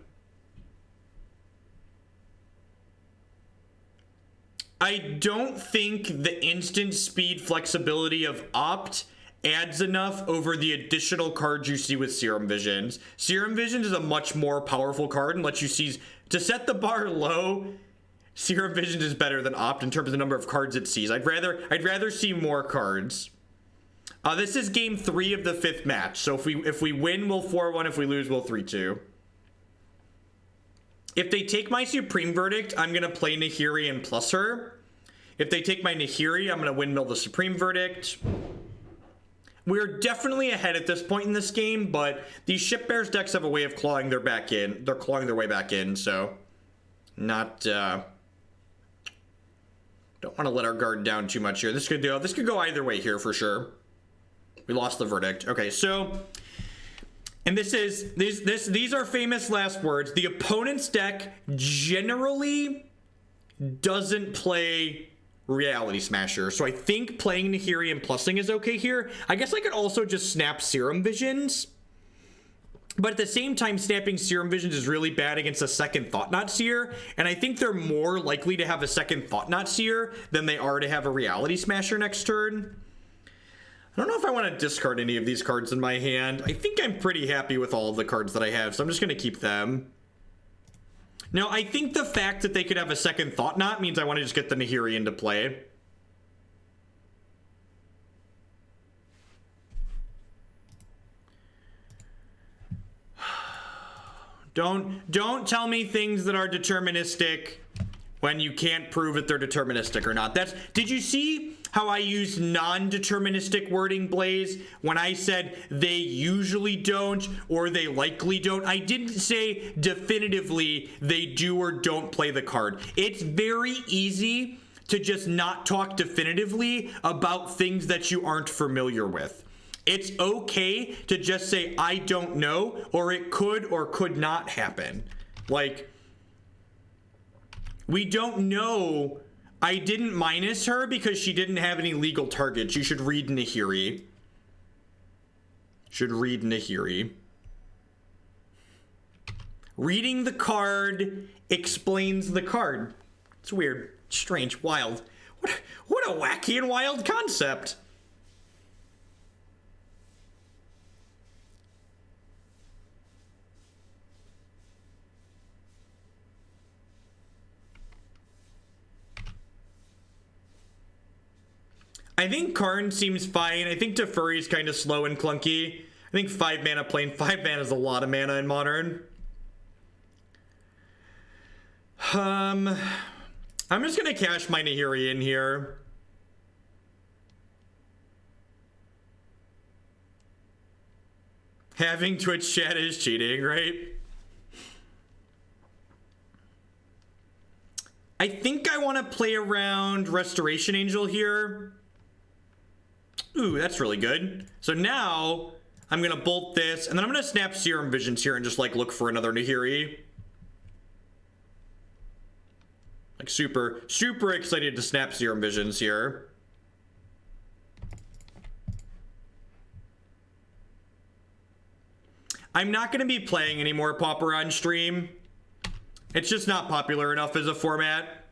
I don't think the instant speed flexibility of Opt adds enough over the additional cards you see with Serum Visions. Serum Visions is a much more powerful card and lets you see, to set the bar low, Serum Visions is better than Opt in terms of the number of cards it sees. I'd rather see more cards. This is game 3 of the 5th match. So if we win, we'll 4-1. If we lose, we'll 3-2. If they take my Supreme Verdict, I'm going to play Nahiri and plus her. If they take my Nahiri, I'm going to windmill the Supreme Verdict. We're definitely ahead at this point in this game, but these Ship Bears decks have a way of clawing their back in. They're clawing their way back in, so not don't want to let our guard down too much here. This could go either way here for sure. We lost the Verdict. Okay, so and these are famous last words. The opponent's deck generally doesn't play Reality Smasher, so I think playing Nahiri and plussing is okay here. I guess I could also just snap Serum Visions, but at the same time, snapping Serum Visions is really bad against a second Thought Knot Seer, and I think they're more likely to have a second Thought Knot Seer than they are to have a Reality Smasher next turn. I don't know if I want to discard any of these cards in my hand. I think I'm pretty happy with all of the cards that I have, so I'm just going to keep them. Now, I think the fact that they could have a second Thought Knot means I want to just get the Nahiri into play. Don't tell me things that are deterministic when you can't prove if they're deterministic or not. Did you see how I used non-deterministic wording, Blaze, when I said they usually don't or they likely don't? I didn't say definitively they do or don't play the card. It's very easy to just not talk definitively about things that you aren't familiar with. It's okay to just say, I don't know, or it could or could not happen. Like, we don't know. I didn't minus her because she didn't have any legal targets. You should read Nahiri. Reading the card explains the card. It's weird, strange, wild. What a wacky and wild concept. I think Karn seems fine. I think Teferi is kind of slow and clunky. I think 5 mana playing 5 mana is a lot of mana in Modern. I'm just gonna cash my Nahiri in here. Having Twitch chat is cheating, right? I think I want to play around Restoration Angel here. Ooh, that's really good. So now I'm gonna bolt this, and then I'm gonna snap Serum Visions here and just like look for another Nahiri. Like super excited to snap Serum Visions here. I'm not gonna be playing any more Pauper on stream. It's just not popular enough as a format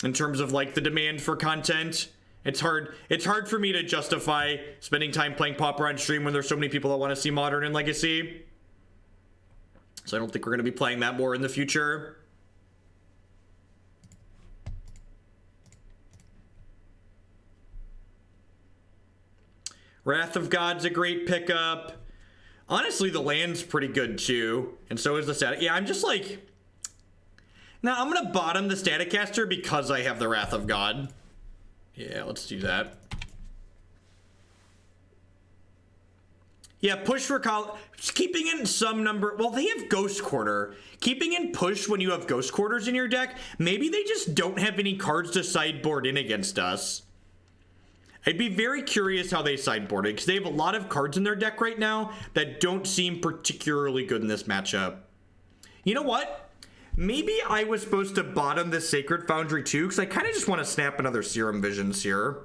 in terms of like the demand for content. It's hard for me to justify spending time playing Pauper on stream when there's so many people that want to see Modern and Legacy. So I don't think we're going to be playing that more in the future. Wrath of God's a great pickup. Honestly, the land's pretty good too. And so is the static. Yeah, I'm just like... Now, I'm going to bottom the Staticaster because I have the Wrath of God. Yeah, let's do that. Yeah, push for just keeping in some number. Well, they have Ghost Quarter. Keeping in push when you have Ghost Quarters in your deck, maybe they just don't have any cards to sideboard in against us. I'd be very curious how they sideboard it, because they have a lot of cards in their deck right now that don't seem particularly good in this matchup. You know what? Maybe I was supposed to bottom the Sacred Foundry too, because I kind of just want to snap another Serum Visions here.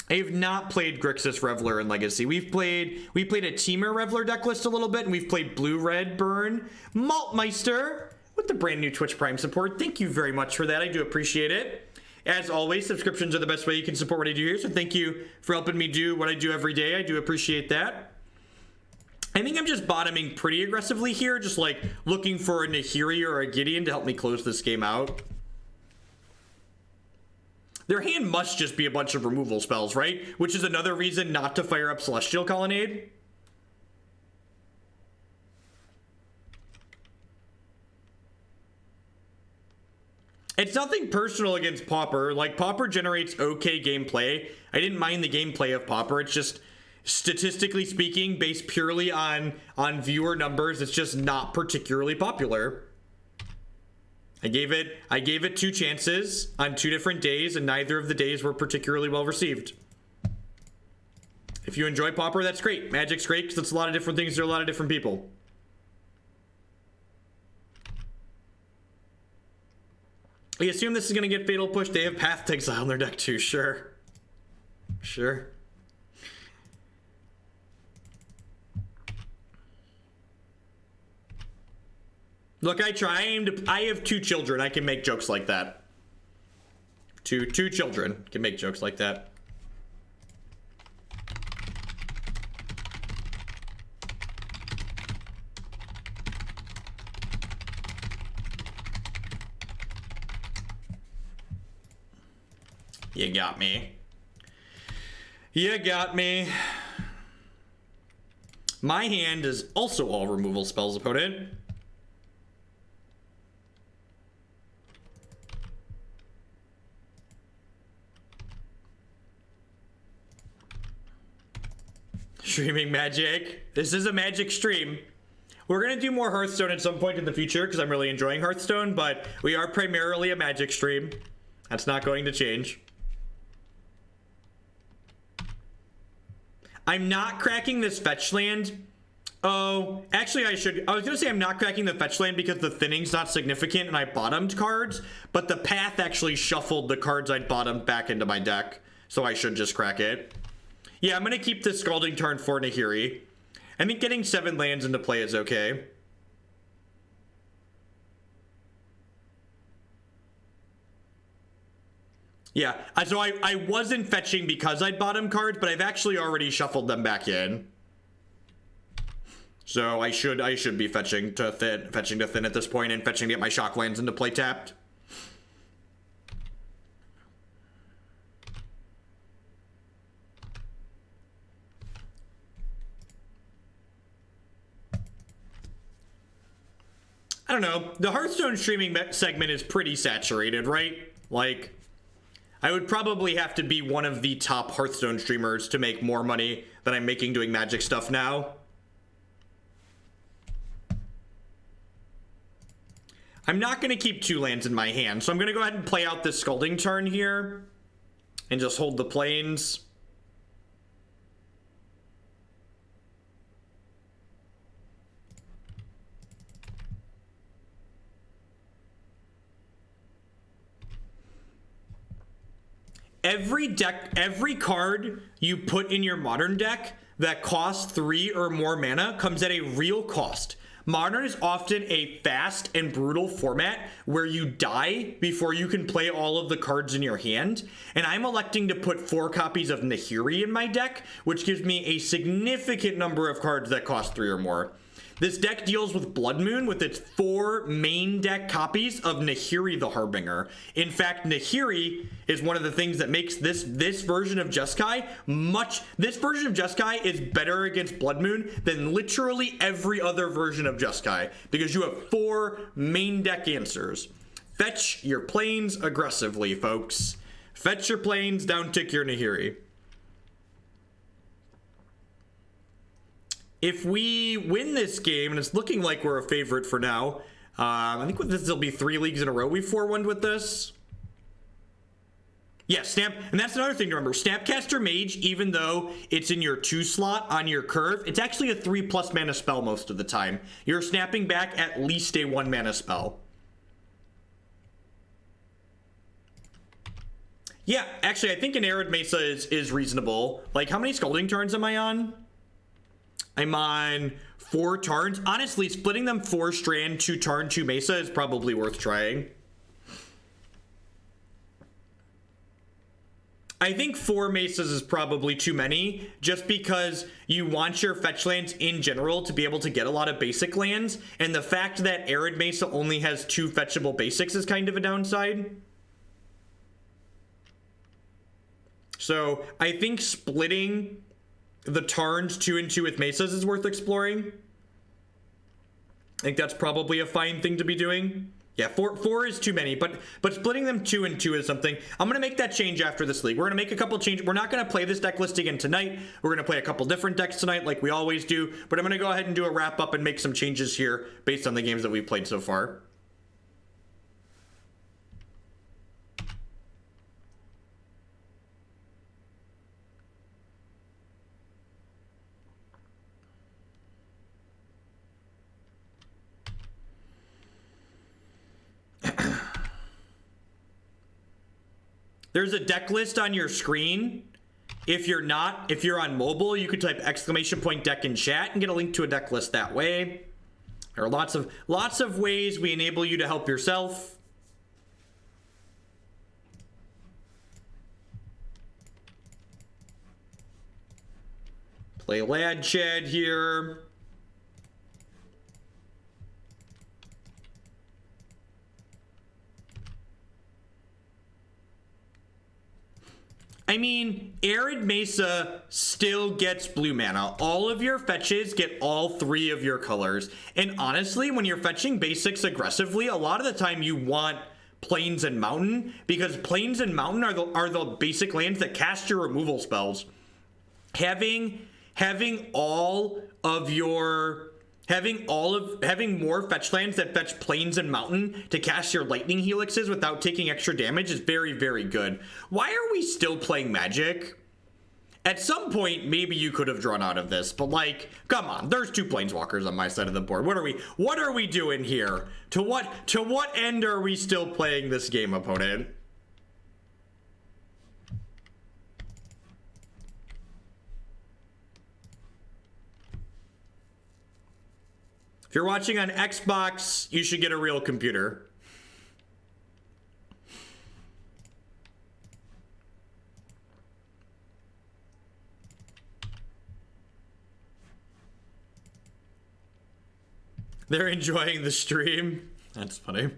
I have not played Grixis Reveler in Legacy. We played a Temur Reveler decklist a little bit, and we've played Blue-Red Burn. Maltmeister with the brand new Twitch Prime support. Thank you very much for that. I do appreciate it. As always, subscriptions are the best way you can support what I do here, so thank you for helping me do what I do every day. I do appreciate that. I think I'm just bottoming pretty aggressively here, just like looking for a Nahiri or a Gideon to help me close this game out. Their hand must just be a bunch of removal spells, right? Which is another reason not to fire up Celestial Colonnade. It's nothing personal against Pauper. Like, Pauper generates okay gameplay. I didn't mind the gameplay of Pauper. It's just, statistically speaking, based purely on viewer numbers, it's just not particularly popular. I gave it 2 chances on 2 different days, and neither of the days were particularly well received. If you enjoy Pauper, that's great. Magic's great because it's a lot of different things to a lot of different people. I assume this is going to get Fatal Push. They have Path to Exile in their deck too. Sure. Sure. Look, I have 2 children. I can make jokes like that. Two children can make jokes like that. You got me. You got me. My hand is also all removal spells, opponent. Streaming Magic. This is a Magic stream. We're going to do more Hearthstone at some point in the future because I'm really enjoying Hearthstone, but we are primarily a Magic stream. That's not going to change. I'm not cracking this fetch land. Oh, actually I was going to say I'm not cracking the fetch land because the thinning's not significant and I bottomed cards, but the path actually shuffled the cards I'd bottomed back into my deck, so I should just crack it. Yeah, I'm going to keep the Scalding Tarn for Nahiri. I think getting 7 lands into play is okay. Yeah, so I wasn't fetching because I'd bottom cards, but I've actually already shuffled them back in. So I should be fetching to thin at this point and fetching to get my shock lands into play tapped. I don't know. The Hearthstone streaming segment is pretty saturated, right? Like, I would probably have to be one of the top Hearthstone streamers to make more money than I'm making doing Magic stuff now. I'm not going to keep 2 lands in my hand, so I'm going to go ahead and play out this Scalding Tarn here and just hold the plains. Every card you put in your Modern deck that costs 3 or more mana comes at a real cost. Modern is often a fast and brutal format where you die before you can play all of the cards in your hand, and I'm electing to put 4 copies of Nahiri in my deck, which gives me a significant number of cards that cost 3 or more. This deck deals with Blood Moon with its 4 main deck copies of Nahiri the Harbinger. In fact, Nahiri is one of the things that makes this version of Jeskai this version of Jeskai is better against Blood Moon than literally every other version of Jeskai because you have 4 main deck answers. Fetch your plains aggressively, folks. Fetch your plains, down tick your Nahiri. If we win this game, and it's looking like we're a favorite for now, I think this will be 3 leagues in a row we 4-1'd with this. Yeah, and that's another thing to remember. Snapcaster Mage, even though it's in your 2 slot on your curve, it's actually a 3+ mana spell most of the time. You're snapping back at least a 1 mana spell. Yeah, actually, I think an Arid Mesa is reasonable. Like, how many Scalding Tarns am I on? I'm on 4 Tarns. Honestly, splitting them 4 Strand, 2 Tarn, 2 Mesa is probably worth trying. I think 4 Mesas is probably too many, just because you want your fetch lands in general to be able to get a lot of basic lands, and the fact that Arid Mesa only has 2 fetchable basics is kind of a downside. So I think splitting the Tarns 2 and 2 with Mesas is worth exploring. I think that's probably a fine thing to be doing. Yeah, 4 is too many, but splitting them 2 and 2 is something. I'm going to make that change after this league. We're going to make a couple changes. We're not going to play this deck list again tonight. We're going to play a couple different decks tonight like we always do, but I'm going to go ahead and do a wrap up and make some changes here based on the games that we've played so far. There's a deck list on your screen. If you're on mobile, you could type !deck in chat and get a link to a deck list that way. There are lots of ways we enable you to help yourself. Play Lad Chad here. I mean, Arid Mesa still gets blue mana. All of your fetches get all 3 of your colors. And honestly, when you're fetching basics aggressively, a lot of the time you want Plains and Mountain, because Plains and Mountain are the basic lands that cast your removal spells. Having more fetch lands that fetch Plains and Mountain to cast your Lightning Helixes without taking extra damage is very, very good. Why are we still playing Magic? At some point, maybe you could have drawn out of this, but like, come on, there's 2 Planeswalkers on my side of the board. What are we doing here? To what end are we still playing this game, opponent? If you're watching on Xbox, you should get a real computer. They're enjoying the stream. That's funny.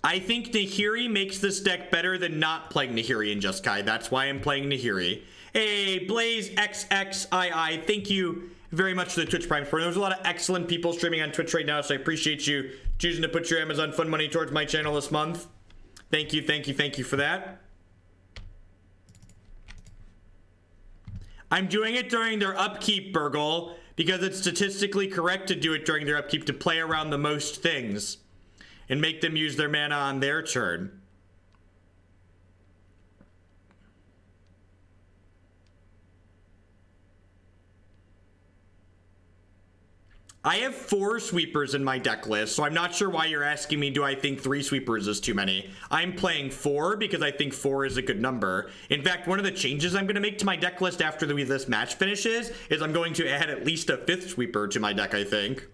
I think Nahiri makes this deck better than not playing Nahiri and Jeskai. That's why I'm playing Nahiri. Hey, Blaze XXII, thank you very much for the Twitch Prime support. There's a lot of excellent people streaming on Twitch right now, so I appreciate you choosing to put your Amazon Fund money towards my channel this month. Thank you, thank you, thank you for that. I'm doing it during their upkeep, Burgle, because it's statistically correct to do it during their upkeep to play around the most things and make them use their mana on their turn. I have 4 sweepers in my deck list, so I'm not sure why you're asking me, do I think 3 sweepers is too many? I'm playing 4 because I think 4 is a good number. In fact, one of the changes I'm going to make to my deck list after this match finishes is I'm going to add at least a 5th sweeper to my deck, I think.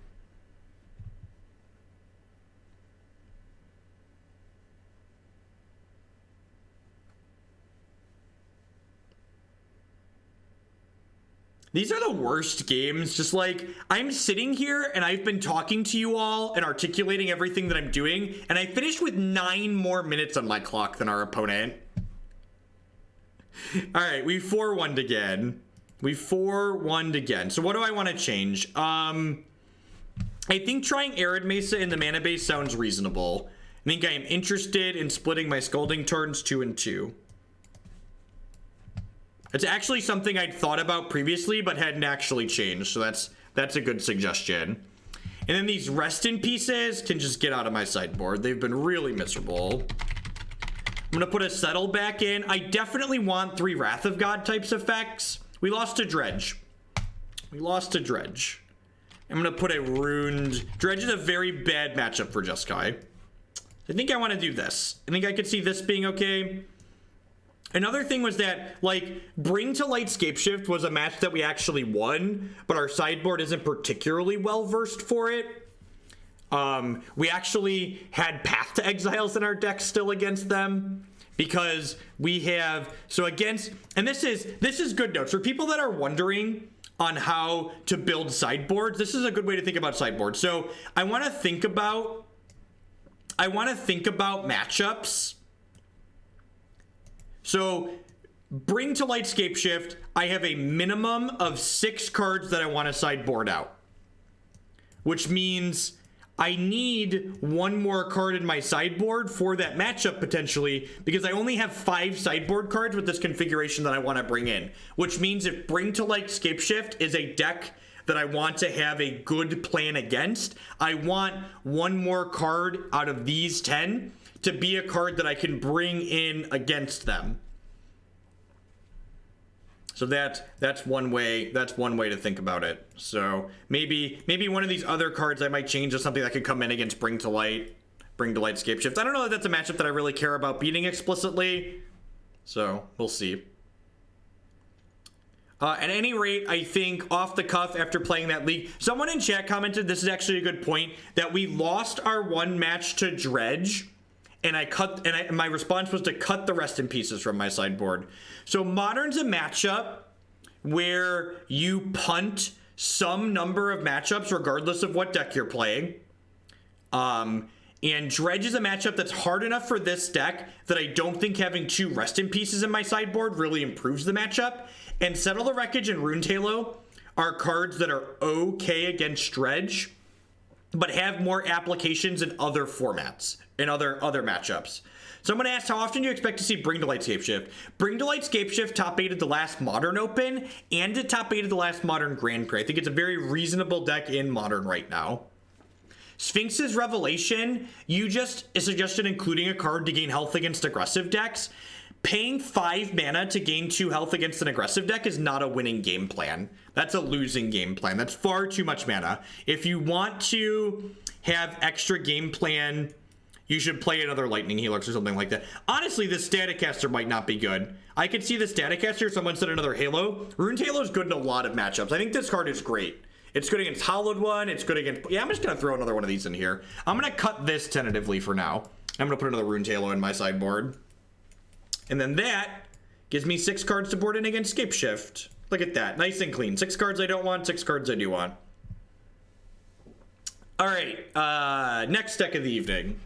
These are the worst games. Just like, I'm sitting here and I've been talking to you all and articulating everything that I'm doing, and I finished with 9 more minutes on my clock than our opponent. All right, we 4-1'd again. We 4-1'd again. So what do I want to change? I think trying Arid Mesa in the mana base sounds reasonable. I think I am interested in splitting my Scalding Tarns 2 and 2. It's actually something I'd thought about previously, but hadn't actually changed. So that's a good suggestion. And then these Rest in Pieces can just get out of my sideboard. They've been really miserable. I'm going to put a Settle back in. I definitely want 3 Wrath of God types effects. We lost to Dredge. We lost to Dredge. I'm going to put a Ruined... Dredge is a very bad matchup for Jeskai. I think I want to do this. I think I could see this being okay. Another thing was that, like, Bring to Light Scapeshift was a match that we actually won, but our sideboard isn't particularly well-versed for it. We actually had Path to Exiles in our deck still against them, because we have... So against... And this is good notes. For people that are wondering on how to build sideboards, this is a good way to think about sideboards. So I want to think about matchups. So, Bring to Light Scapeshift, I have a minimum of 6 cards that I want to sideboard out. Which means I need 1 more card in my sideboard for that matchup potentially, because I only have 5 sideboard cards with this configuration that I want to bring in. Which means if Bring to Light Scapeshift is a deck that I want to have a good plan against, I want 1 more card out of these 10 to be a card that I can bring in against them. So that's one way to think about it. So maybe one of these other cards I might change to something that could come in against Bring to Light Scapeshift. I don't know if that's a matchup that I really care about beating explicitly. So we'll see. At any rate, I think off the cuff after playing that league, someone in chat commented, this is actually a good point, that we lost our 1 match to Dredge. And my response was to cut the Rest in Pieces from my sideboard. So Modern's a matchup where you punt some number of matchups regardless of what deck you're playing. And Dredge is a matchup that's hard enough for this deck that I don't think having 2 Rest in Pieces in my sideboard really improves the matchup. And Settle the Wreckage and Rune Talo are cards that are okay against Dredge, but have more applications in other formats, in other matchups. So I'm going to ask, how often do you expect to see Bring to Light Scapeshift? Bring to Light Scapeshift top 8 at the last Modern Open, and at top 8 at the last Modern Grand Prix. I think it's a very reasonable deck in Modern right now. Sphinx's Revelation, you just suggested including a card to gain health against aggressive decks. Paying 5 mana to gain 2 health against an aggressive deck is not a winning game plan. That's a losing game plan. That's far too much mana. If you want to have extra game plan, you should play another Lightning Helix or something like that. Honestly, the Staticaster might not be good. I could see the Staticaster, someone said another Halo. Rune Halo is good in a lot of matchups. I think this card is great. It's good against Hallowed One. It's good against... Yeah, I'm just going to throw another one of these in here. I'm going to cut this tentatively for now. I'm going to put another Rune Halo in my sideboard. And then that gives me 6 cards to board in against Scapeshift. Look at that. Nice and clean. 6 cards I don't want, 6 cards I do want. All right. Next deck of the evening.